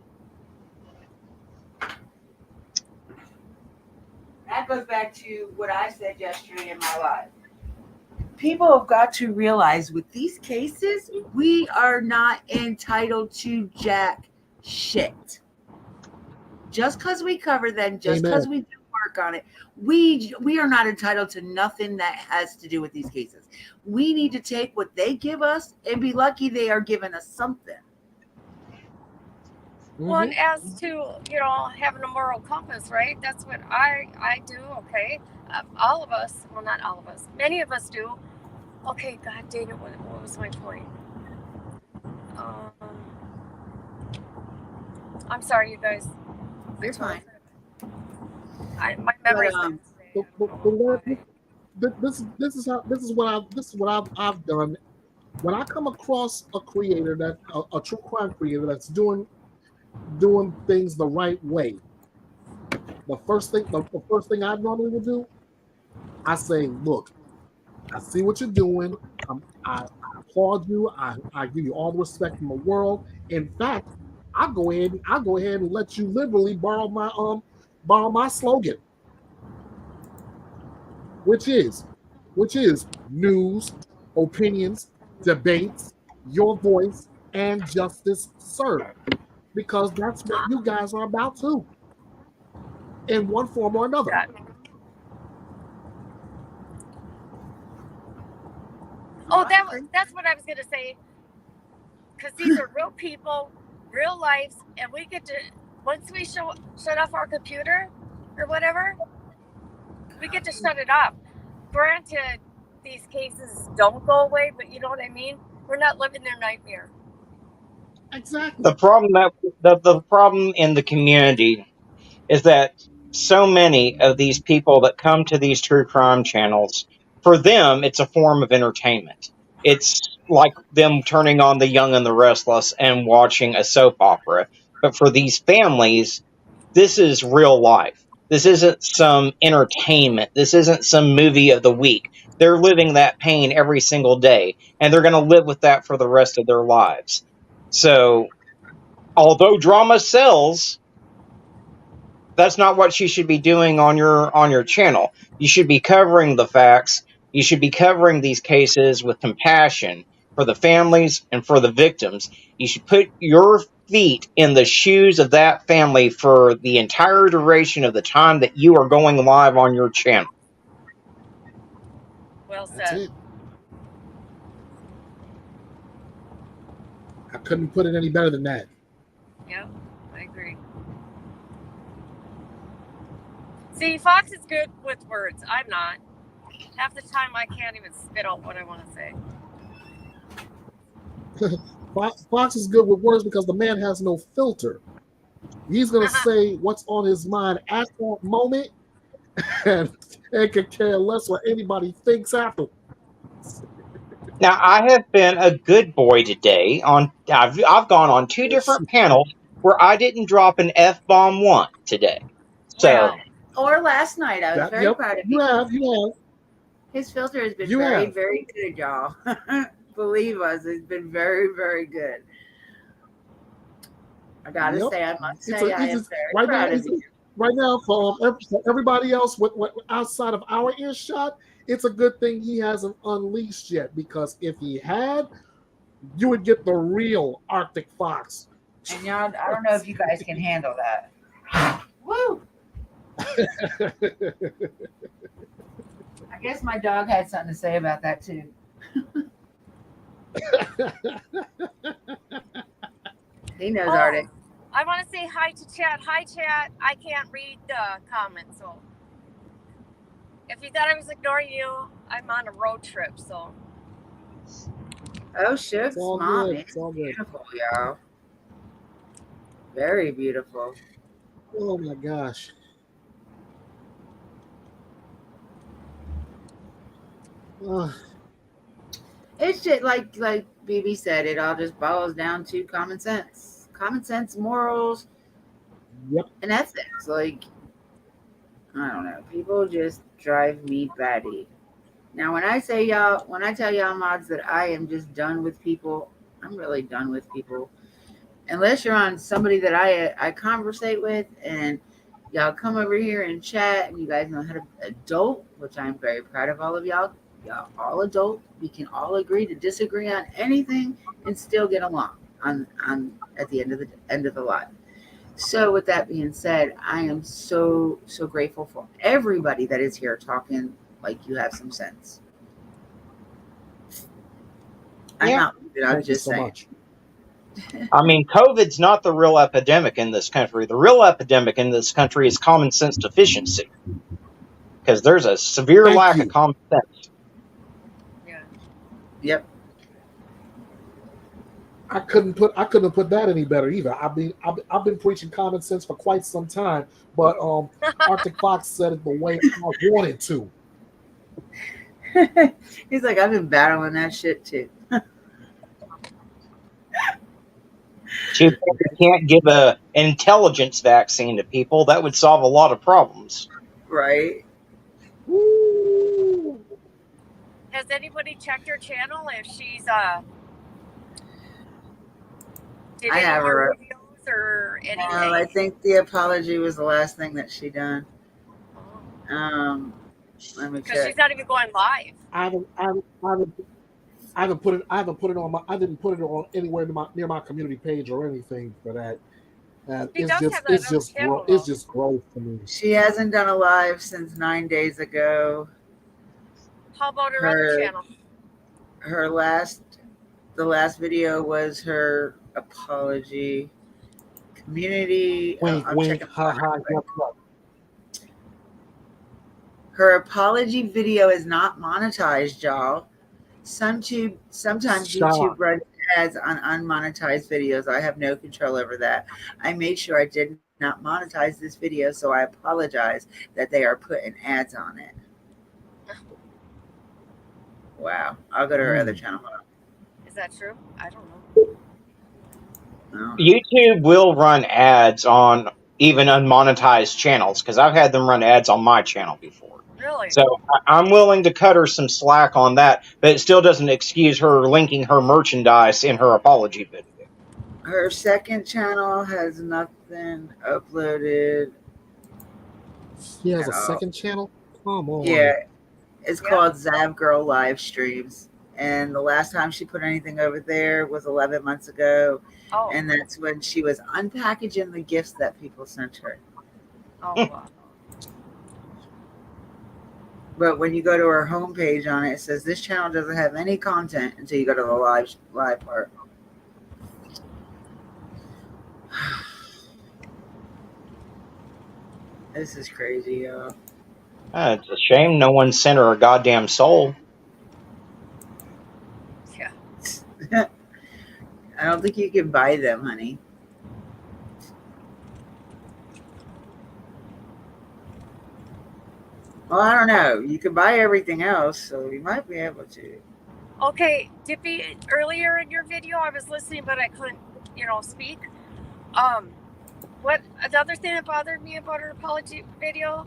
That goes back to what I said yesterday in my life. People have got to realize with these cases, we are not entitled to jack shit. Just because we cover them, just because we do work on it, we are not entitled to nothing that has to do with these cases. We need to take what they give us and be lucky they are giving us something. Well, and as to, having a moral compass, right? That's what I do, okay? All of us, well, not all of us, many of us do. Okay, God dang it, what was my point? I'm sorry, you guys. You're fine. My memory's not today. This is what I've done. When I come across a creator that a true crime creator that's doing things the right way, the first thing I normally would do, I say, look, I see what you're doing. I applaud you. I give you all the respect in the world. In fact, I'll go ahead and let you liberally borrow my slogan, which is news, opinions, debates, your voice, and justice served. Because that's what you guys are about too, in one form or another. That's what I was going to say. Because these are real people, real lives, and we get to, once we shut off our computer or whatever, we get to shut it off. Granted, these cases don't go away, but you know what I mean? We're not living their nightmare. Exactly. The problem in the community is that so many of these people that come to these true crime channels, for them, it's a form of entertainment. It's like them turning on The Young and the Restless and watching a soap opera. But for these families, this is real life. This isn't some entertainment. This isn't some movie of the week. They're living that pain every single day, and they're going to live with that for the rest of their lives. So, although drama sells, that's not what you should be doing on your channel. You should be covering the facts. You should be covering these cases with compassion for the families and for the victims. You should put your feet in the shoes of that family for the entire duration of the time that you are going live on your channel. Well said. That's it. I couldn't put it any better than that. Yep, I agree. See, Fox is good with words. I'm not. Half the time I can't even spit out what I want to say. Fox is good with words because the man has no filter. He's going to say what's on his mind at that moment and can care less what anybody thinks after. Now, I have been a good boy today. I've gone on 2 different panels where I didn't drop an F-bomb once today. So, or last night, I was very proud of him. You have. His filter has been very good, y'all. Believe us, it's been very, very good. I gotta say, I must say, I am very proud of you. Right now, for everybody else outside of our earshot, it's a good thing he hasn't unleashed yet, because if he had, you would get the real Arctic Fox. And y'all, I don't know if you guys can handle that. Woo! I guess my dog had something to say about that too. He knows Oh, Arctic. I want to say hi to chat. Hi, chat. I can't read the comments, so if you thought I was ignoring you, I'm on a road trip, so. Oh, It's Shook's all mom good. is It's all good. beautiful, y'all. Very beautiful. Oh my gosh. Uh, It's just like BB said, it all just boils down to common sense, morals, yep. and ethics. Like, I don't know, people just drive me batty. Now, when I tell y'all mods that I am just done with people, I'm really done with people. Unless you're on somebody that I conversate with, and y'all come over here and chat, and you guys know how to adult, which I'm very proud of all of y'all. Y'all all adult. We can all agree to disagree on anything and still get along on at the end of the line. So with that being said, I am so grateful for everybody that is here talking like you have some sense. I'm Yeah. not. I'm Thank you just so saying. much. I mean, COVID's not the real epidemic in this country. The real epidemic in this country is common sense deficiency, because there's a severe Thank lack you. of common sense. Yeah. Yep. I couldn't have put that any better either. I've been preaching common sense for quite some time, but Arctic Fox said it the way I wanted to. He's like, I've been battling that shit too. Too bad we can't give an intelligence vaccine to people. That would solve a lot of problems. Right? Woo! Has anybody checked her channel if she's did I any have more her. videos or anything? I think the apology was the last thing that she done. Let me Because she's check. not even going live. I haven't put it on my. I didn't put it on anywhere near my community page or anything for that. She does have that It's other just channel, it's though. just growth for me. She hasn't done a live since 9 days ago. How about her other channel? The last video was her apology. Community. Wink, I'm wink, checking. ha ha. Yep, yep. Her apology video is not monetized, y'all. Sometimes YouTube Stop. runs ads on unmonetized videos. I have no control over that. I made sure I did not monetize this video, so I apologize that they are putting ads on it. Wow. I'll go to her other channel. Hold Is that true? I don't know. on. YouTube will run ads on even unmonetized channels, because I've had them run ads on my channel before. Really? So I'm willing to cut her some slack on that, but it still doesn't excuse her linking her merchandise in her apology video. Her second channel has nothing uploaded. She has at a all. second channel. Come on. Yeah, it's Yeah. called Zav Girl Live Streams. And the last time she put anything over there was 11 months ago. Oh. And that's when she was unpackaging the gifts that people sent her. Oh. Wow. But when you go to her homepage on it, it says this channel doesn't have any content until you go to the live part. This is crazy, y'all. It's a shame no one sent her a goddamn soul. Yeah. I don't think you can buy them, honey. Well, I don't know. You can buy everything else, so you might be able to. Okay, Dippy, earlier in your video, I was listening, but I couldn't, speak. What another thing that bothered me about her apology video,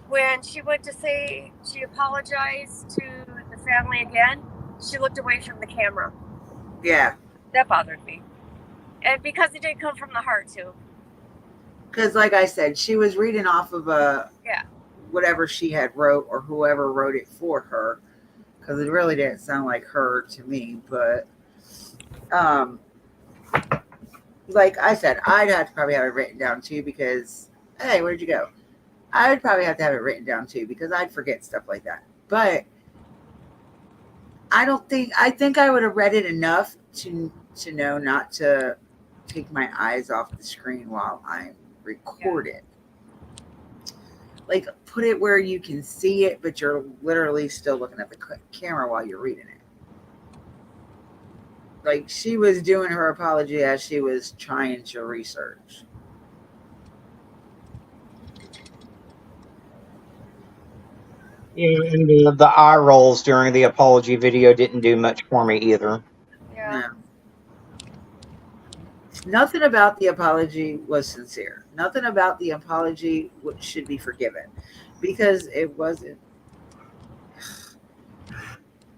when she went to say she apologized to the family again, she looked away from the camera. Yeah. That bothered me. And because it didn't come from the heart, too. Because, like I said, she was reading off of whatever she had wrote or whoever wrote it for her. Because it really didn't sound like her to me. But, like I said, I'd have to probably have it written down too because, hey, where'd you go? I would probably have to have it written down too because I'd forget stuff like that. But I think I would have read it enough to know not to take my eyes off the screen while I'm recording. Like, put it where you can see it, but you're literally still looking at the camera while you're reading it. Like, she was doing her apology as she was trying to research. Yeah, and the eye rolls during the apology video didn't do much for me either. Yeah. No. Nothing about the apology was sincere. Nothing about the apology should be forgiven, because it wasn't.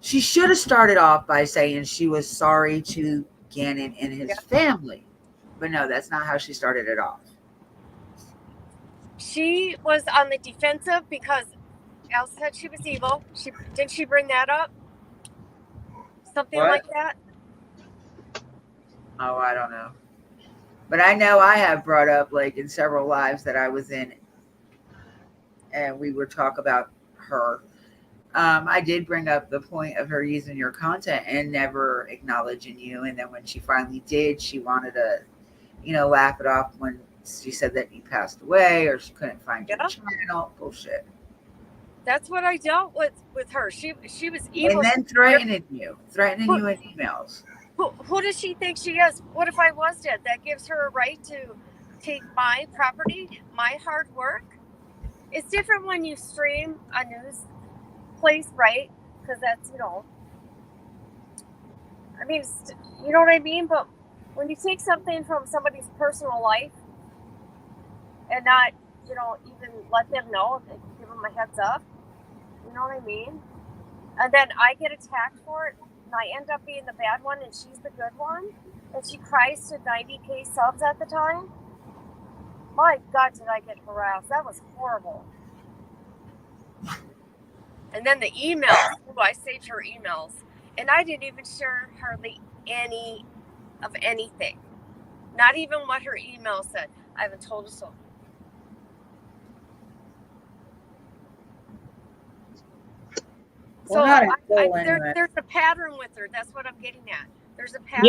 She should have started off by saying she was sorry to Gannon and his family. But no, that's not how she started it off. She was on the defensive because Al said she was evil. Didn't she bring that up? Something What? like that? Oh, I don't know. But I know I have brought up, like, in several lives that I was in, and we would talk about her. I did bring up the point of her using your content and never acknowledging you. And then when she finally did, she wanted to, laugh it off when she said that you passed away or she couldn't find your channel. Bullshit. That's what I dealt with her. She was evil. And then threatening you in emails. Who does she think she is? What if I was dead? That gives her a right to take my property, my hard work. It's different when you stream a news place, right? Because that's, I mean, you know what I mean? But when you take something from somebody's personal life and not, even let them know, give them a heads up, you know what I mean? And then I get attacked for it, and I end up being the bad one, and she's the good one, and she cries to 90K subs at the time. My God, did I get harassed? That was horrible. And then the emails. I saved her emails. And I didn't even share hardly any of anything. Not even what her email said. I haven't told her so. So there's a pattern with her. That's what I'm getting at. There's a pattern.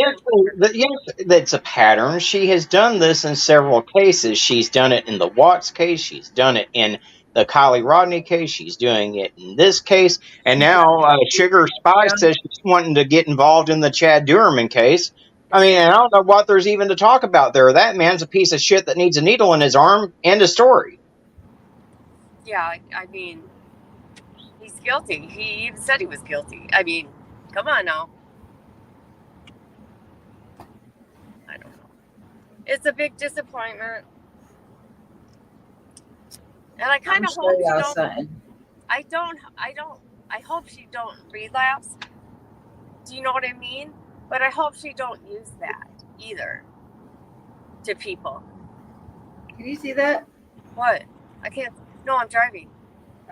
Yes, that's a pattern. She has done this in several cases. She's done it in the Watts case. She's done it in the Kylie Rodney case. She's doing it in this case. And now Sugar Spice says she's wanting to get involved in the Chad Duerman case. I mean, I don't know what there's even to talk about there. That man's a piece of shit that needs a needle in his arm. End of story. Yeah, I mean, he's guilty. He even said he was guilty. I mean, come on now. I don't know. It's a big disappointment. And I kind of hope I hope she don't relapse. Do you know what I mean? But I hope she don't use that either to people. Can you see that? What? I can't. No, I'm driving.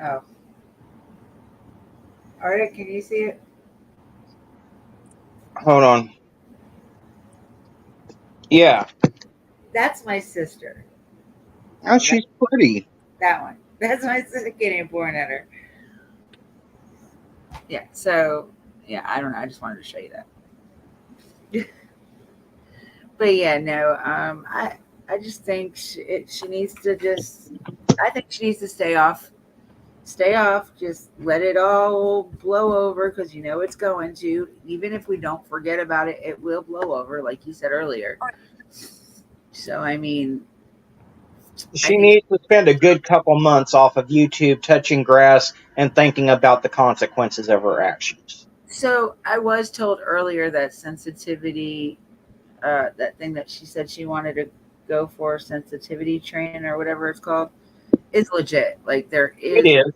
Oh. All right, can you see it? Hold on. Yeah. That's my sister. Oh, she's pretty. That one. That's my sister. Getting born at her. Yeah. So, yeah, I don't know. I just wanted to show you that. But yeah, no. I just think she needs to just. I think she needs to stay off. Stay off. Just let it all blow over, because you know it's going to. Even if we don't forget about it, it will blow over, like you said earlier. So I mean. She needs to spend a good couple months off of YouTube touching grass and thinking about the consequences of her actions. So I was told earlier that sensitivity, that thing that she said she wanted to go for, sensitivity training or whatever it's called, is legit. Like there is. It is.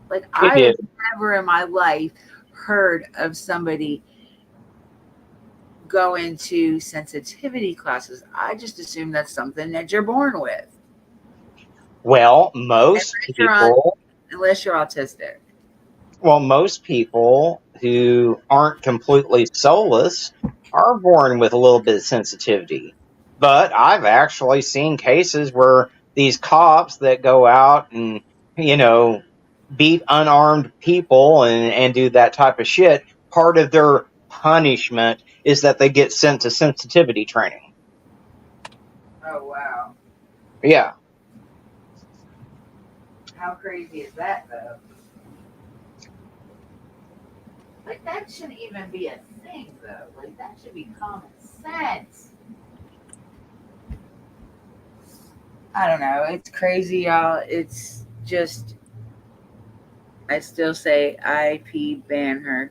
Like I have never in my life heard of somebody going to sensitivity classes. I just assume that's something that you're born with. Well, most people, unless you're autistic. Well, most people who aren't completely soulless are born with a little bit of sensitivity. But I've actually seen cases where these cops that go out and, beat unarmed people and do that type of shit part of their punishment is that they get sent to sensitivity training. Oh wow. Yeah. How crazy is that though? Like that shouldn't even be a thing though. Like that should be common sense. I don't know. It's crazy, y'all. It's just I still say IP ban her.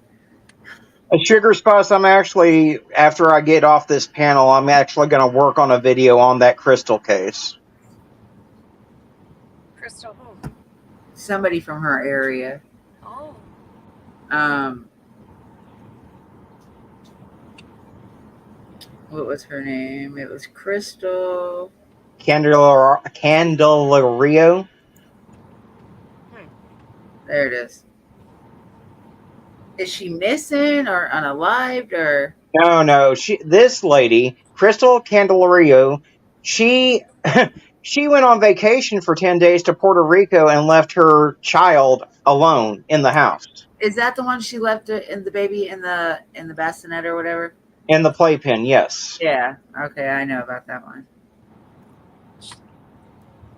A Sugar Spice, I'm actually, after I get off this panel, I'm actually going to work on a video on that crystal case. Crystal who? Somebody from her area. Oh. What was her name? It was Crystal. Candelario. There it is. Is she missing or unalived or? No. This lady, Crystal Candelario, she she went on vacation for 10 days to Puerto Rico and left her child alone in the house. Is that the one she left in the baby in the bassinet or whatever? In the playpen, yes. Yeah. Okay, I know about that one.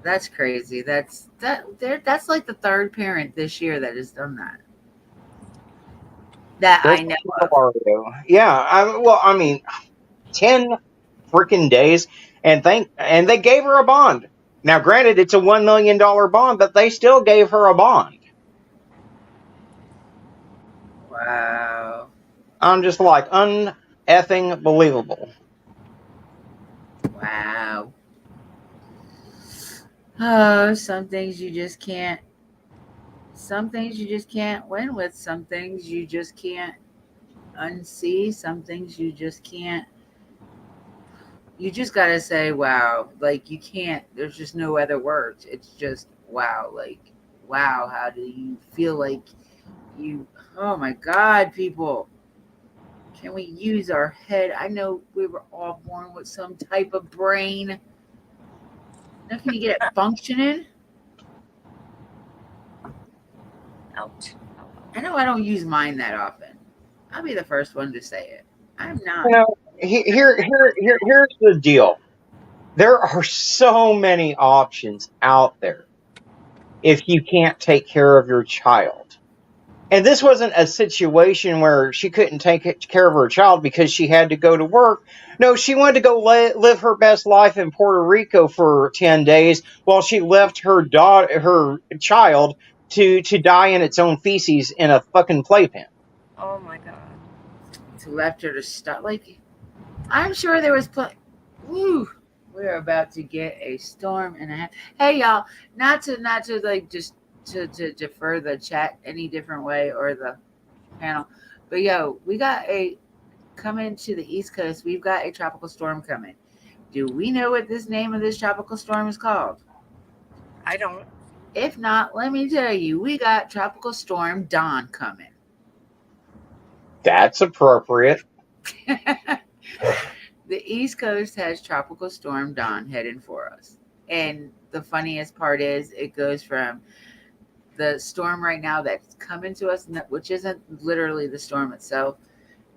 That's crazy. That's like the third parent this year that has done that. That I know of. Yeah, I mean, 10 freaking days, and they gave her a bond. Now, granted, it's a $1 million bond, but they still gave her a bond. Wow. I'm just like, uneffing believable. Wow. Oh, some things you just can't. Some things you just can't win with. Some things you just can't unsee. Some things you just can't. You just gotta say, wow. Like you can't. There's just no other words. It's just wow. Like wow. How do you feel like you? Oh my God, people. Can we use our head? I know we were all born with some type of brain. Now, can you get it functioning? Ouch. I know I don't use mine that often. I'll be the first one to say it. I'm not. You know, here's the deal. There are so many options out there if you can't take care of your child. And this wasn't a situation where she couldn't take care of her child because she had to go to work. No, she wanted to go live her best life in Puerto Rico for 10 days while she left her child to die in its own feces in a fucking playpen. Oh my God. To left her to start. Like, I'm sure there was. Woo! We're about to get a storm and a half. Hey, y'all! Not to like just to defer the chat any different way or the panel, but yo, we got a coming to the East Coast. We've got a tropical storm coming. Do we know what this name of this tropical storm is called? I don't. If not, let me tell you, we got Tropical Storm Don coming. That's appropriate. The East Coast has Tropical Storm Don heading for us. And the funniest part is it goes from the storm right now that's coming to us, which isn't literally the storm itself,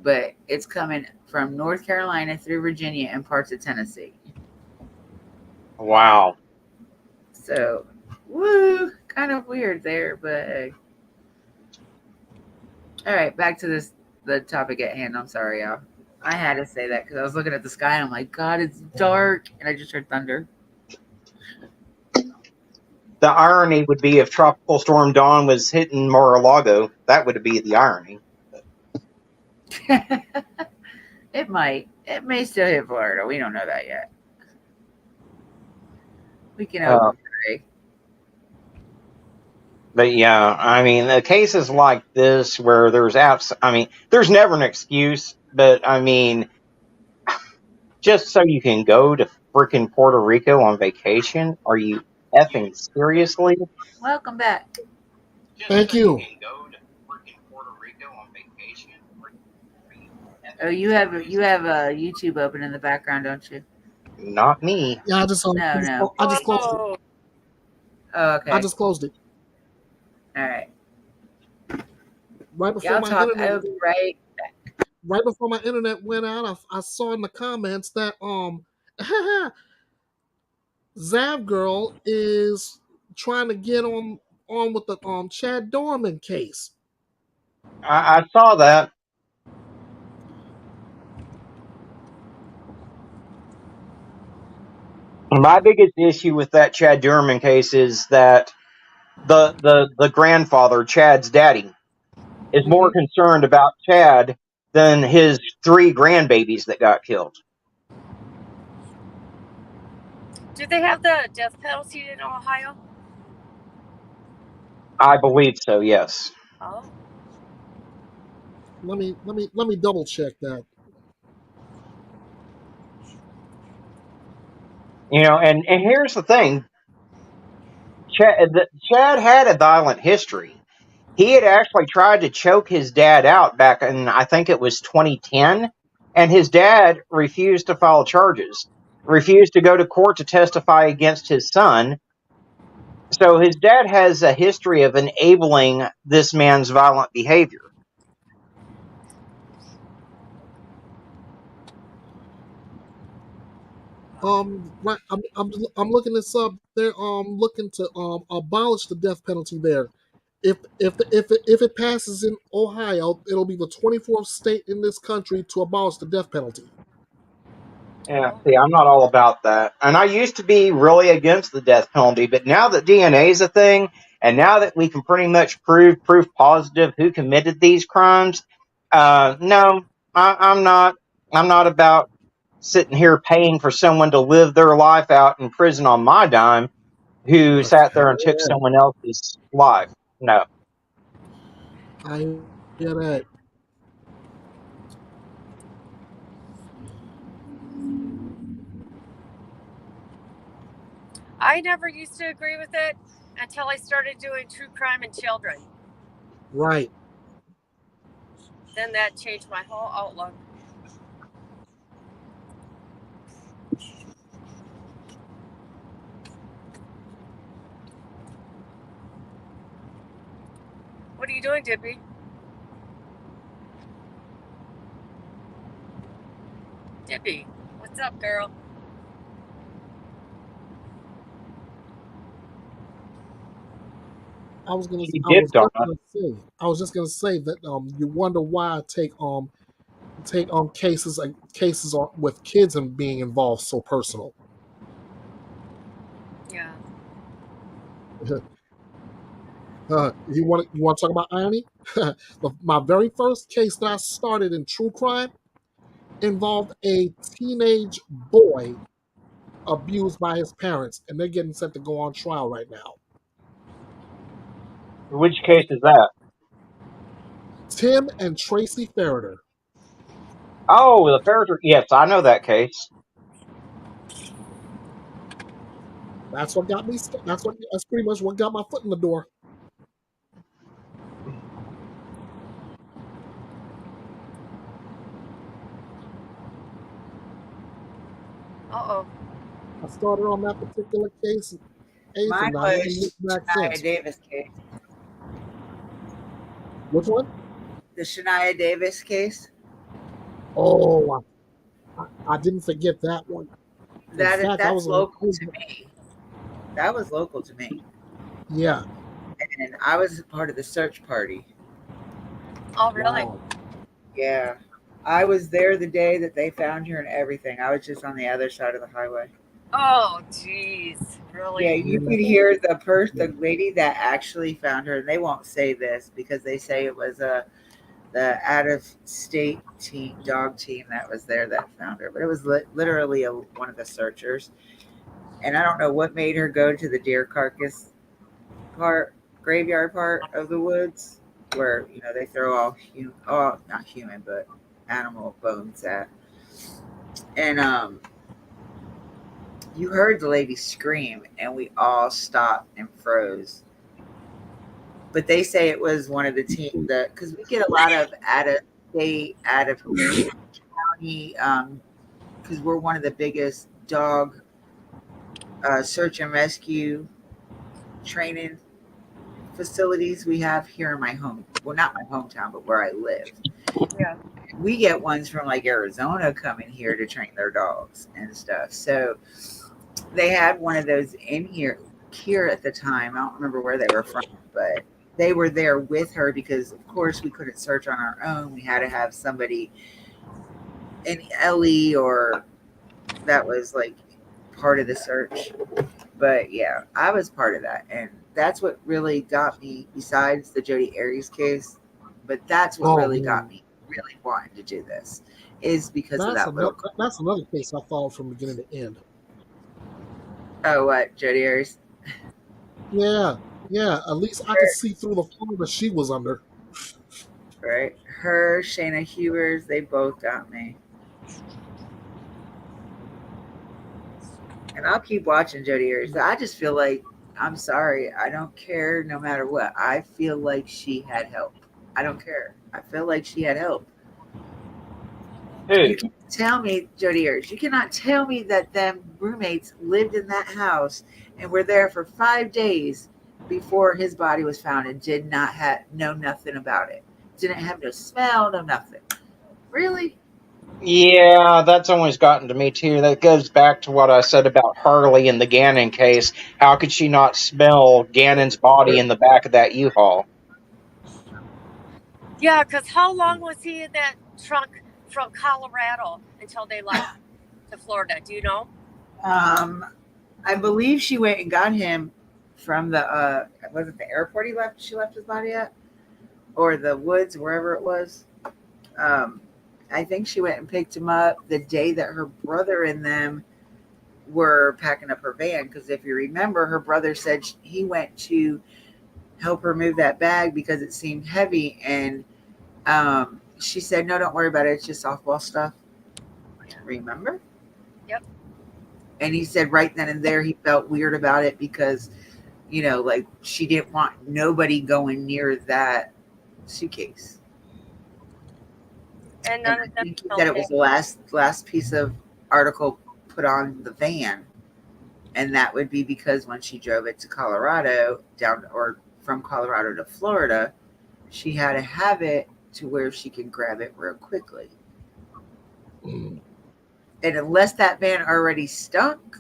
but it's coming from North Carolina through Virginia and parts of Tennessee. Wow. So, woo, kind of weird there, but hey. All right, back to the topic at hand. I'm sorry, y'all. I had to say that because I was looking at the sky and I'm like, God, it's dark. And I just heard thunder. The irony would be if Tropical Storm Dawn was hitting Mar-a-Lago. That would be the irony. It might. It may still hit Florida. We don't know that yet. We can hope and pray. But yeah, I mean, the cases like this where there's there's never an excuse, but I mean, just so you can go to freaking Puerto Rico on vacation? Are you effing seriously? Welcome back. Thank you. Oh, you have a YouTube open in the background, don't you? Not me. Yeah, I just No. I just closed it. Oh, Oh, okay. I just closed it. All right. right before Y'all my talk. internet I'll be right. right before my internet went out, I saw in the comments that Zav Girl is trying to get on with the Chad Dorman case. I saw that. My biggest issue with that Chad Durman case is that the grandfather, Chad's daddy, is more Mhm. concerned about Chad than his 3 grandbabies that got killed. Do they have the death penalty in Ohio? I believe so, yes. Oh, Let me double check that. And here's the thing. Chad had a violent history. He had actually tried to choke his dad out back in, I think it was 2010, and his dad refused to file charges, refused to go to court to testify against his son. So his dad has a history of enabling this man's violent behavior. Right, I'm looking this up. They're looking to abolish the death penalty there. If it passes in Ohio, it'll be the 24th state in this country to abolish the death penalty. Yeah, see, I'm not all about that. And I used to be really against the death penalty, but now that DNA is a thing, and now that we can pretty much proof positive who committed these crimes, no, I'm not. I'm not about sitting here paying for someone to live their life out in prison on my dime who sat there and took Yeah, someone else's life. No. I hear that. I never used to agree with it until I started doing true crime and children. Right. Then that changed my whole outlook. What are you doing, Dippy? Dippy, what's up, girl? She dipped on us. I was just gonna say that you wonder why I take cases with kids and being involved so personal. Yeah. You want to talk about irony? My very first case that I started in true crime involved a teenage boy abused by his parents, and they're getting set to go on trial right now. Which case is that? Tim and Tracy Ferreter. Oh, the Ferris. Yes, I know that case. That's what got me. That's pretty much what got my foot in the door. Uh-oh. I started on that particular case, Mine and I haven't was looked back Shania since. Davis case. Which one? The Shania Davis case. Oh, I didn't forget that one. In fact, I That's was local to me. That was local to me, yeah. and I was a part of the search party. Oh, really? Wow. Yeah, I was there the day that they found her and everything. I was just on the other side of the highway. Oh, jeez. Yeah, Really? you Yeah. could hear the lady that actually found her. And they won't say this because they say it was the out of state dog team that was there that found her, but it was literally one of the searchers. And I don't know what made her go to the deer carcass graveyard part of the woods where they throw all not human but animal bones at. And you heard the lady scream, and we all stopped and froze. But they say it was one of the team that because we get a lot of out of state, out of county, because we're one of the biggest dog search and rescue training facilities we have here in my not my hometown, but where I live. Yeah. We get ones from like Arizona coming here to train their dogs and stuff. So they had one of those in here at the time. I don't remember where they were from, but they were there with her because of course we couldn't search on our own. We had to have somebody in Ellie or that was like part of the search. But yeah, I was part of that. And that's what really got me, besides the Jodi Arias case, but that's what Oh really got man, me really wanting to do this is because of that little. that's another case I followed from beginning to end. Oh, what? Jodi Arias? Yeah, yeah. At least I could see through the phone that she was under. Right? Her, Shayna Hughes, they both got me. And I'll keep watching Jodi Arias. I just feel like, I'm sorry, I don't care no matter what. I feel like she had help. I don't care. I feel like she had help. Who? You can't tell me, Jodi Arias, you cannot tell me that them roommates lived in that house and were there for 5 days before his body was found and did not know nothing about it. Didn't have no smell, no nothing. Really? Yeah, that's always gotten to me too. That goes back to what I said about Harley in the Gannon case. How could she not smell Gannon's body in the back of that U-Haul? Yeah, because how long was he in that trunk from Colorado until they left to Florida? Do you know? I believe she went and got him from the was it the airport she left his body at? Or the woods, wherever it was. I think she went and picked him up the day that her brother and them were packing up her van. Because if you remember, her brother said he went to help her move that bag because it seemed heavy. And she said, no, don't worry about it. It's just softball stuff. Remember? Yep. And he said right then and there he felt weird about it because, like she didn't want nobody going near that suitcase. And none I of them think he said it was the last piece of article put on the van, and that would be because when she drove it to Colorado or from Colorado to Florida, she had to have it to where she could grab it real quickly. And unless that van already stunk,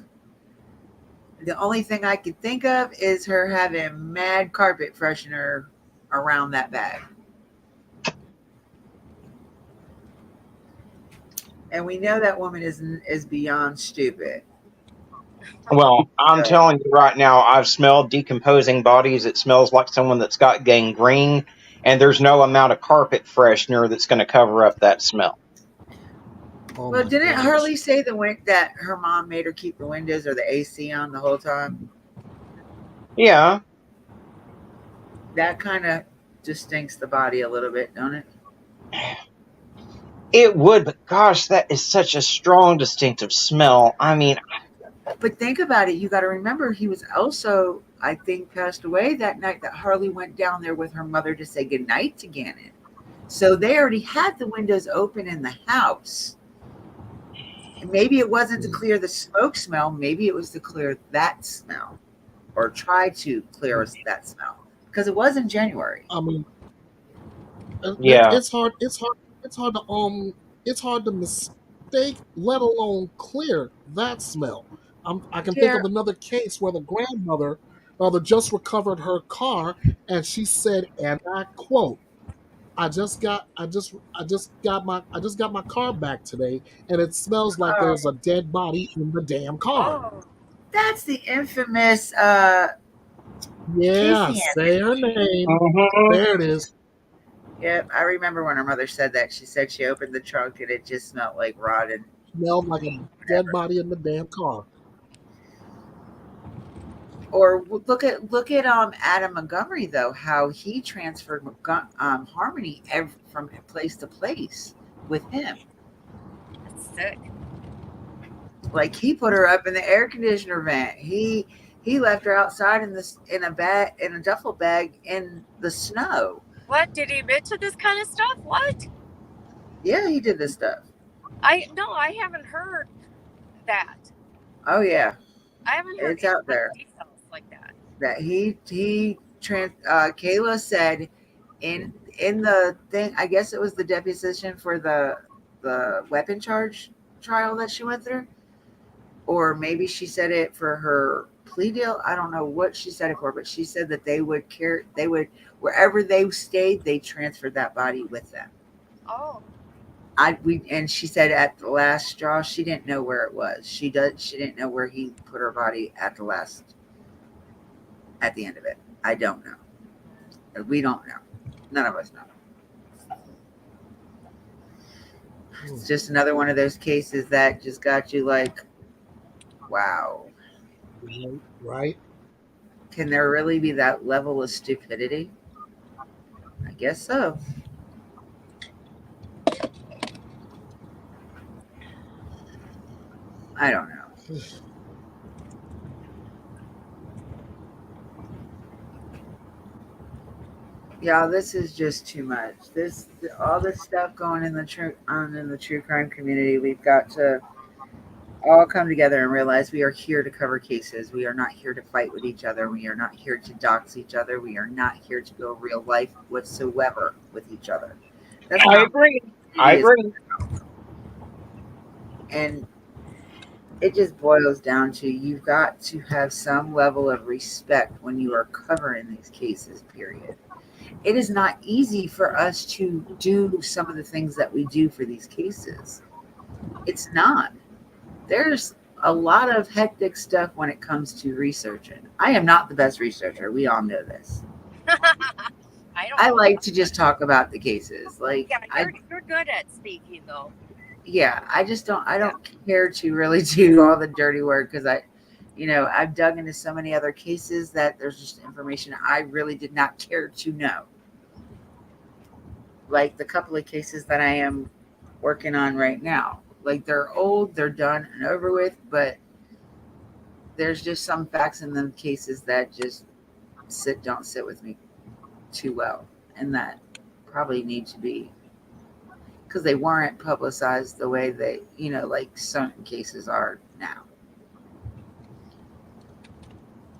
the only thing I could think of is her having mad carpet freshener around that bag. And we know that woman is beyond stupid. Well, I'm telling you right now, I've smelled decomposing bodies. It smells like someone that's got gangrene, and there's no amount of carpet freshener that's going to cover up that smell. Oh Well, my didn't goodness. Harley say that her mom made her keep the windows or the AC on the whole time? Yeah. That kind of just stinks the body a little bit, don't it? It would, but gosh, that is such a strong, distinctive smell. I mean, But think about it. You got to remember he was also, I think, passed away that night that Harley went down there with her mother to say goodnight to Gannon. So they already had the windows open in the house. And maybe it wasn't to clear the smoke smell. Maybe it was to clear that smell or try to clear that smell because it was in January. I mean, Yeah. it's hard to mistake, let alone clear that smell. I can think of another case where the grandmother just recovered her car, and she said, and I quote, I just got my car back today, and it smells like there's a dead body in the damn car. Oh, That's the infamous Yeah, Casey say her name. Mhm. There it is. Yep, I remember when her mother said that. She said she opened the trunk and it just smelled like rotted. Smelled like a dead body in the damn car. Or look at Adam Montgomery though, how he transferred Harmony from place to place with him. that's sick. Like he put her up in the air conditioner vent. He left her outside in a duffel bag in the snow. What? Did he admit to this kind of stuff? What? Yeah, he did this stuff. I haven't heard that. Oh yeah, I haven't heard it's out there. details like that. That he Kayla said in the thing, I guess it was the deposition for the weapon charge trial that she went through, or maybe she said it for her plea deal. I don't know what she said it for, but she said that they would wherever they stayed, they transferred that body with them. Oh, And she said at the last straw, she didn't know where it was. She didn't know where he put her body at the end of it. I don't know. We don't know. None of us know. It's just another one of those cases that just got you like, wow. Right? Can there really be that level of stupidity? I guess so. I don't know. Yeah, this is just too much. All this stuff going in the true crime community. We've got to all come together and realize we are here to cover cases. We are not here to fight with each other. We are not here to dox each other. We are not here to go real life whatsoever with each other. That's I not agree. what I it is. agree. And it just boils down to you've got to have some level of respect when you are covering these cases, period. It is not easy for us to do some of the things that we do for these cases. It's not. There's a lot of hectic stuff when it comes to researching. I am not the best researcher. We all know this. I don't. I like to just talk about the cases. Like, Yeah, you're good at speaking though. I just don't. I don't care to really do all the dirty work because I've dug into so many other cases that there's just information I really did not care to know. Like the couple of cases that I am working on right now. Like they're old, they're done and over with, but there's just some facts in them cases that just don't sit with me too well, and that probably need to be because they weren't publicized the way they, like certain cases are now.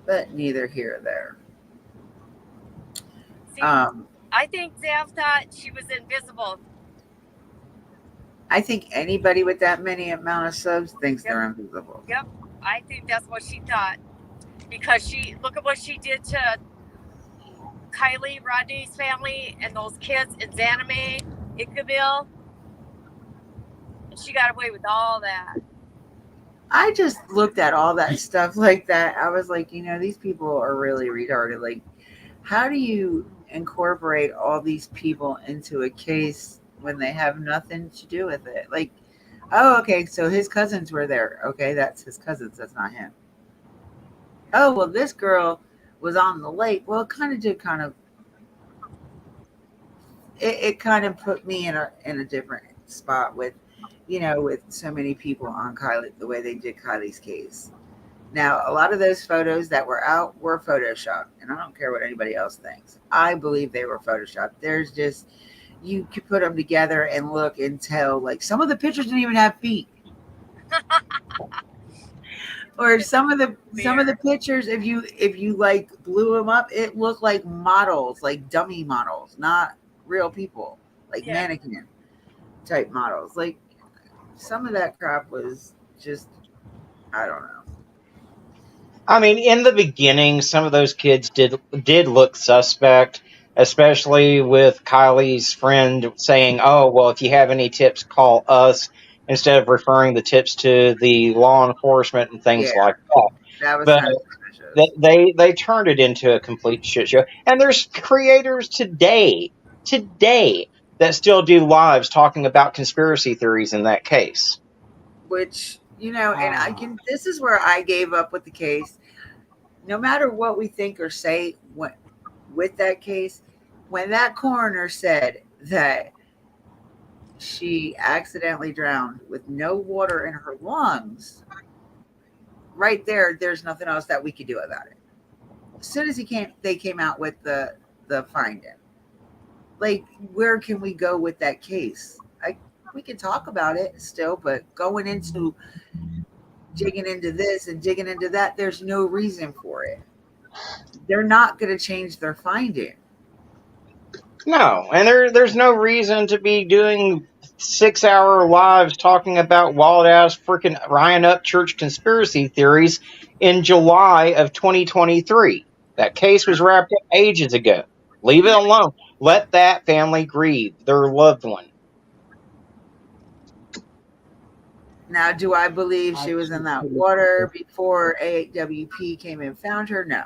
But neither here or there. See, Um, I think Zav thought she was invisible. I think anybody with that many amount of subs thinks they're invisible. Yep, I think that's what she thought because look at what she did to Kylie Rodney's family and those kids in Zanime, Ickabil. And she got away with all that. I just looked at all that stuff like that. I was like, these people are really retarded. Like, how do you incorporate all these people into a case when they have nothing to do with it? Like, oh, okay, so his cousins were there. Okay, that's his cousins. That's not him. Oh, well, this girl was on the lake. Well, it kind of it kind of put me in a different spot with so many people on Kylie, the way they did Kylie's case. Now, a lot of those photos that were out were photoshopped, and I don't care what anybody else thinks. I believe they were photoshopped. There's just, you could put them together and look and tell, like some of the pictures didn't even have feet. Or some of the pictures, if you like blew them up, it looked like models, like dummy models, not real people, like mannequin type models. Like some of that crap was just, I don't know. I mean, in the beginning, some of those kids did look suspect, especially with Kylie's friend saying, "Oh, well, if you have any tips, call us," instead of referring the tips to the law enforcement and things like that. That was But kind of suspicious. they turned it into a complete shit show. And there's creators today that still do lives talking about conspiracy theories in that case. Which, and this is where I gave up with the case. No matter what we think or say with that case, when that coroner said that she accidentally drowned with no water in her lungs, right there's nothing else that we could do about it. As soon as they came out with the finding. Like, where can we go with that case? We can talk about it still, but going into digging into this and digging into that, there's no reason for it. they're not going to change their finding. No, and there's no reason to be doing 6-hour lives talking about wild ass freaking Ryan Upchurch conspiracy theories in July of 2023. That case was wrapped up ages ago. Leave it alone. Let that family grieve their loved one. Now, do I believe she was in that water before AWP came and found her? No,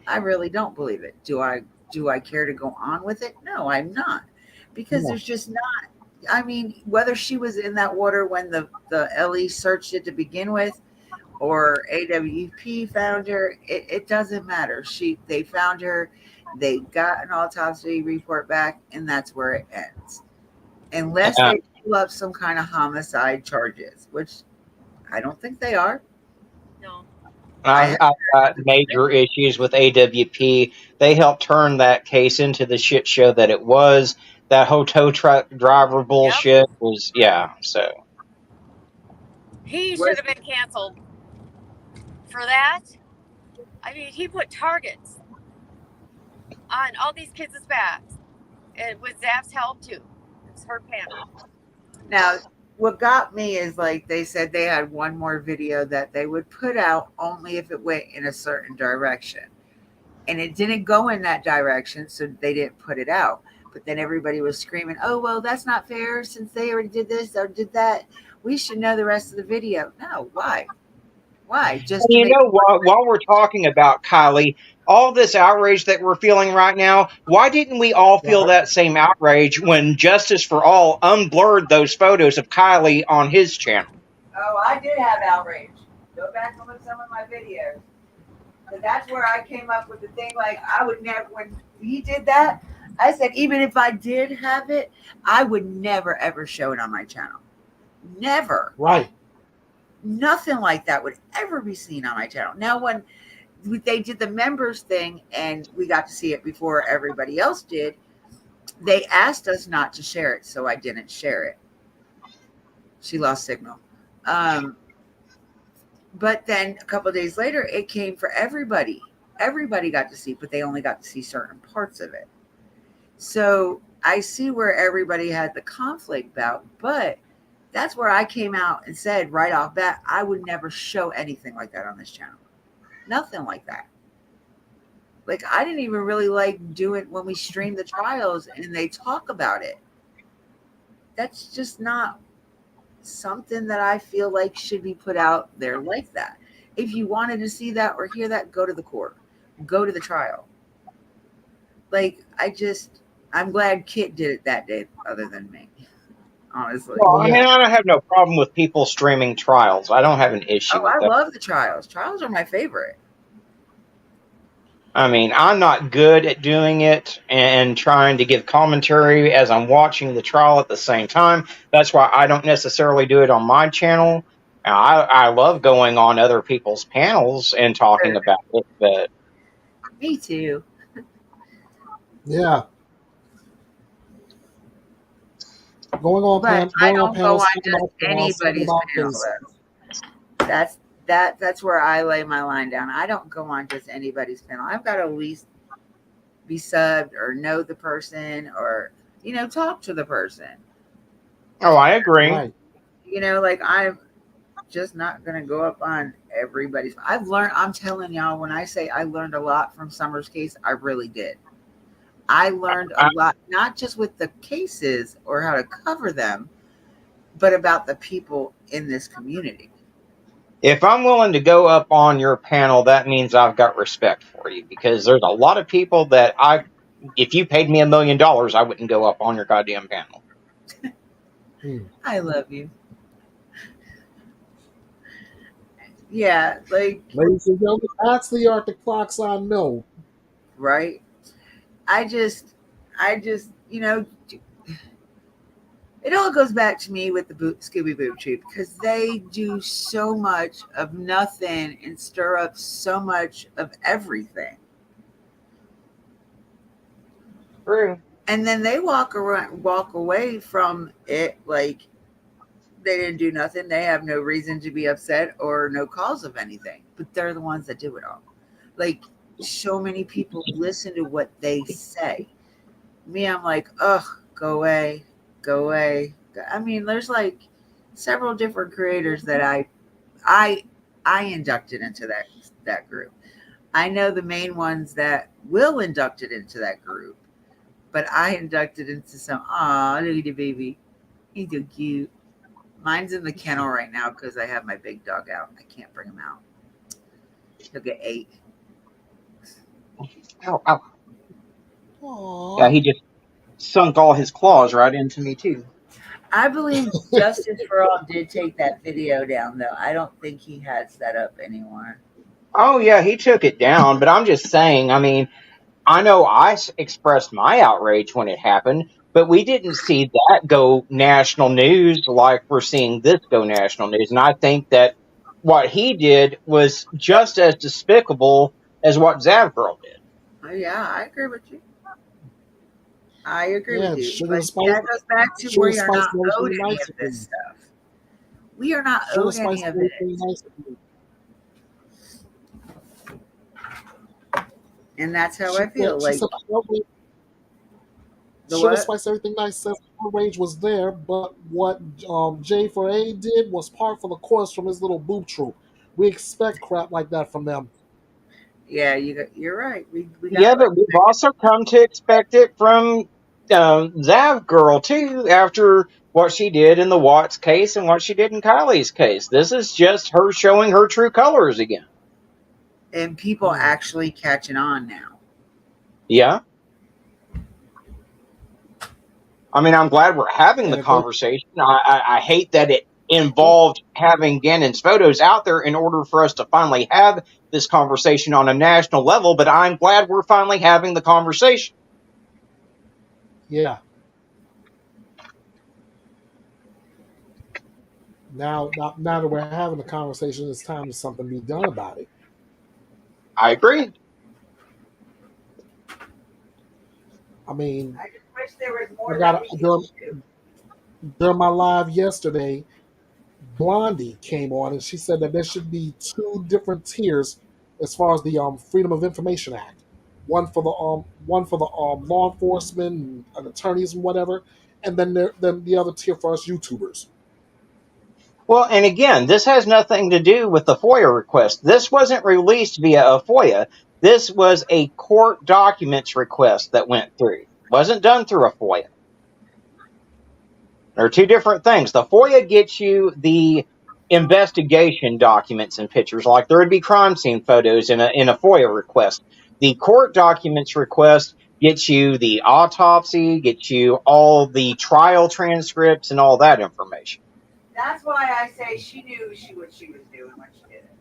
I really don't believe it. Do I care to go on with it? No, I'm not, because there's just not. I mean, whether she was in that water when the LE searched it to begin with, or AWP found her, it doesn't matter. They found her, they got an autopsy report back, and that's where it ends. Unless they pull up some kind of homicide charges, which I don't think they are. No. I've got major issues with AWP. They helped turn that case into the shit show that it was. That whole tow truck driver bullshit was, yeah, so. He should have been canceled for that. I mean, he put targets on all these kids' backs, and with Zaf's help too. It's her panel. Now, what got me is, like, they said they had one more video that they would put out only if it went in a certain direction. And it didn't go in that direction, so they didn't put it out. But then everybody was screaming, oh, well, that's not fair since they already did this or did that. We should know the rest of the video. No, why? Why? Just you know, while we're talking about Kylie, all this outrage that we're feeling right now, why didn't we all feel that same outrage when Justice for All unblurred those photos of Kylie on his channel? Oh, I did have outrage. Go back and look at some of my videos. But that's where I came up with the thing, like, I would never, when he did that, I said, even if I did have it, I would never, ever show it on my channel. Never. Right. Nothing like that would ever be seen on my channel. Now, when they did the members thing and we got to see it before everybody else did, they asked us not to share it, so I didn't share it. She lost signal. But then a couple of days later, it came for everybody. Everybody got to see, but they only got to see certain parts of it. So I see where everybody had the conflict about, but that's where I came out and said right off bat, I would never show anything like that on this channel. Nothing like that. Like, I didn't even really like doing when we stream the trials and they talk about it. That's just not something that I feel like should be put out there like that. If you wanted to see that or hear that, go to the court, go to the trial. Like, I'm glad Kit did it that day other than me, honestly. Well, I mean, I don't have no problem with people streaming trials. I don't have an issue with I that. love the trials. Trials are my favorite. I mean, I'm not good at doing it and trying to give commentary as I'm watching the trial at the same time. That's why I don't necessarily do it on my channel. I love going on other people's panels and talking about it, but... Me too. Yeah. Going on, But I don't go on just panels, anybody's panel. That's where I lay my line down. I don't go on just anybody's panel. I've got to at least be subbed or know the person or, talk to the person. Oh, I agree. Right. Like, I'm just not going to go up on everybody's. I'm telling y'all, when I say I learned a lot from Summer's case, I really did. I learned a lot, not just with the cases or how to cover them, but about the people in this community. If I'm willing to go up on your panel, that means I've got respect for you, because there's a lot of people that if you paid me $1 million, I wouldn't go up on your goddamn panel. I love you. Yeah, like, ladies and gentlemen, that's the Arctic Fox I know. Right? I just, it all goes back to me with the Scooby Boob Troop, because they do so much of nothing and stir up so much of everything. True. And then they walk away from it like they didn't do nothing. They have no reason to be upset or no cause of anything, but they're the ones that do it all. Like, so many people listen to what they say. Me, I'm like, ugh, go away, go away. I mean, there's like several different creators that I I inducted into that group. I know the main ones that will induct it into that group, but I inducted into some. Aw, look at the baby, he's so cute. Mine's in the kennel right now because I have my big dog out. I can't bring him out. He'll get ate. Ow, ow. Aw. Yeah, he just sunk all his claws right into me too. I believe Justice for All did take that video down, though. I don't think he has that up anymore. Oh yeah, he took it down, but I'm just saying. I mean, I know expressed my outrage when it happened, but we didn't see that go national news like we're seeing this go national news. And I think that what he did was just as despicable as what Zavgirl did. Oh, yeah, I agree with you. I agree Yeah, with you. sugar But and spice. that goes back to Sugar where and you're spice not made owed everything any nice of this again. stuff. We are not Sugar owed spice any of made it. everything nice again. And that's how She I feel. said, she Like, said the Sugar what? Spice Everything Nice says her rage was there, but what J4A did was part for the course from his little boob troop. We expect crap like that from them. Yeah, you're right. We got Yeah, but we've also come to expect it from Zavgirl too, after what she did in the Watts case and what she did in Kylie's case. This is just her showing her true colors again. and people actually catching on now. Yeah. I mean, I'm glad we're having And the if they, conversation. I hate that it involved having Gannon's photos out there in order for us to finally have this conversation on a national level, but I'm glad we're finally having the conversation. yeah. Now that we're having the conversation, it's time for something to be done about it. I agree. I mean, I just wish there was I more got that we could do. during my live yesterday, Blondie came on and she said that there should be two different tiers as far as the Freedom of Information Act. One for the law enforcement and attorneys and whatever, and then the other tier for us YouTubers. Well, and again, this has nothing to do with the FOIA request. This wasn't released via a FOIA. This was a court documents request that went through. It wasn't done through a FOIA. There are two different things. The FOIA gets you the investigation documents and pictures, like there would be crime scene photos in a FOIA request. The court documents request gets you the autopsy, gets you all the trial transcripts and all that information. That's why I say she knew what she was doing when she did it.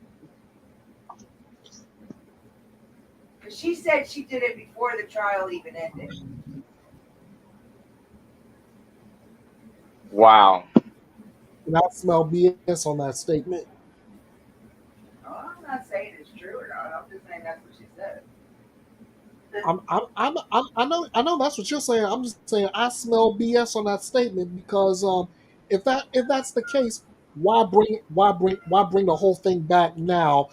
Because she said she did it before the trial even ended. Wow. And I smell BS on that statement. Oh, I'm not saying it's true or not. I'm just saying that's what she said. I know that's what you're saying. I'm just saying I smell BS on that statement because if that's the case, why bring the whole thing back now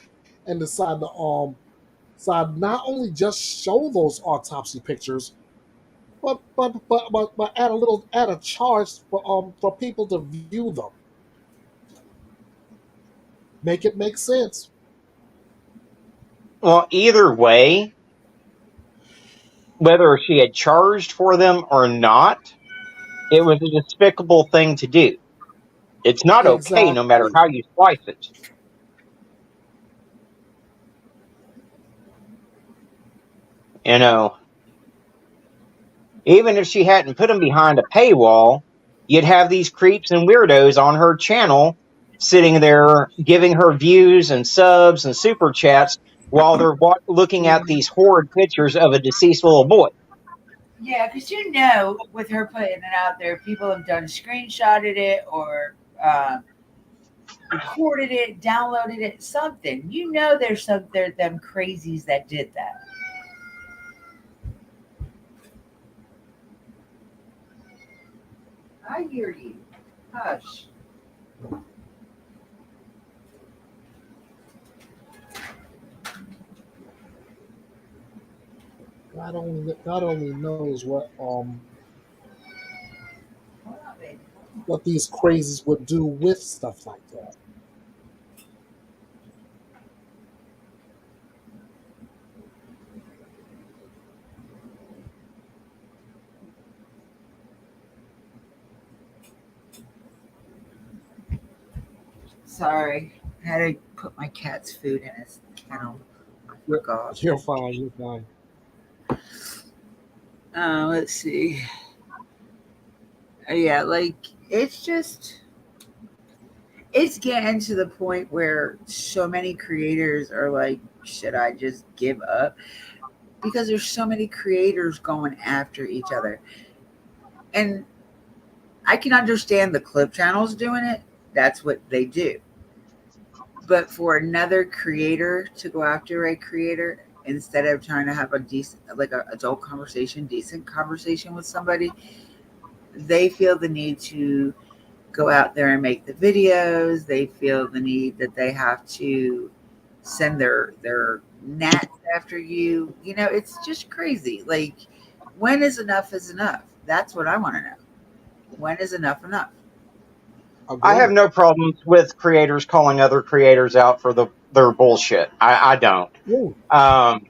and decide to not only just show those autopsy pictures, but add a charge for people to view them. Make it make sense. Well, either way, whether she had charged for them or not, it was a despicable thing to do. It's not okay no matter Exactly. how you slice it. You know, even if she hadn't put them behind a paywall, you'd have these creeps and weirdos on her channel sitting there giving her views and subs and super chats while they're looking at these horrid pictures of a deceased little boy. Yeah, because with her putting it out there, people have done screenshotted it or recorded it, downloaded it, something. There's them crazies that did that. I hear you. Hush. God only knows what these crazies would do with stuff like that. Sorry, I had to put my cat's food in his kennel. I You're, forgot. you're fine. You're fine. Let's see. Yeah, like it's just it's getting to the point where so many creators are like, should I just give up? Because there's so many creators going after each other. And I can understand the clip channels doing it. That's what they do. But for another creator to go after a creator instead of trying to have a decent, like a adult conversation, decent conversation with somebody, they feel the need to go out there and make the videos. They feel the need that they have to send their gnats after you. You know, it's just crazy. Like, when is enough is enough? That's what I want to know. When is enough enough? I have Agreed. no problems with creators calling other creators out for their bullshit. I don't. Ooh, Um,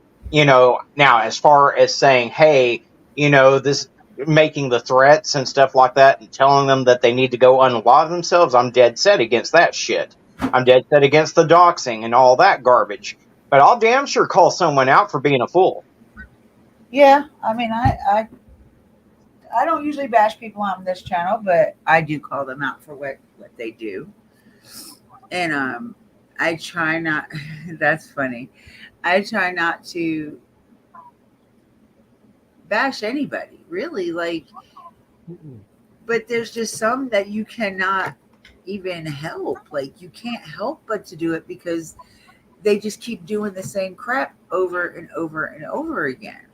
now as far as saying, hey, this making the threats and stuff like that and telling them that they need to go unalive themselves, I'm dead set against that shit. I'm dead set against the doxing and all that garbage. But I'll damn sure call someone out for being a fool. Yeah, I mean, I don't usually bash people on this channel, but I do call them out for what they do. And I try not. That's funny. I try not to bash anybody, really. Like, mm-mm. but there's just some that you cannot even help. Like, you can't help but to do it because they just keep doing the same crap over and over and over again.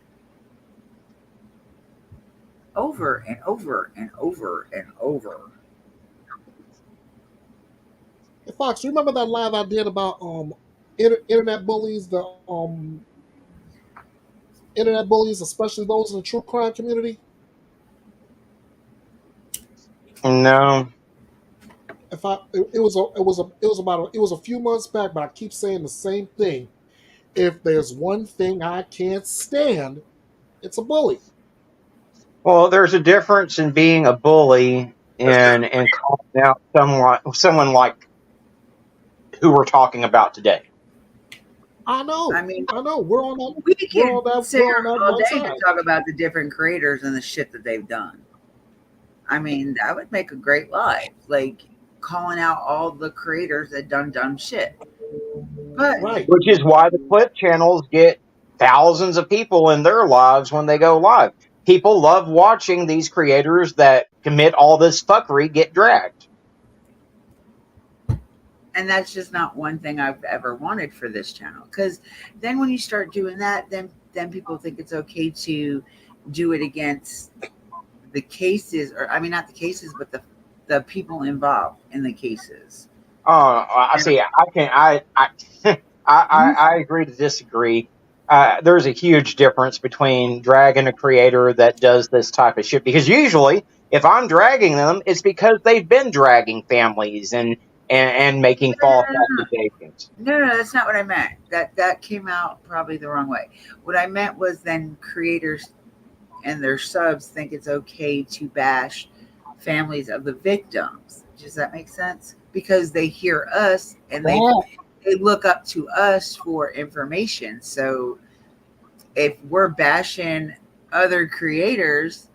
Over and over and over and over. Hey, Fox, you remember that live I did about internet bullies? The internet bullies, especially those in the true crime community. No. If I, it was a few months back, but I keep saying the same thing. If there's one thing I can't stand, it's a bully. Well, there's a difference in being a bully and calling out someone like who we're talking about today. I know, I mean, I know. We're on that. we We're can on that. sit We're here on that all one day to side. talk about the different creators and the shit that they've done. I mean, that would make a great live, like calling out all the creators that done dumb shit. But Right. Which is why the clip channels get thousands of people in their lives when they go live. People love watching these creators that commit all this fuckery get dragged. and that's just not one thing I've ever wanted for this channel. Because then when you start doing that, then people think it's okay to do it against the cases, or I mean, not the cases, but the people involved in the cases. I And see. I agree to disagree. There's a huge difference between dragging a creator that does this type of shit because usually, if I'm dragging them, it's because they've been dragging families and making false accusations. no, that's not what I meant. That came out probably the wrong way. What I meant was then creators and their subs think it's okay to bash families of the victims. Does that make sense? Because they hear us and That they look up to us for information. So if we're bashing other creators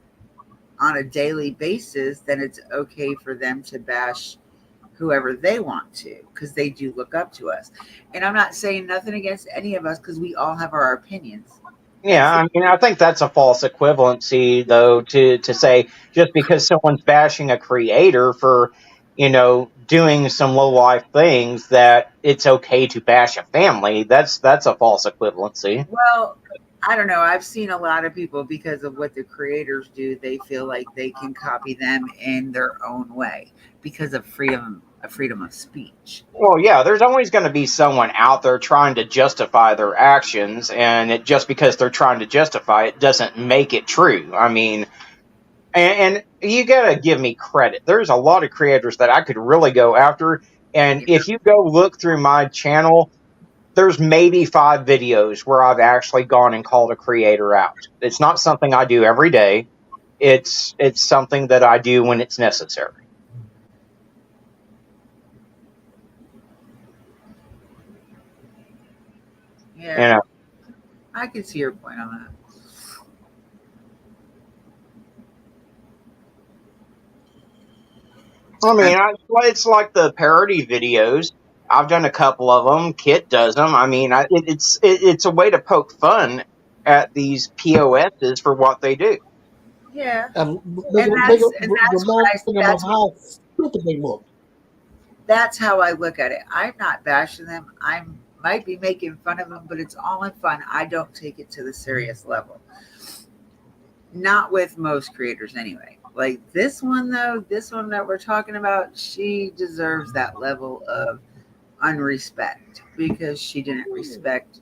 on a daily basis, then it's okay for them to bash whoever they want to because they do look up to us. And I'm not saying nothing against any of us because we all have our opinions. Yeah, I mean, I think that's a false equivalency, though, to say just because someone's bashing a creator for, doing some low life things, that it's okay to bash a family. That's a false equivalency. Well, I don't know. I've seen a lot of people because of what the creators do, they feel like they can copy them in their own way because of freedom a freedom of speech. Well, yeah, there's always going to be someone out there trying to justify their actions, and just because they're trying to justify it doesn't make it true. I mean, and you got to give me credit. There's a lot of creators that I could really go after, and if you go look through my channel, there's maybe 5 videos where I've actually gone and called a creator out. It's not something I do every day. It's something that I do when it's necessary. Yeah, You know, I can see your point on that. I mean, it's like the parody videos. I've done a couple of them. Kit does them. I mean, it's a way to poke fun at these POSs for what they do. Yeah, And that's what remind them of how stupid they look. that's how I look at it. I'm not bashing them. I might be making fun of them, but it's all in fun. I don't take it to the serious level. Not with most creators anyway. Like this one though, this one that we're talking about, she deserves that level of unrespect because she didn't respect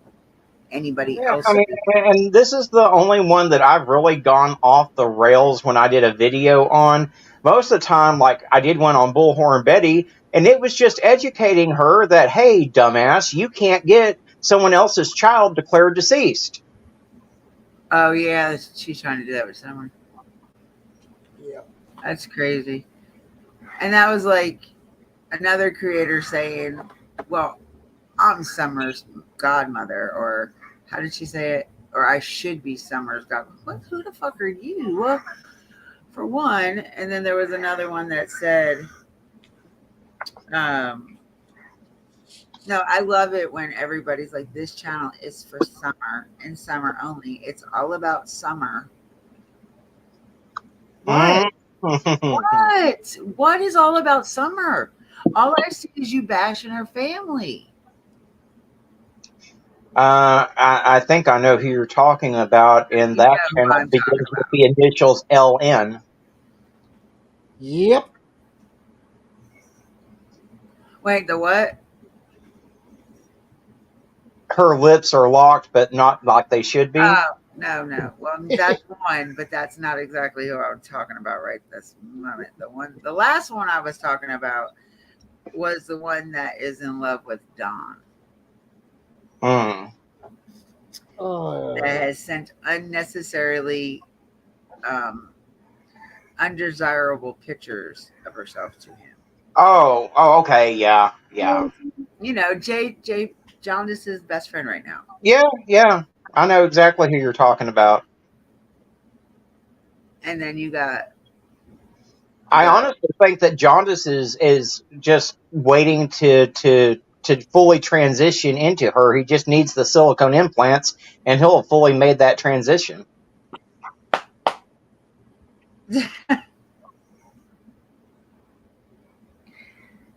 anybody Yeah, else. I mean, and this is the only one that I've really gone off the rails when I did a video on. Most of the time, like I did one on Bullhorn Betty, and it was just educating her that, hey, dumbass, you can't get someone else's child declared deceased. Oh yeah, she's trying to do that with someone. Yeah. That's crazy. And that was like another creator saying, well, I'm Summer's godmother, or how did she say it? Or I should be Summer's godmother. What? Who the fuck are you? Well, for one, and then there was another one that said, no, I love it when everybody's like, this channel is for Summer and Summer only. It's all about Summer. What? What? What is all about Summer? All I see is you bashing her family. I think I know who you're talking about, and You that know who channel I'm begins talking with about. the initials LN. Yep. Wait, the what? Her lips are locked, but not like they should be. Oh, no. Well, that's one, but that's not exactly who I was talking about right this moment. The last one I was talking about was the one that is in love with Don. Mm. That has sent unnecessarily undesirable pictures of herself to him. Oh, okay, yeah. You know, Jay Jaundice's best friend right now. Yeah. I know exactly who you're talking about. And then you got. I honestly think that Jaundice is just waiting to fully transition into her. He just needs the silicone implants, and he'll have fully made that transition.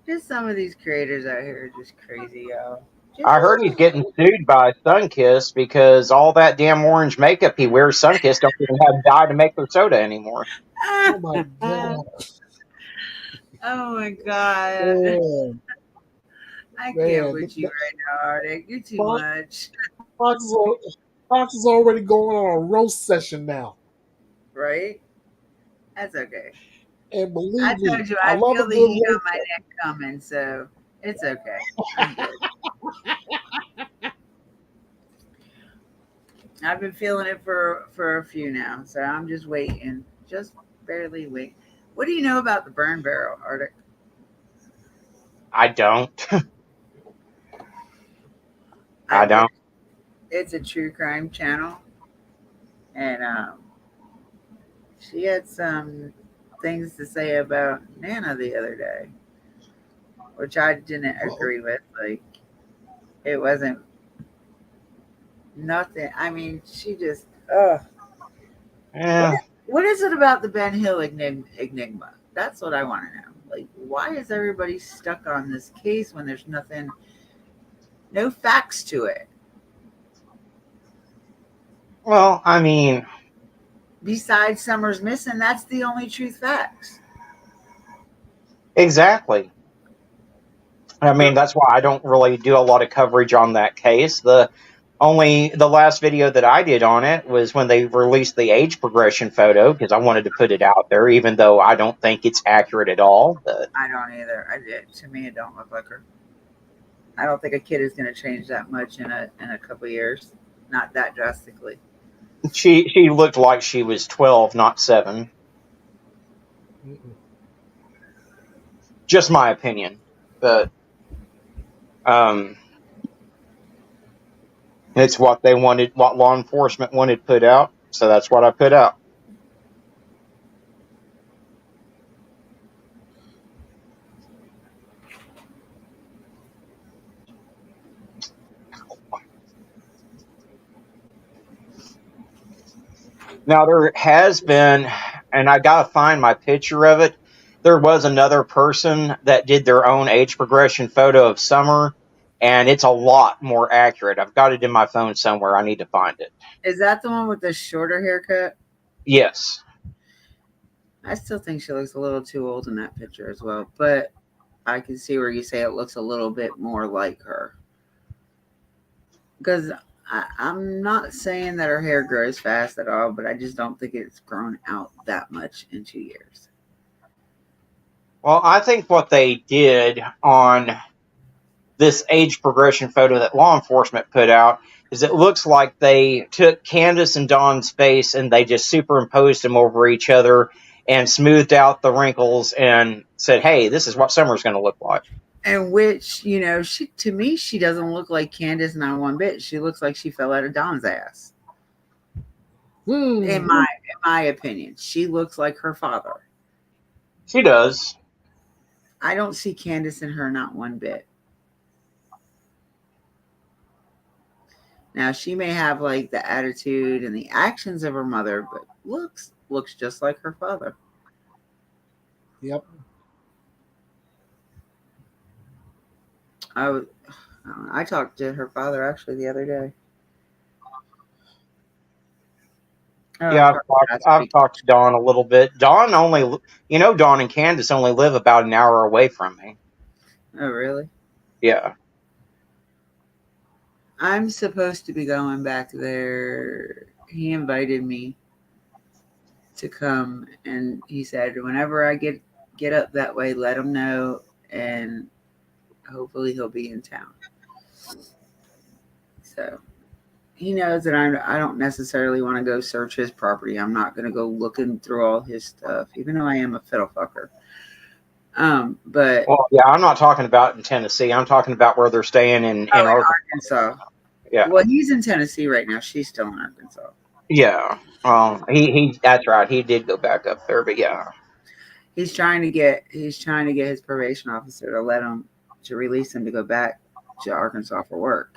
Just some of these creators out here are just crazy, y'all. I heard he's getting sued by Sunkist because all that damn orange makeup he wears, Sunkist don't even have dye to make their soda anymore. Oh my god. Oh my god. Man. I can't with you right now, Arctic. You're too much. Fox is already going on a roast session now. Right? That's okay. And believe I me, told you, I love feel a the good heat on roast my neck coming, so it's okay. I'm good. I've been feeling it for a few now, so I'm just waiting. Just barely wait. What do you know about the burn barrel, Arctic? I don't. I don't. It's a true crime channel, and she had some things to say about Nana the other day, which I didn't agree with. Like, it wasn't nothing. I mean, she just, Yeah. What is it about the Ben Hill enigma? That's what I want to know. Like, why is everybody stuck on this case when there's nothing, no facts to it? Well, I mean, Besides Summer's missing, that's the only true facts. exactly. I mean, that's why I don't really do a lot of coverage on that case. The last video that I did on it was when they released the age progression photo, because I wanted to put it out there, even though I don't think it's accurate at all. But I don't either. To me, it don't look like her. I don't think a kid is going to change that much in a couple years. Not that drastically. she looked like she was 12, not 7. Mm-mm. Just my opinion, but it's what they wanted, what law enforcement wanted put out, so that's what I put out. Now there has been, and I gotta find my picture of it. There was another person that did their own age progression photo of Summer, and it's a lot more accurate. I've got it in my phone somewhere. I need to find it. Is that the one with the shorter haircut? Yes. I still think she looks a little too old in that picture as well, but I can see where you say it looks a little bit more like her. Because I'm not saying that her hair grows fast at all, but I just don't think it's grown out that much in 2 years. Well, I think what they did on this age progression photo that law enforcement put out is it looks like they took Candace and Dawn's face and they just superimposed them over each other and smoothed out the wrinkles and said, hey, this is what Summer's going to look like. And which, to me, she doesn't look like Candace not one bit. She looks like she fell out of Dawn's ass. In my opinion, she looks like her father. She does. I don't see Candace in her not one bit. Now she may have like the attitude and the actions of her mother, but looks just like her father. Yep. I talked to her father actually the other day. Yeah, I've talked to Dawn a little bit. Dawn Dawn and Candace only live about an hour away from me. Oh, really? Yeah. I'm supposed to be going back there. He invited me to come, and he said, whenever I get up that way, let him know, and hopefully he'll be in town. So he knows that I don't necessarily want to go search his property. I'm not going to go looking through all his stuff, even though I am a fiddle fucker. But I'm not talking about in Tennessee. I'm talking about where they're staying in Arkansas. Yeah. Well, he's in Tennessee right now. She's still in Arkansas. Yeah. He that's right. He did go back up there, but yeah. He's trying to get his probation officer to release him to go back to Arkansas for work.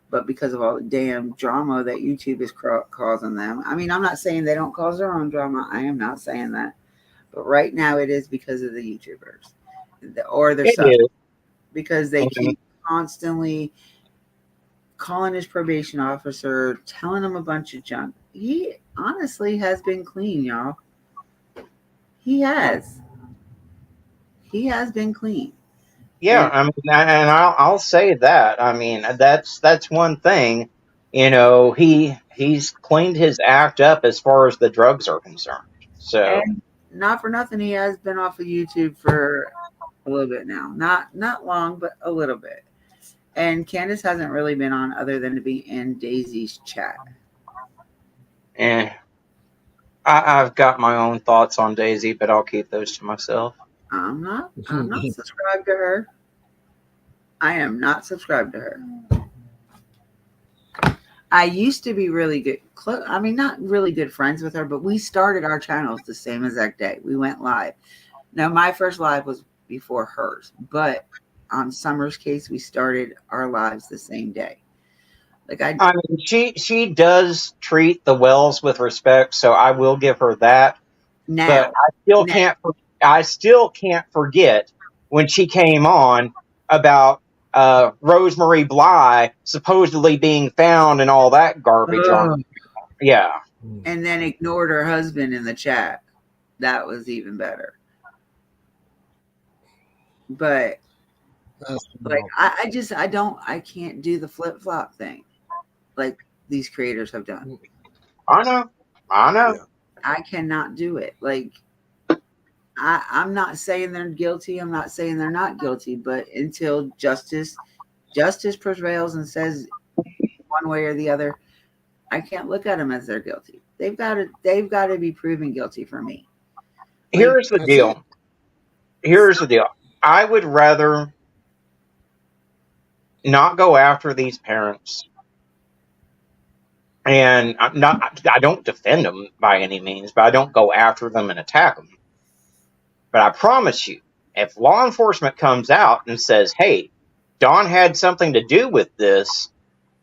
But because of all the damn drama that YouTube is causing them, I mean, I'm not saying they don't cause their own drama. I am not saying that. But right now it is because of the YouTubers or their stuff. Because they keep constantly calling his probation officer, telling him a bunch of junk. He honestly has been clean, y'all. He has been clean. Yeah, I mean, and I'll say that. I mean, that's one thing. He's cleaned his act up as far as the drugs are concerned. So, and not for nothing, he has been off of YouTube for a little bit now. Not long, but a little bit. And Candace hasn't really been on other than to be in Daisy's chat. I've got my own thoughts on Daisy, but I'll keep those to myself. I'm not subscribed to her. I am not subscribed to her. I used to be really good. I mean, not really good friends with her, but we started our channels the same exact day. We went live. Now, my first live was before hers, but on Summer's case, we started our lives the same day. I mean, she does treat the Wells with respect, so I will give her that. Now, but I still can't forget when she came on about Rosemary Bly supposedly being found and all that garbage on. Yeah. And then ignored her husband in the chat. That was even better. But That's Like I can't do the flip flop thing like these creators have done. I know. Yeah. I cannot do it. Like I'm not saying they're guilty. I'm not saying they're not guilty, but until justice prevails and says one way or the other, I can't look at them as they're guilty. They've got to be proven guilty for me. Like, Here's the That's deal. it. Here's the deal. I would rather not go after these parents. And I don't defend them by any means, but I don't go after them and attack them. But I promise you, if law enforcement comes out and says, hey, Don had something to do with this,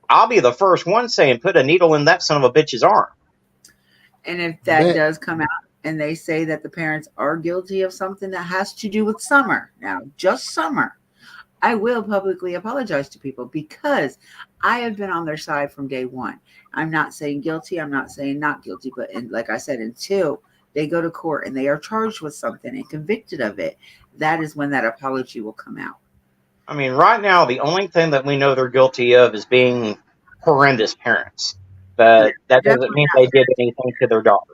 I'll be the first one saying, put a needle in that son of a bitch's arm. and if that Bet. does come out and they say that the parents are guilty of something that has to do with Summer, now just Summer, I will publicly apologize to people because I have been on their side from day one. I'm not saying guilty. I'm not saying not guilty. But like I said, until they go to court and they are charged with something and convicted of it, that is when that apology will come out. I mean, right now, the only thing that we know they're guilty of is being horrendous parents. But that doesn't mean they did anything to their daughter.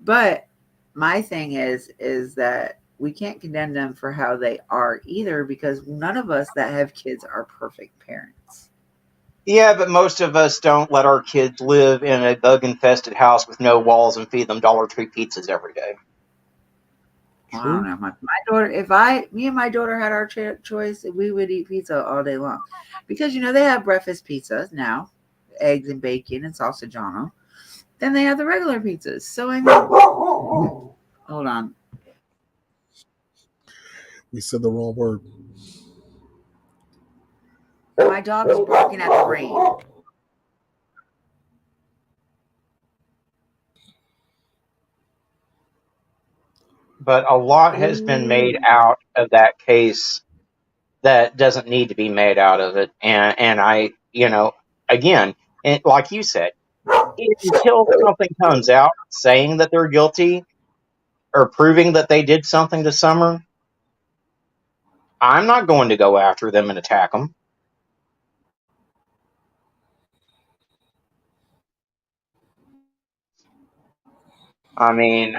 But my thing is that we can't condemn them for how they are either, because none of us that have kids are perfect parents. Yeah, but most of us don't let our kids live in a bug-infested house with no walls and feed them Dollar Tree pizzas every day. Well, I don't know. My daughter, me and my daughter had our choice, we would eat pizza all day long, because they have breakfast pizzas now, eggs and bacon and sausage on them. Then they have the regular pizzas. So I mean, hold on. We said the wrong word. My dog is barking at the rain. But a lot has been made out of that case that doesn't need to be made out of it. And I, again, like you said, until something comes out saying that they're guilty or proving that they did something to Summer, I'm not going to go after them and attack them. I mean,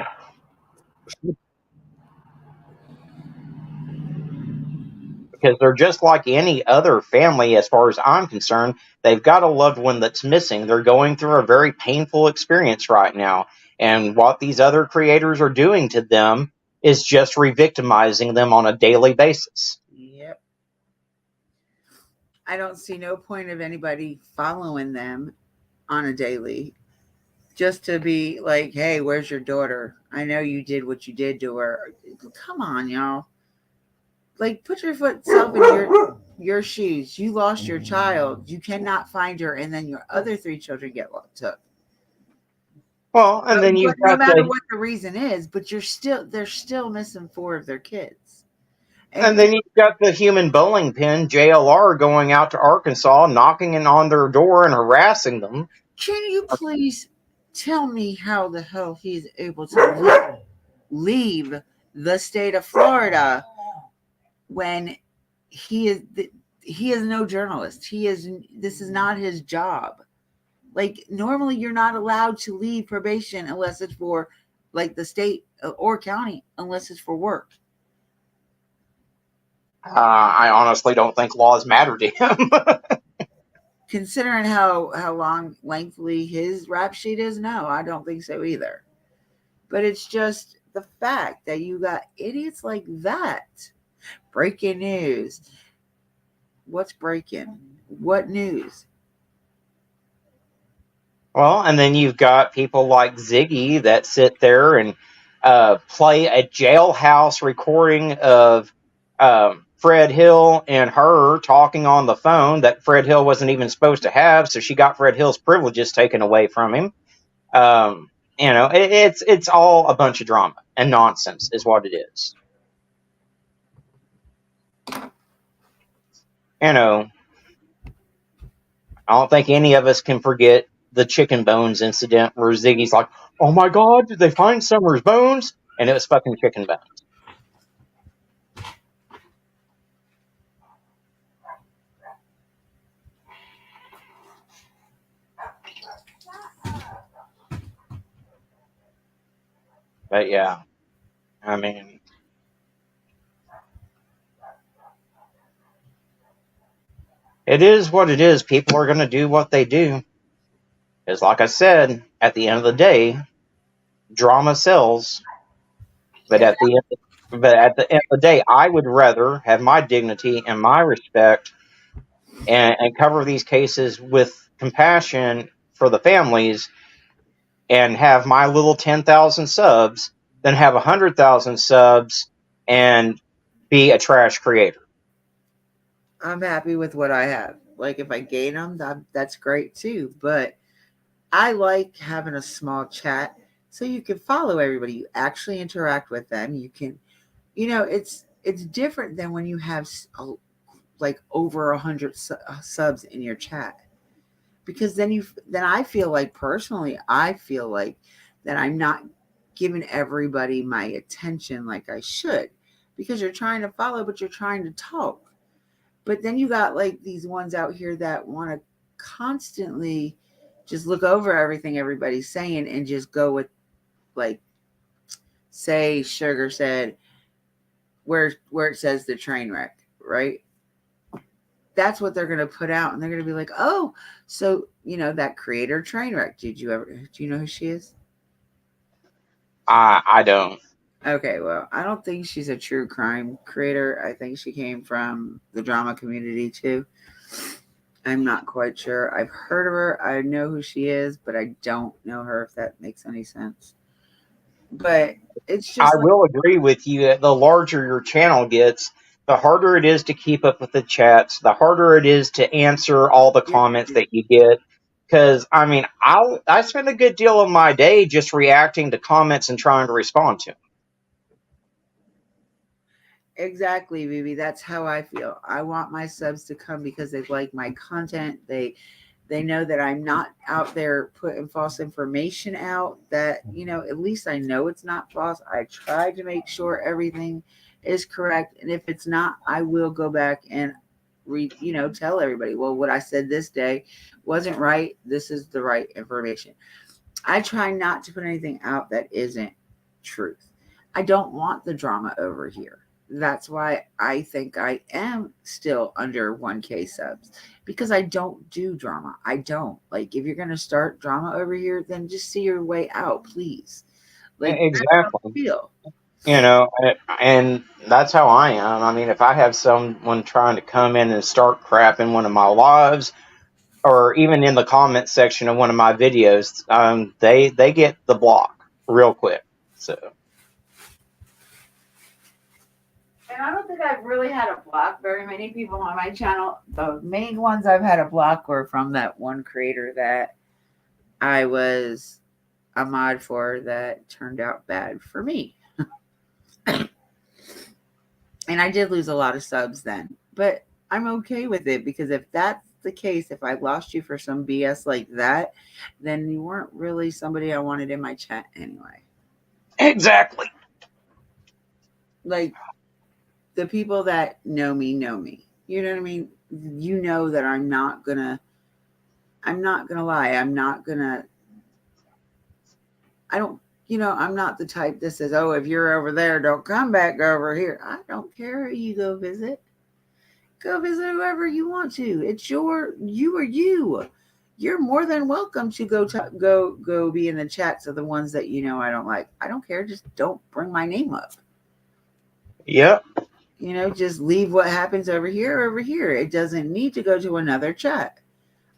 because they're just like any other family as far as I'm concerned. They've got a loved one that's missing. They're going through a very painful experience right now. And what these other creators are doing to them is just re-victimizing them on a daily basis. Yep. I don't see no point of anybody following them on a daily just to be like, hey, where's your daughter? I know you did what you did to her. Come on, y'all. Like, put yourself in your shoes. You lost your child. You cannot find her, and then your other 3 children get took. Well, and then you've no got matter what the reason is, but they're still missing 4 of their kids. And then you've got the human bowling pin, JLR, going out to Arkansas, knocking on their door and harassing them. Can you please tell me how the hell he's able to leave the state of Florida when he is no journalist? This is not his job. Like, normally you're not allowed to leave probation unless it's for, like, the state or county, unless it's for work. I honestly don't think laws matter to him. Considering how lengthily his rap sheet is, no, I don't think so either. But it's just the fact that you got idiots like that. Breaking news. What's breaking? What news? Well, and then you've got people like Ziggy that sit there and play a jailhouse recording of Fred Hill and her talking on the phone that Fred Hill wasn't even supposed to have, so she got Fred Hill's privileges taken away from him. It's all a bunch of drama and nonsense is what it is. I don't think any of us can forget the chicken bones incident where Ziggy's like, oh my God, did they find Summer's bones? And it was fucking chicken bones. But yeah, I mean, it is what it is. People are going to do what they do. Because, like I said, at the end of the day, drama sells. But Yeah. at the end of the day, I would rather have my dignity and my respect and cover these cases with compassion for the families and have my little 10,000 subs than have 100,000 subs and be a trash creator. I'm happy with what I have. Like if I gain them, that's great too. But I like having a small chat so you can follow everybody. You actually interact with them. You can, it's different than when you have like over 100 subs in your chat, because then I feel like personally, I feel like that I'm not giving everybody my attention like I should, because you're trying to follow, but you're trying to talk. But then you got like these ones out here that want to constantly just look over everything everybody's saying and just go with, like, say Sugar said where it says the train wreck, right? That's what they're going to put out, and they're going to be like, oh, so that creator train wreck, do you know who she is? I don't. Okay, well, I don't think she's a true crime creator. I think she came from the drama community too. I'm not quite sure. I've heard of her. I know who she is, but I don't know her, if that makes any sense. But it's I just like, will agree with you that the larger your channel gets, the harder it is to keep up with the chats, the harder it is to answer all the comments that you get. Because, I mean, I spend a good deal of my day just reacting to comments and trying to respond to them. exactly, baby. That's how I feel. I want my subs to come because they like my content. They know that I'm not out there putting false information out, that, at least I know it's not false. I try to make sure everything is correct. And if it's not, I will go back and tell everybody, well, what I said this day wasn't right. This is the right information. I try not to put anything out that isn't truth. I don't want the drama over here. That's why I think I am still under 1K subs, because I don't do drama. I don't. Like, if you're going to start drama over here, then just see your way out, please. Like, that's how I Exactly. feel. And that's how I am. I mean, if I have someone trying to come in and start crap in one of my lives, or even in the comment section of one of my videos, they get the block real quick. So And I don't think I've really had a block very many people on my channel. The main ones I've had a block were from that one creator that I was a mod for that turned out bad for me. And I did lose a lot of subs then, but I'm okay with it, because if that's the case, if I lost you for some BS like that, then you weren't really somebody I wanted in my chat anyway. exactly. Like, the people that know me know me. You know what I mean? You know that I'm not gonna lie. I'm not the type that says, oh, if you're over there, don't come back over here. I don't care who you go visit. Go visit whoever you want to. It's you or you. You're more than welcome to go be in the chats of the ones that I don't like. I don't care. Just don't bring my name up. Yep. Just leave what happens over here. It doesn't need to go to another chat.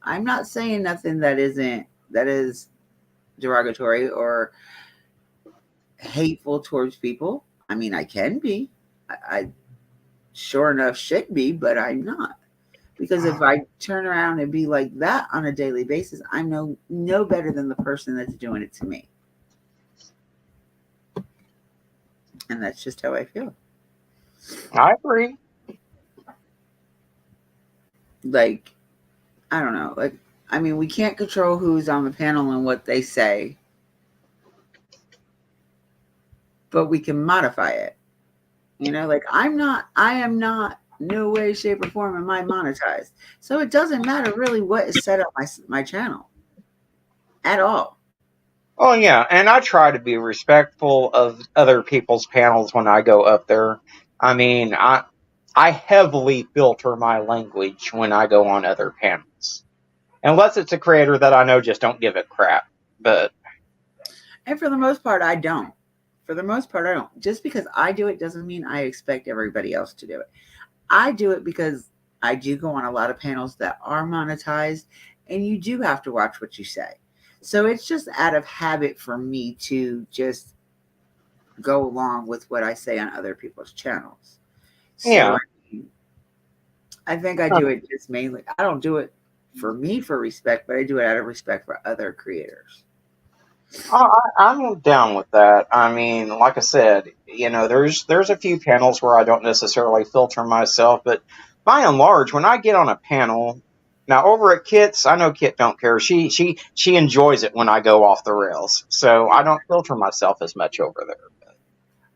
I'm not saying nothing that is derogatory or hateful towards people. I mean, I can be. I sure enough should be, but I'm not. Because if I turn around and be like that on a daily basis, I'm no better than the person that's doing it to me. And that's just how I feel. I agree. Like, I don't know. Like, I mean, we can't control who's on the panel and what they say, but we can modify it. Like, I am not, no way, shape, or form am I monetized. So it doesn't matter really what is set up my channel at all. Oh yeah, and I try to be respectful of other people's panels when I go up there. I mean, I heavily filter my language when I go on other panels, unless it's a creator that I know just don't give a crap. But And for the most part, I don't. For the most part, I don't. Just because I do it doesn't mean I expect everybody else to do it. I do it because I do go on a lot of panels that are monetized, and you do have to watch what you say. So it's just out of habit for me to just go along with what I say on other people's channels. So yeah, I think I do it just mainly. I don't do it for me for respect, but I do it out of respect for other creators. I'm down with that. I mean, like I said, there's a few panels where I don't necessarily filter myself, but by and large, when I get on a panel, now over at Kit's, I know Kit don't care. She enjoys it when I go off the rails, so I don't filter myself as much over there.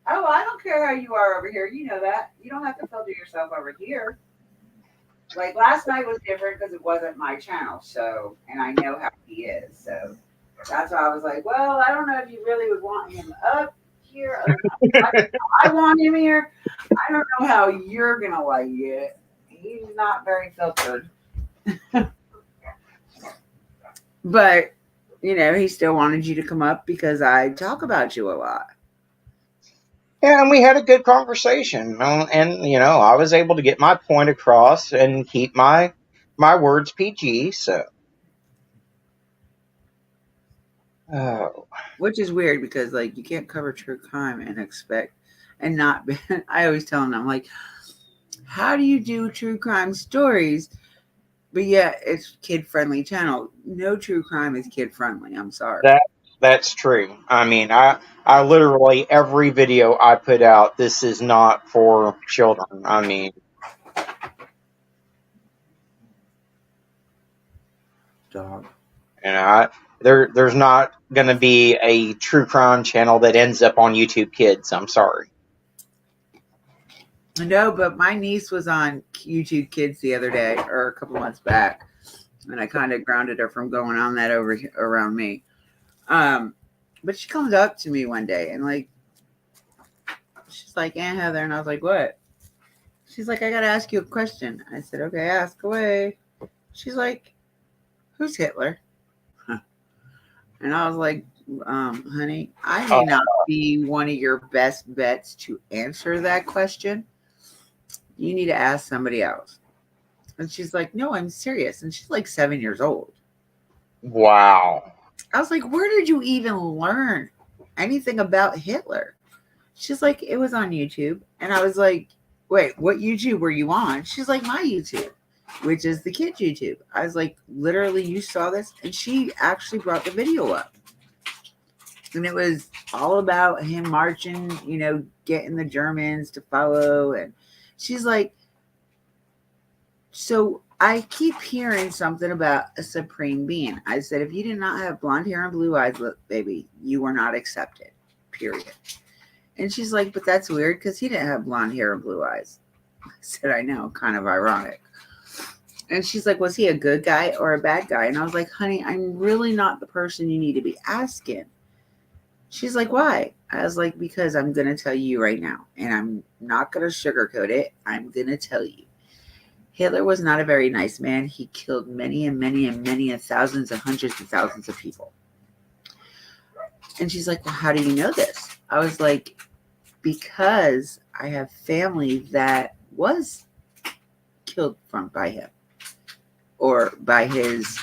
Oh, I don't care how you are over here. You know that. You don't have to filter yourself over here. Like last night was different because it wasn't my channel, so and I know how he is, so that's why I was like, well, I don't know if you really would want him up here. I want him here. I don't know how you're gonna like it. He's not very filtered, but he still wanted you to come up because I talk about you a lot. Yeah, and we had a good conversation, and I was able to get my point across and keep my words PG. So, oh, Which is weird because like you can't cover true crime and expect and not be, I always tell them, I'm like, how do you do true crime stories? But yeah, it's kid friendly channel. No true crime is kid friendly. I'm sorry. that's true. I mean, I literally every video I put out, this is not for children. I mean, Dog. there's not going to be a true crime channel that ends up on YouTube Kids. I'm sorry. No, but my niece was on YouTube Kids the other day or a couple months back, and I kind of grounded her from going on that over around me. But she comes up to me one day and like, she's like, Aunt Heather, and I was like, what? She's like, I gotta ask you a question. I said, okay, ask away. She's like, who's Hitler? Huh. And I was like, honey, I may not be one of your best bets to answer that question. You need to ask somebody else. And she's like, no, I'm serious. And she's like 7 years old. Wow. I was like, where did you even learn anything about Hitler? She's like, it was on YouTube. And I was like, wait, what YouTube were you on? She's like, my YouTube, which is the kid YouTube. I was like, literally, you saw this? And she actually brought the video up. And it was all about him marching, getting the Germans to follow. And she's like, so I keep hearing something about a supreme being. I said, if you did not have blonde hair and blue eyes, look, baby, you were not accepted, period. And she's like, but that's weird because he didn't have blonde hair and blue eyes. I said, I know, kind of ironic. And she's like, was he a good guy or a bad guy? And I was like, honey, I'm really not the person you need to be asking. She's like, why? I was like, because I'm going to tell you right now, and I'm not going to sugarcoat it. I'm going to tell you. Hitler was not a very nice man. He killed many and many and many and thousands and hundreds of thousands of people. And she's like, well, how do you know this? I was like, because I have family that was killed by him or by his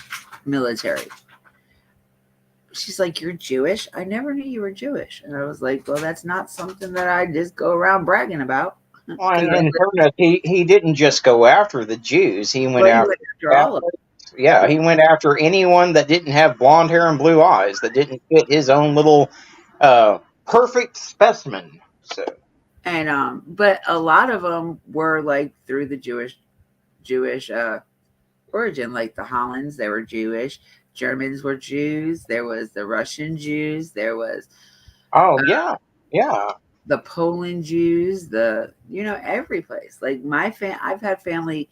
military. She's like, you're Jewish? I never knew you were Jewish. And I was like, well, that's not something that I just go around bragging about. Well, and in fairness, he didn't just go after the Jews. He went after all of them. Yeah, he went after anyone that didn't have blonde hair and blue eyes, that didn't fit his own little perfect specimen. So, and but a lot of them were like through the Jewish origin, like the Hollands, they were Jewish. Germans were Jews. There was the Russian Jews. There was yeah. The Poland Jews, every place. Like I've had family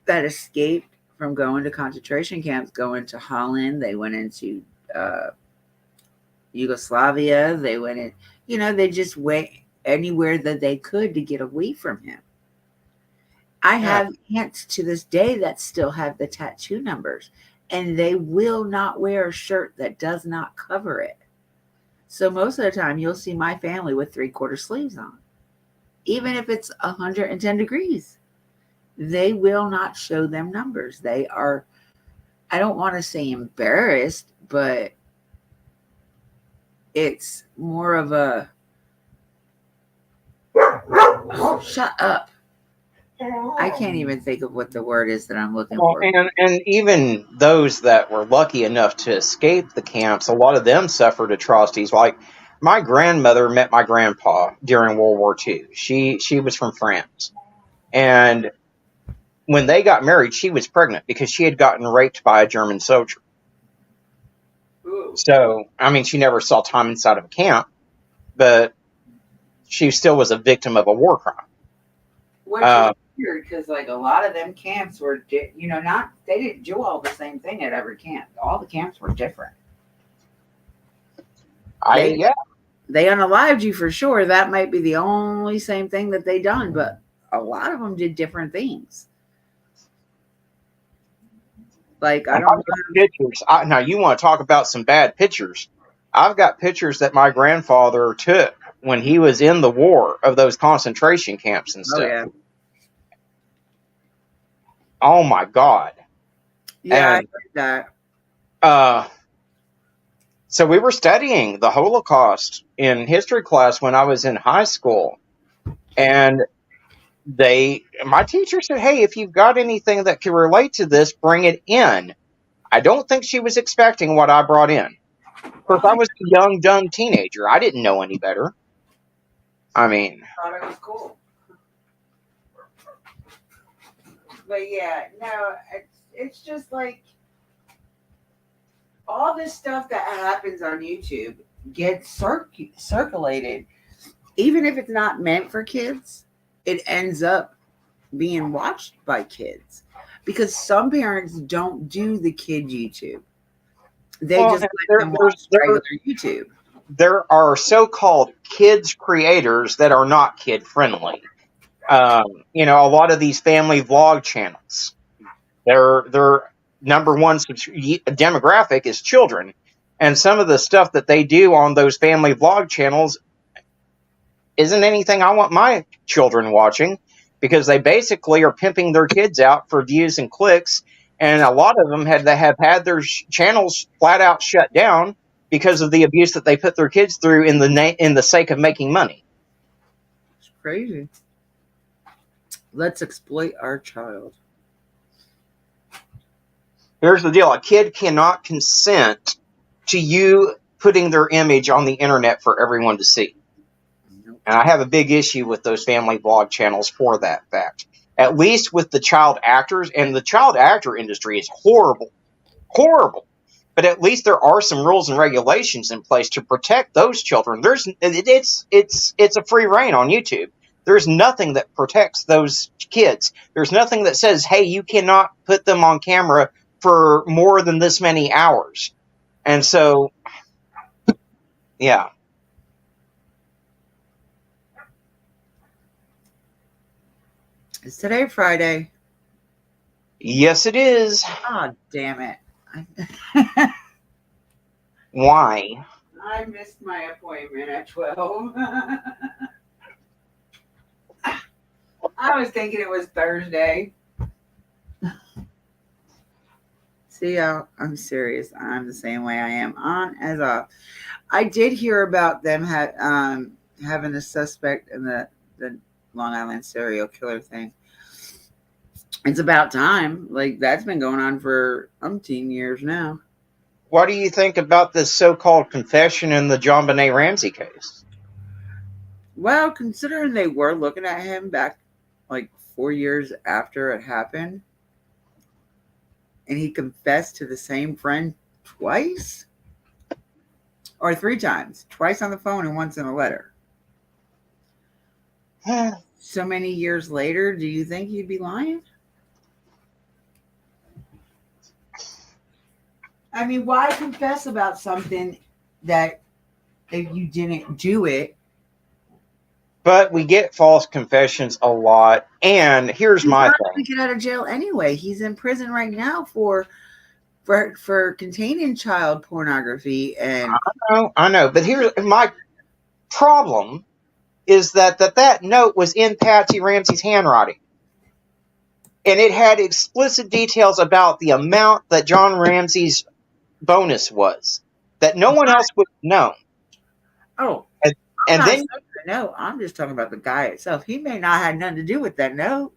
that escaped from going to concentration camps, going to Holland. They went into Yugoslavia. They went in, they just went anywhere that they could to get away from him. I have aunts to this day that still have the tattoo numbers, and they will not wear a shirt that does not cover it. So most of the time, you'll see my family with 3/4 sleeves on, even if it's 110 degrees. They will not show them numbers. They are, I don't want to say embarrassed, but it's more of a, oh, shut up. I can't even think of what the word is that I'm looking Well, for. and even those that were lucky enough to escape the camps, a lot of them suffered atrocities. Like my grandmother met my grandpa during World War II. She was from France, and when they got married, she was pregnant because she had gotten raped by a German soldier. Ooh. So, I mean, she never saw time inside of a camp, but she still was a victim of a war crime. Which is weird because, like, a lot of them camps were, they didn't do all the same thing at every camp. All the camps were different. They unalived you for sure. That might be the only same thing that they done, but a lot of them did different things. Like, I don't know. Pictures. Now, you want to talk about some bad pictures? I've got pictures that my grandfather took when he was in the war of those concentration camps and stuff. Oh, yeah. Oh my God. Yeah, And, I heard that. So we were studying the Holocaust in history class when I was in high school. And my teacher said, hey, if you've got anything that can relate to this, bring it in. I don't think she was expecting what I brought in. Of course, I was a young, dumb teenager. I didn't know any better. I mean, I thought it was cool. But yeah, no, it's just like all this stuff that happens on YouTube gets circulated. Even if it's not meant for kids, it ends up being watched by kids because some parents don't do the kid YouTube. They just let them watch regular YouTube. There are so-called kids creators that are not kid friendly. A lot of these family vlog channels, their number one demographic is children, and some of the stuff that they do on those family vlog channels isn't anything I want my children watching, because they basically are pimping their kids out for views and clicks, and a lot of them have had their channels flat out shut down because of the abuse that they put their kids through in the sake of making money. It's crazy. Let's exploit our child. Here's the deal. A kid cannot consent to you putting their image on the internet for everyone to see. Nope. And I have a big issue with those family vlog channels for that fact. At least with the child actors, and the child actor industry is horrible. Horrible. But at least there are some rules and regulations in place to protect those children. It's a free reign on YouTube. There's nothing that protects those kids. There's nothing that says, hey, you cannot put them on camera for more than this many hours. And so, yeah. Is today Friday? Yes, it is. Oh, damn it. Why? I missed my appointment at 12. I was thinking it was Thursday. See, I'm serious. I'm the same way I am, on as off. I did hear about them having a suspect in the Long Island serial killer thing. It's about time. Like, that's been going on for umpteen years now. What do you think about this so-called confession in the JonBenet Ramsey case? Well, considering they were looking at him back like 4 years after it happened, and he confessed to the same friend twice or 3 times, twice on the phone and once in a letter. So many years later, do you think he'd be lying? I mean, why confess about something that if you didn't do it. But we get false confessions a lot. And here's He's my not thing. going to get out of jail anyway. He's in prison right now for containing child pornography and I know. But here's my problem is that note was in Patsy Ramsey's handwriting. And it had explicit details about the amount that John Ramsey's bonus was that no one else would have known. oh, And then no, I'm just talking about the guy itself. He may not have nothing to do with that note.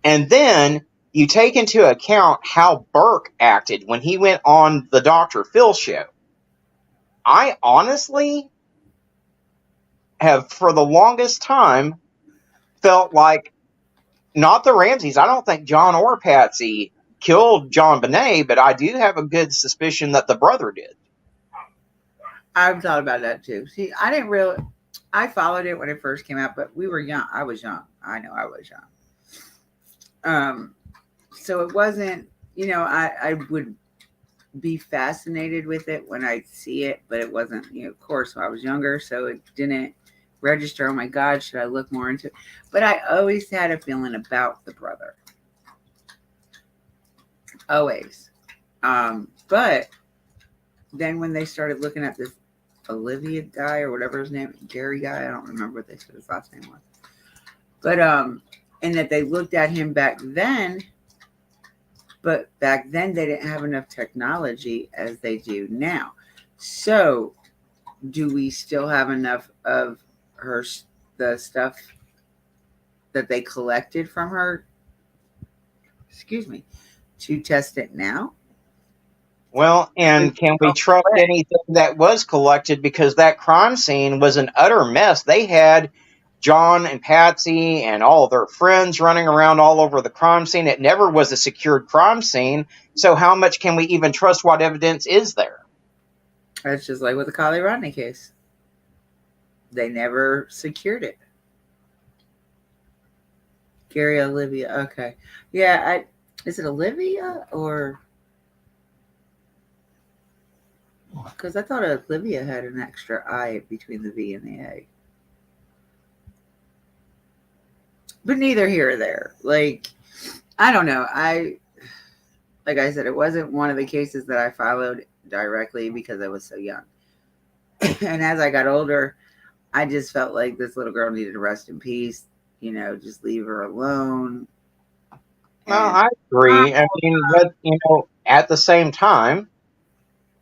And then you take into account how Burke acted when he went on the Dr. Phil show. I honestly have, for the longest time, felt like not the Ramseys. I don't think John or Patsy killed John Bonet, but I do have a good suspicion that the brother did. I've thought about that too. See, I followed it when it first came out, but we were young. I was young. I know I was young. So it wasn't, I would be fascinated with it when I see it, but it wasn't, of course, I was younger, so it didn't register. Oh my God, should I look more into it? But I always had a feeling about the brother. Always. But then when they started looking at this Olivia guy or whatever his name, Gary guy, I don't remember what they said his last name was. But and that they looked at him back then, but back then they didn't have enough technology as they do now. So do we still have enough of the stuff that they collected from her, to test it now? Well, and can we trust anything that was collected? Because that crime scene was an utter mess. They had John and Patsy and all their friends running around all over the crime scene. It never was a secured crime scene. So how much can we even trust what evidence is there? That's just like with the Kylie Rodney case. They never secured it. Gary Olivia. Okay. Yeah. Is it Olivia or... Because I thought Olivia had an extra I between the V and the A. But neither here or there. Like, I don't know. Like I said, it wasn't one of the cases that I followed directly because I was so young. And as I got older, I just felt like this little girl needed to rest in peace. Just leave her alone. Well, I agree. I mean, but, at the same time,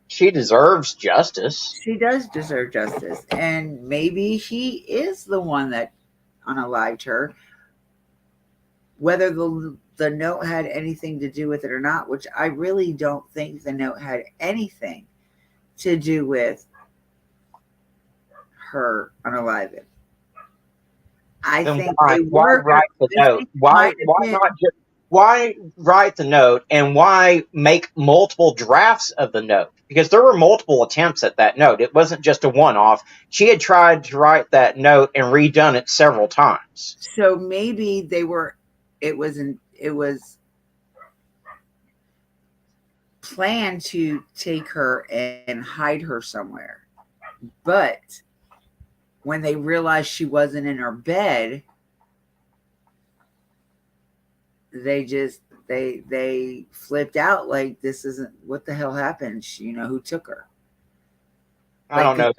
she deserves justice. She does deserve justice. And maybe he is the one that unalived her. Whether the note had anything to do with it or not, which I really don't think the note had anything to do with her unaliving. Why write the note? Why write the note, and why make multiple drafts of the note? Because there were multiple attempts at that note. It wasn't just a one-off. She had tried to write that note and redone it several times. So maybe it was planned to take her and hide her somewhere. But when they realized she wasn't in her bed, they flipped out like, this isn't, what the hell happened? Who took her? I don't know.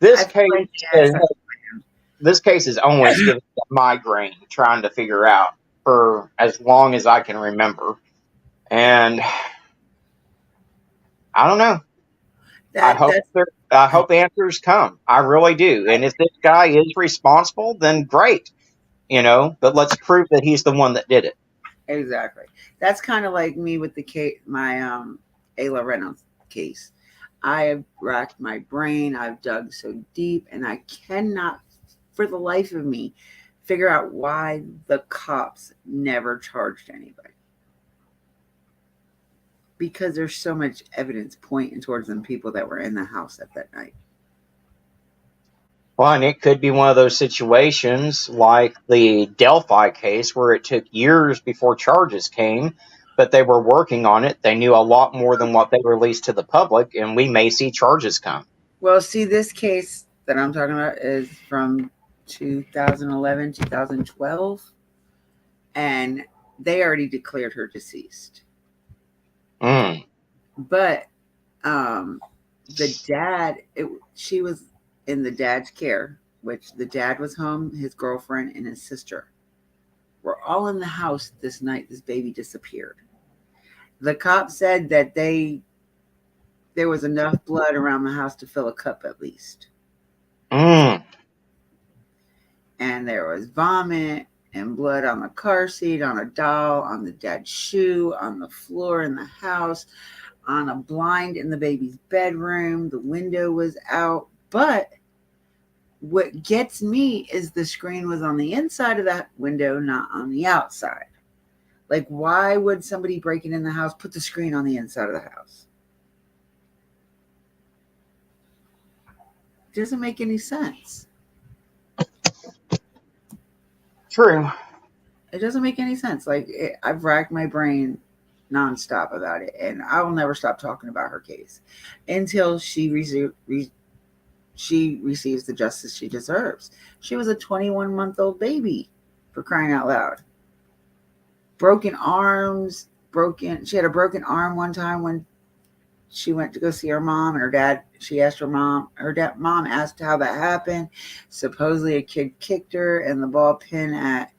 This case is always given me a migraine trying to figure out for as long as I can remember. And I don't know. I hope answers come. I really do. And if this guy is responsible, then great. But let's prove that he's the one that did it. Exactly. That's kind of like me with the case, my Ayla Reynolds case. I have racked my brain. I've dug so deep, and I cannot, for the life of me, figure out why the cops never charged anybody. Because there's so much evidence pointing towards them people that were in the house at that night. Well, and it could be one of those situations like the Delphi case where it took years before charges came, but they were working on it. They knew a lot more than what they released to the public, and we may see charges come. Well, see, this case that I'm talking about is from 2011, 2012, and they already declared her deceased. Mm. But the dad, she was in the dad's care, which the dad was home, his girlfriend, and his sister were all in the house this night this baby disappeared. The cop said that there was enough blood around the house to fill a cup at least. Mm. And there was vomit and blood on the car seat, on a doll, on the dad's shoe, on the floor in the house, on a blind in the baby's bedroom. The window was out. But what gets me is the screen was on the inside of that window, not on the outside. Like, why would somebody breaking in the house put the screen on the inside of the house? It doesn't make any sense. True. It doesn't make any sense. Like, I've racked my brain nonstop about it, and I will never stop talking about her case until she receives the justice she deserves. She was a 21-month-old baby, for crying out loud. Broken arms, she had a broken arm one time when she went to go see her mom, and she asked mom asked how that happened. Supposedly a kid kicked her in the ball pin at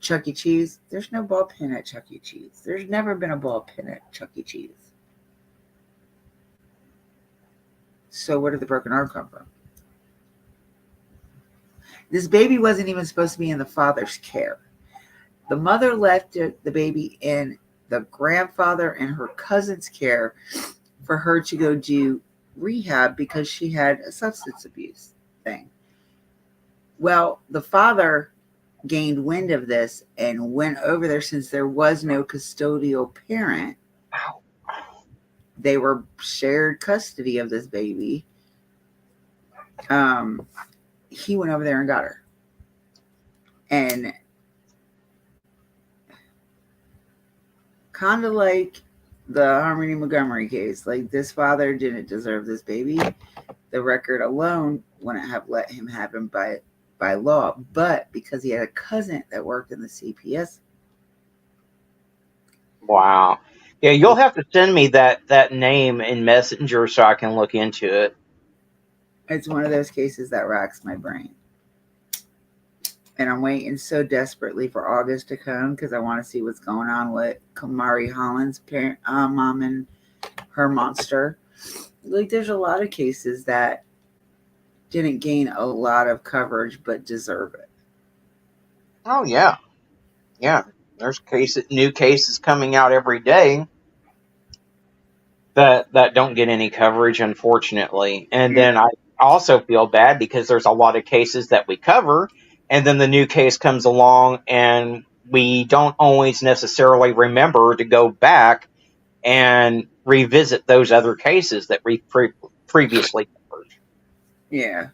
Chuck E. Cheese. There's no ball pin at Chuck E. Cheese. There's never been a ball pin at Chuck E. Cheese. So where did the broken arm come from? This baby wasn't even supposed to be in the father's care. The mother left the baby in the grandfather and her cousin's care for her to go do rehab because she had a substance abuse thing. Well, the father gained wind of this and went over there. Since there was no custodial parent, they were shared custody of this baby. He went over there and got her. And kind of like the Harmony Montgomery case, like, this father didn't deserve this baby. The record alone wouldn't have let him have him by law, but because he had a cousin that worked in the CPS. Wow. Yeah, you'll have to send me that name in Messenger so I can look into it. It's one of those cases that racks my brain. And I'm waiting so desperately for August to come because I want to see what's going on with Kamari Holland's parent, mom and her monster. Like, there's a lot of cases that didn't gain a lot of coverage but deserve it. Oh yeah. Yeah. There's new cases coming out every day that don't get any coverage, unfortunately. And then I also feel bad because there's a lot of cases that we cover, and then the new case comes along and we don't always necessarily remember to go back and revisit those other cases that we previously covered. Yeah.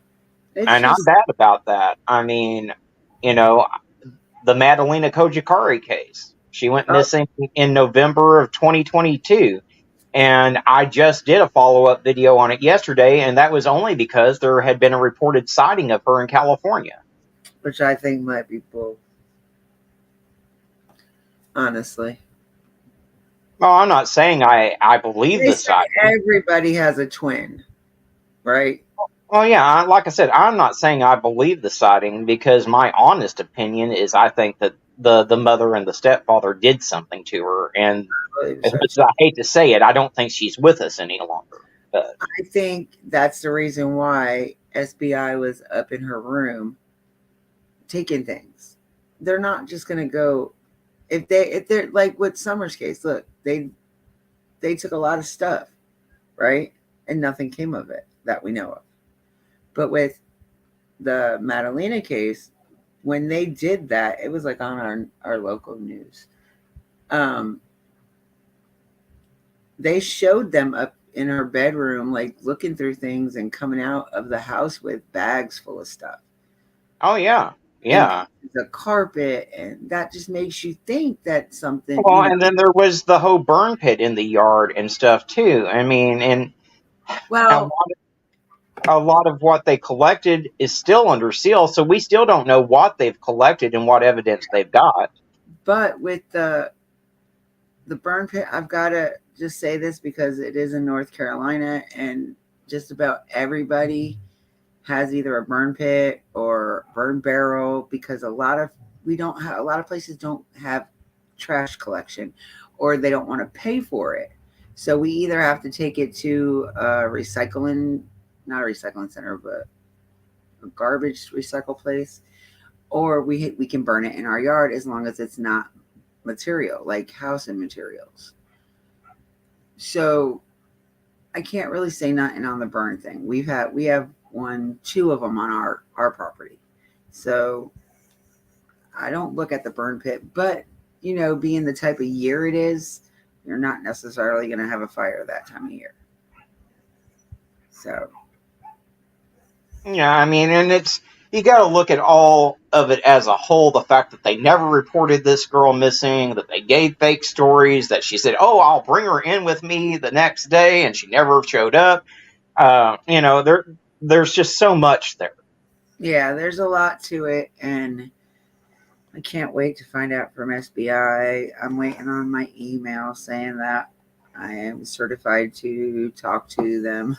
And I'm bad about that. I mean, the Madalena Kojikari case. She went missing in November of 2022. And I just did a follow-up video on it yesterday, and that was only because there had been a reported sighting of her in California. Which I think might be bull. Honestly. Well, I'm not saying I believe the sighting. Everybody has a twin, right? Well, yeah, like I said, I'm not saying I believe the sighting because my honest opinion is I think that the mother and the stepfather did something to her. And as much as I hate to say it, I don't think she's with us any longer. But I think that's the reason why SBI was up in her room taking things. They're not just going to go if they're like with Summer's case. Look, they took a lot of stuff, right? And nothing came of it that we know of. But with the Madalena case, when they did that, it was like on our local news. They showed them up in her bedroom, like looking through things and coming out of the house with bags full of stuff. Oh, yeah. Yeah. And the carpet, and that just makes you think that something. Well, and then there was the whole burn pit in the yard and stuff, too. I mean, and. Well, a lot of what they collected is still under seal, so we still don't know what they've collected and what evidence they've got. But with the burn pit, I've got to just say this because it is in North Carolina, and just about everybody has either a burn pit or burn barrel, because a lot of places don't have trash collection, or they don't want to pay for it. So we either have to take it to a not a recycling center, but a garbage recycle place, or we can burn it in our yard as long as it's not material like housing materials. So I can't really say nothing on the burn thing. We have 2 of them on our property. So I don't look at the burn pit, but being the type of year it is, you're not necessarily going to have a fire that time of year. So Yeah, I mean, and you got to look at all of it as a whole. The fact that they never reported this girl missing, that they gave fake stories, that she said, "Oh, I'll bring her in with me the next day," and she never showed up. There's just so much there. yeah, there's a lot to it, and I can't wait to find out from SBI. I'm waiting on my email saying that I am certified to talk to them.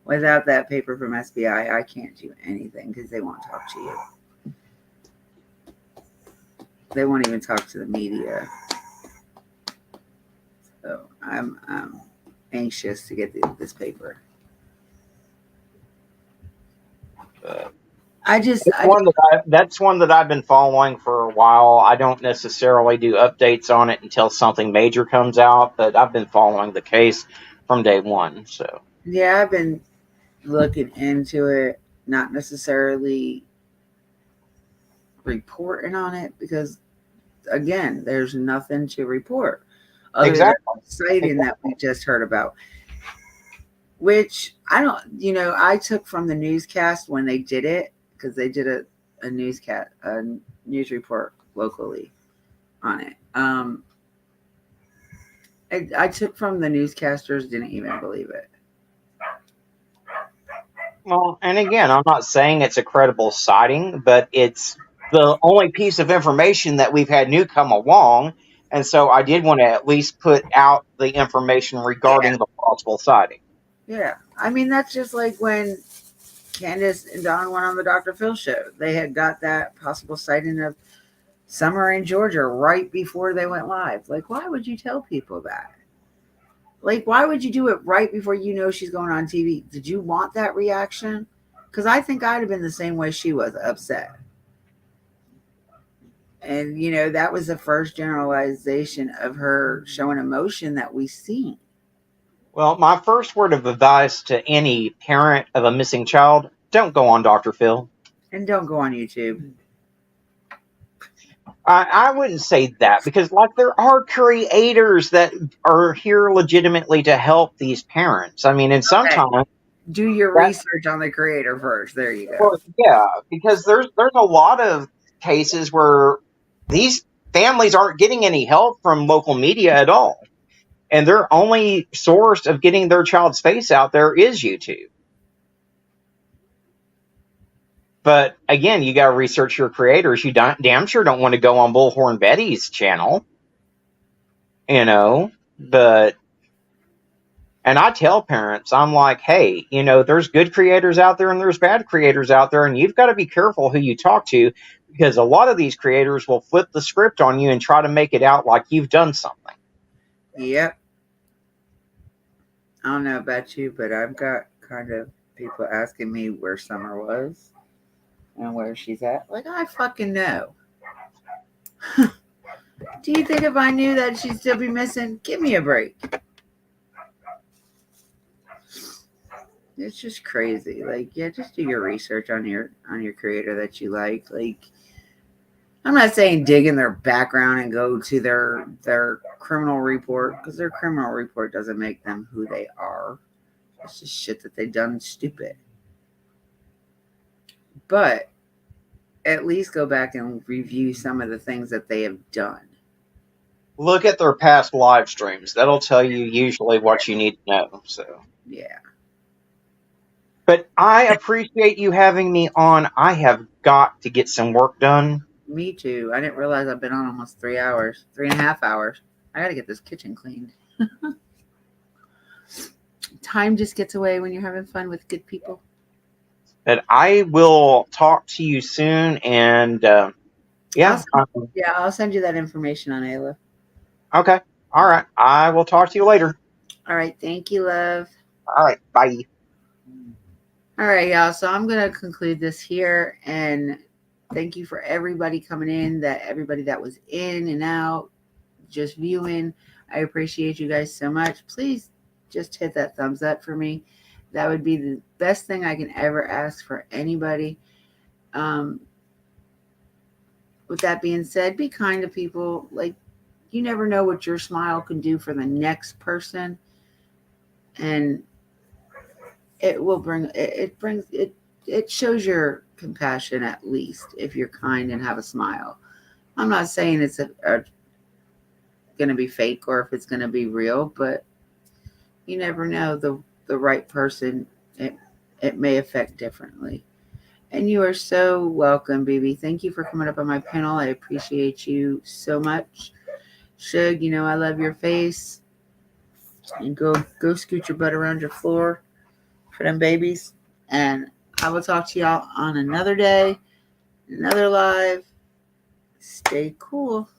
Without that paper from SBI, I can't do anything because they won't talk to you. They won't even talk to the media. So I'm anxious to get this paper. That's one that I've been following for a while. I don't necessarily do updates on it until something major comes out, but I've been following the case from day one. So yeah, I've been looking into it, not necessarily reporting on it, because again, there's nothing to report other than the sighting that we just heard about, which I took from the newscast when they did it, because they did a news report locally on it. I took from the newscasters, didn't even believe it. Well, and again, I'm not saying it's a credible sighting, but it's the only piece of information that we've had new come along. And so I did want to at least put out the information regarding the possible sighting. Yeah. I mean, that's just like when Candace and Don went on the Dr. Phil show. They had got that possible sighting of Summer in Georgia right before they went live. Like, why would you tell people that? Like, why would you do it right before she's going on TV? Did you want that reaction? Because I think I'd have been the same way she was, upset. And, that was the first generalization of her showing emotion that we've seen. Well, my first word of advice to any parent of a missing child, don't go on Dr. Phil. And don't go on YouTube. I wouldn't say that, because there are creators that are here legitimately to help these parents. I mean, and sometimes do your research on the creator first. There you go. Well, yeah, because there's a lot of cases where these families aren't getting any help from local media at all, and their only source of getting their child's face out there is YouTube. But again, you got to research your creators. You damn sure don't want to go on Bullhorn Betty's channel, But, and I tell parents, I'm like, hey, there's good creators out there and there's bad creators out there, and you've got to be careful who you talk to, because a lot of these creators will flip the script on you and try to make it out like you've done something. Yep. I don't know about you, but I've got kind of people asking me where Summer was and where she's at. Like, I fucking know. Do you think if I knew that she'd still be missing? Give me a break. It's just crazy. Like, yeah, just do your research on your creator that you like. Like, I'm not saying dig in their background and go to their criminal report, because their criminal report doesn't make them who they are. It's just shit that they've done stupid. But at least go back and review some of the things that they have done. Look at their past live streams. That'll tell you usually what you need to know. So yeah. But I appreciate you having me on. I have got to get some work done. Me too. I didn't realize I've been on almost 3 hours, 3.5 hours. I got to get this kitchen cleaned. Time just gets away when you're having fun with good people. But I will talk to you soon. And yeah. Yeah, I'll send you that information on Ayla. Okay. All right. I will talk to you later. All right. Thank you, love. All right. Bye. All right, y'all. So I'm going to conclude this here. And thank you for everybody coming in, everybody that was in and out, just viewing. I appreciate you guys so much. Please just hit that thumbs up for me. That would be the best thing I can ever ask for anybody. With that being said, be kind to people. Like, you never know what your smile can do for the next person. And it will bring, it shows your compassion, at least, if you're kind and have a smile. I'm not saying it's going to be fake or if it's going to be real, but you never know the right person. It may affect differently. And you are so welcome, BB. Thank you for coming up on my panel. I appreciate you so much. Shug, you know I love your face. And go scoot your butt around your floor for them babies. And I will talk to y'all on another day, another live. Stay cool.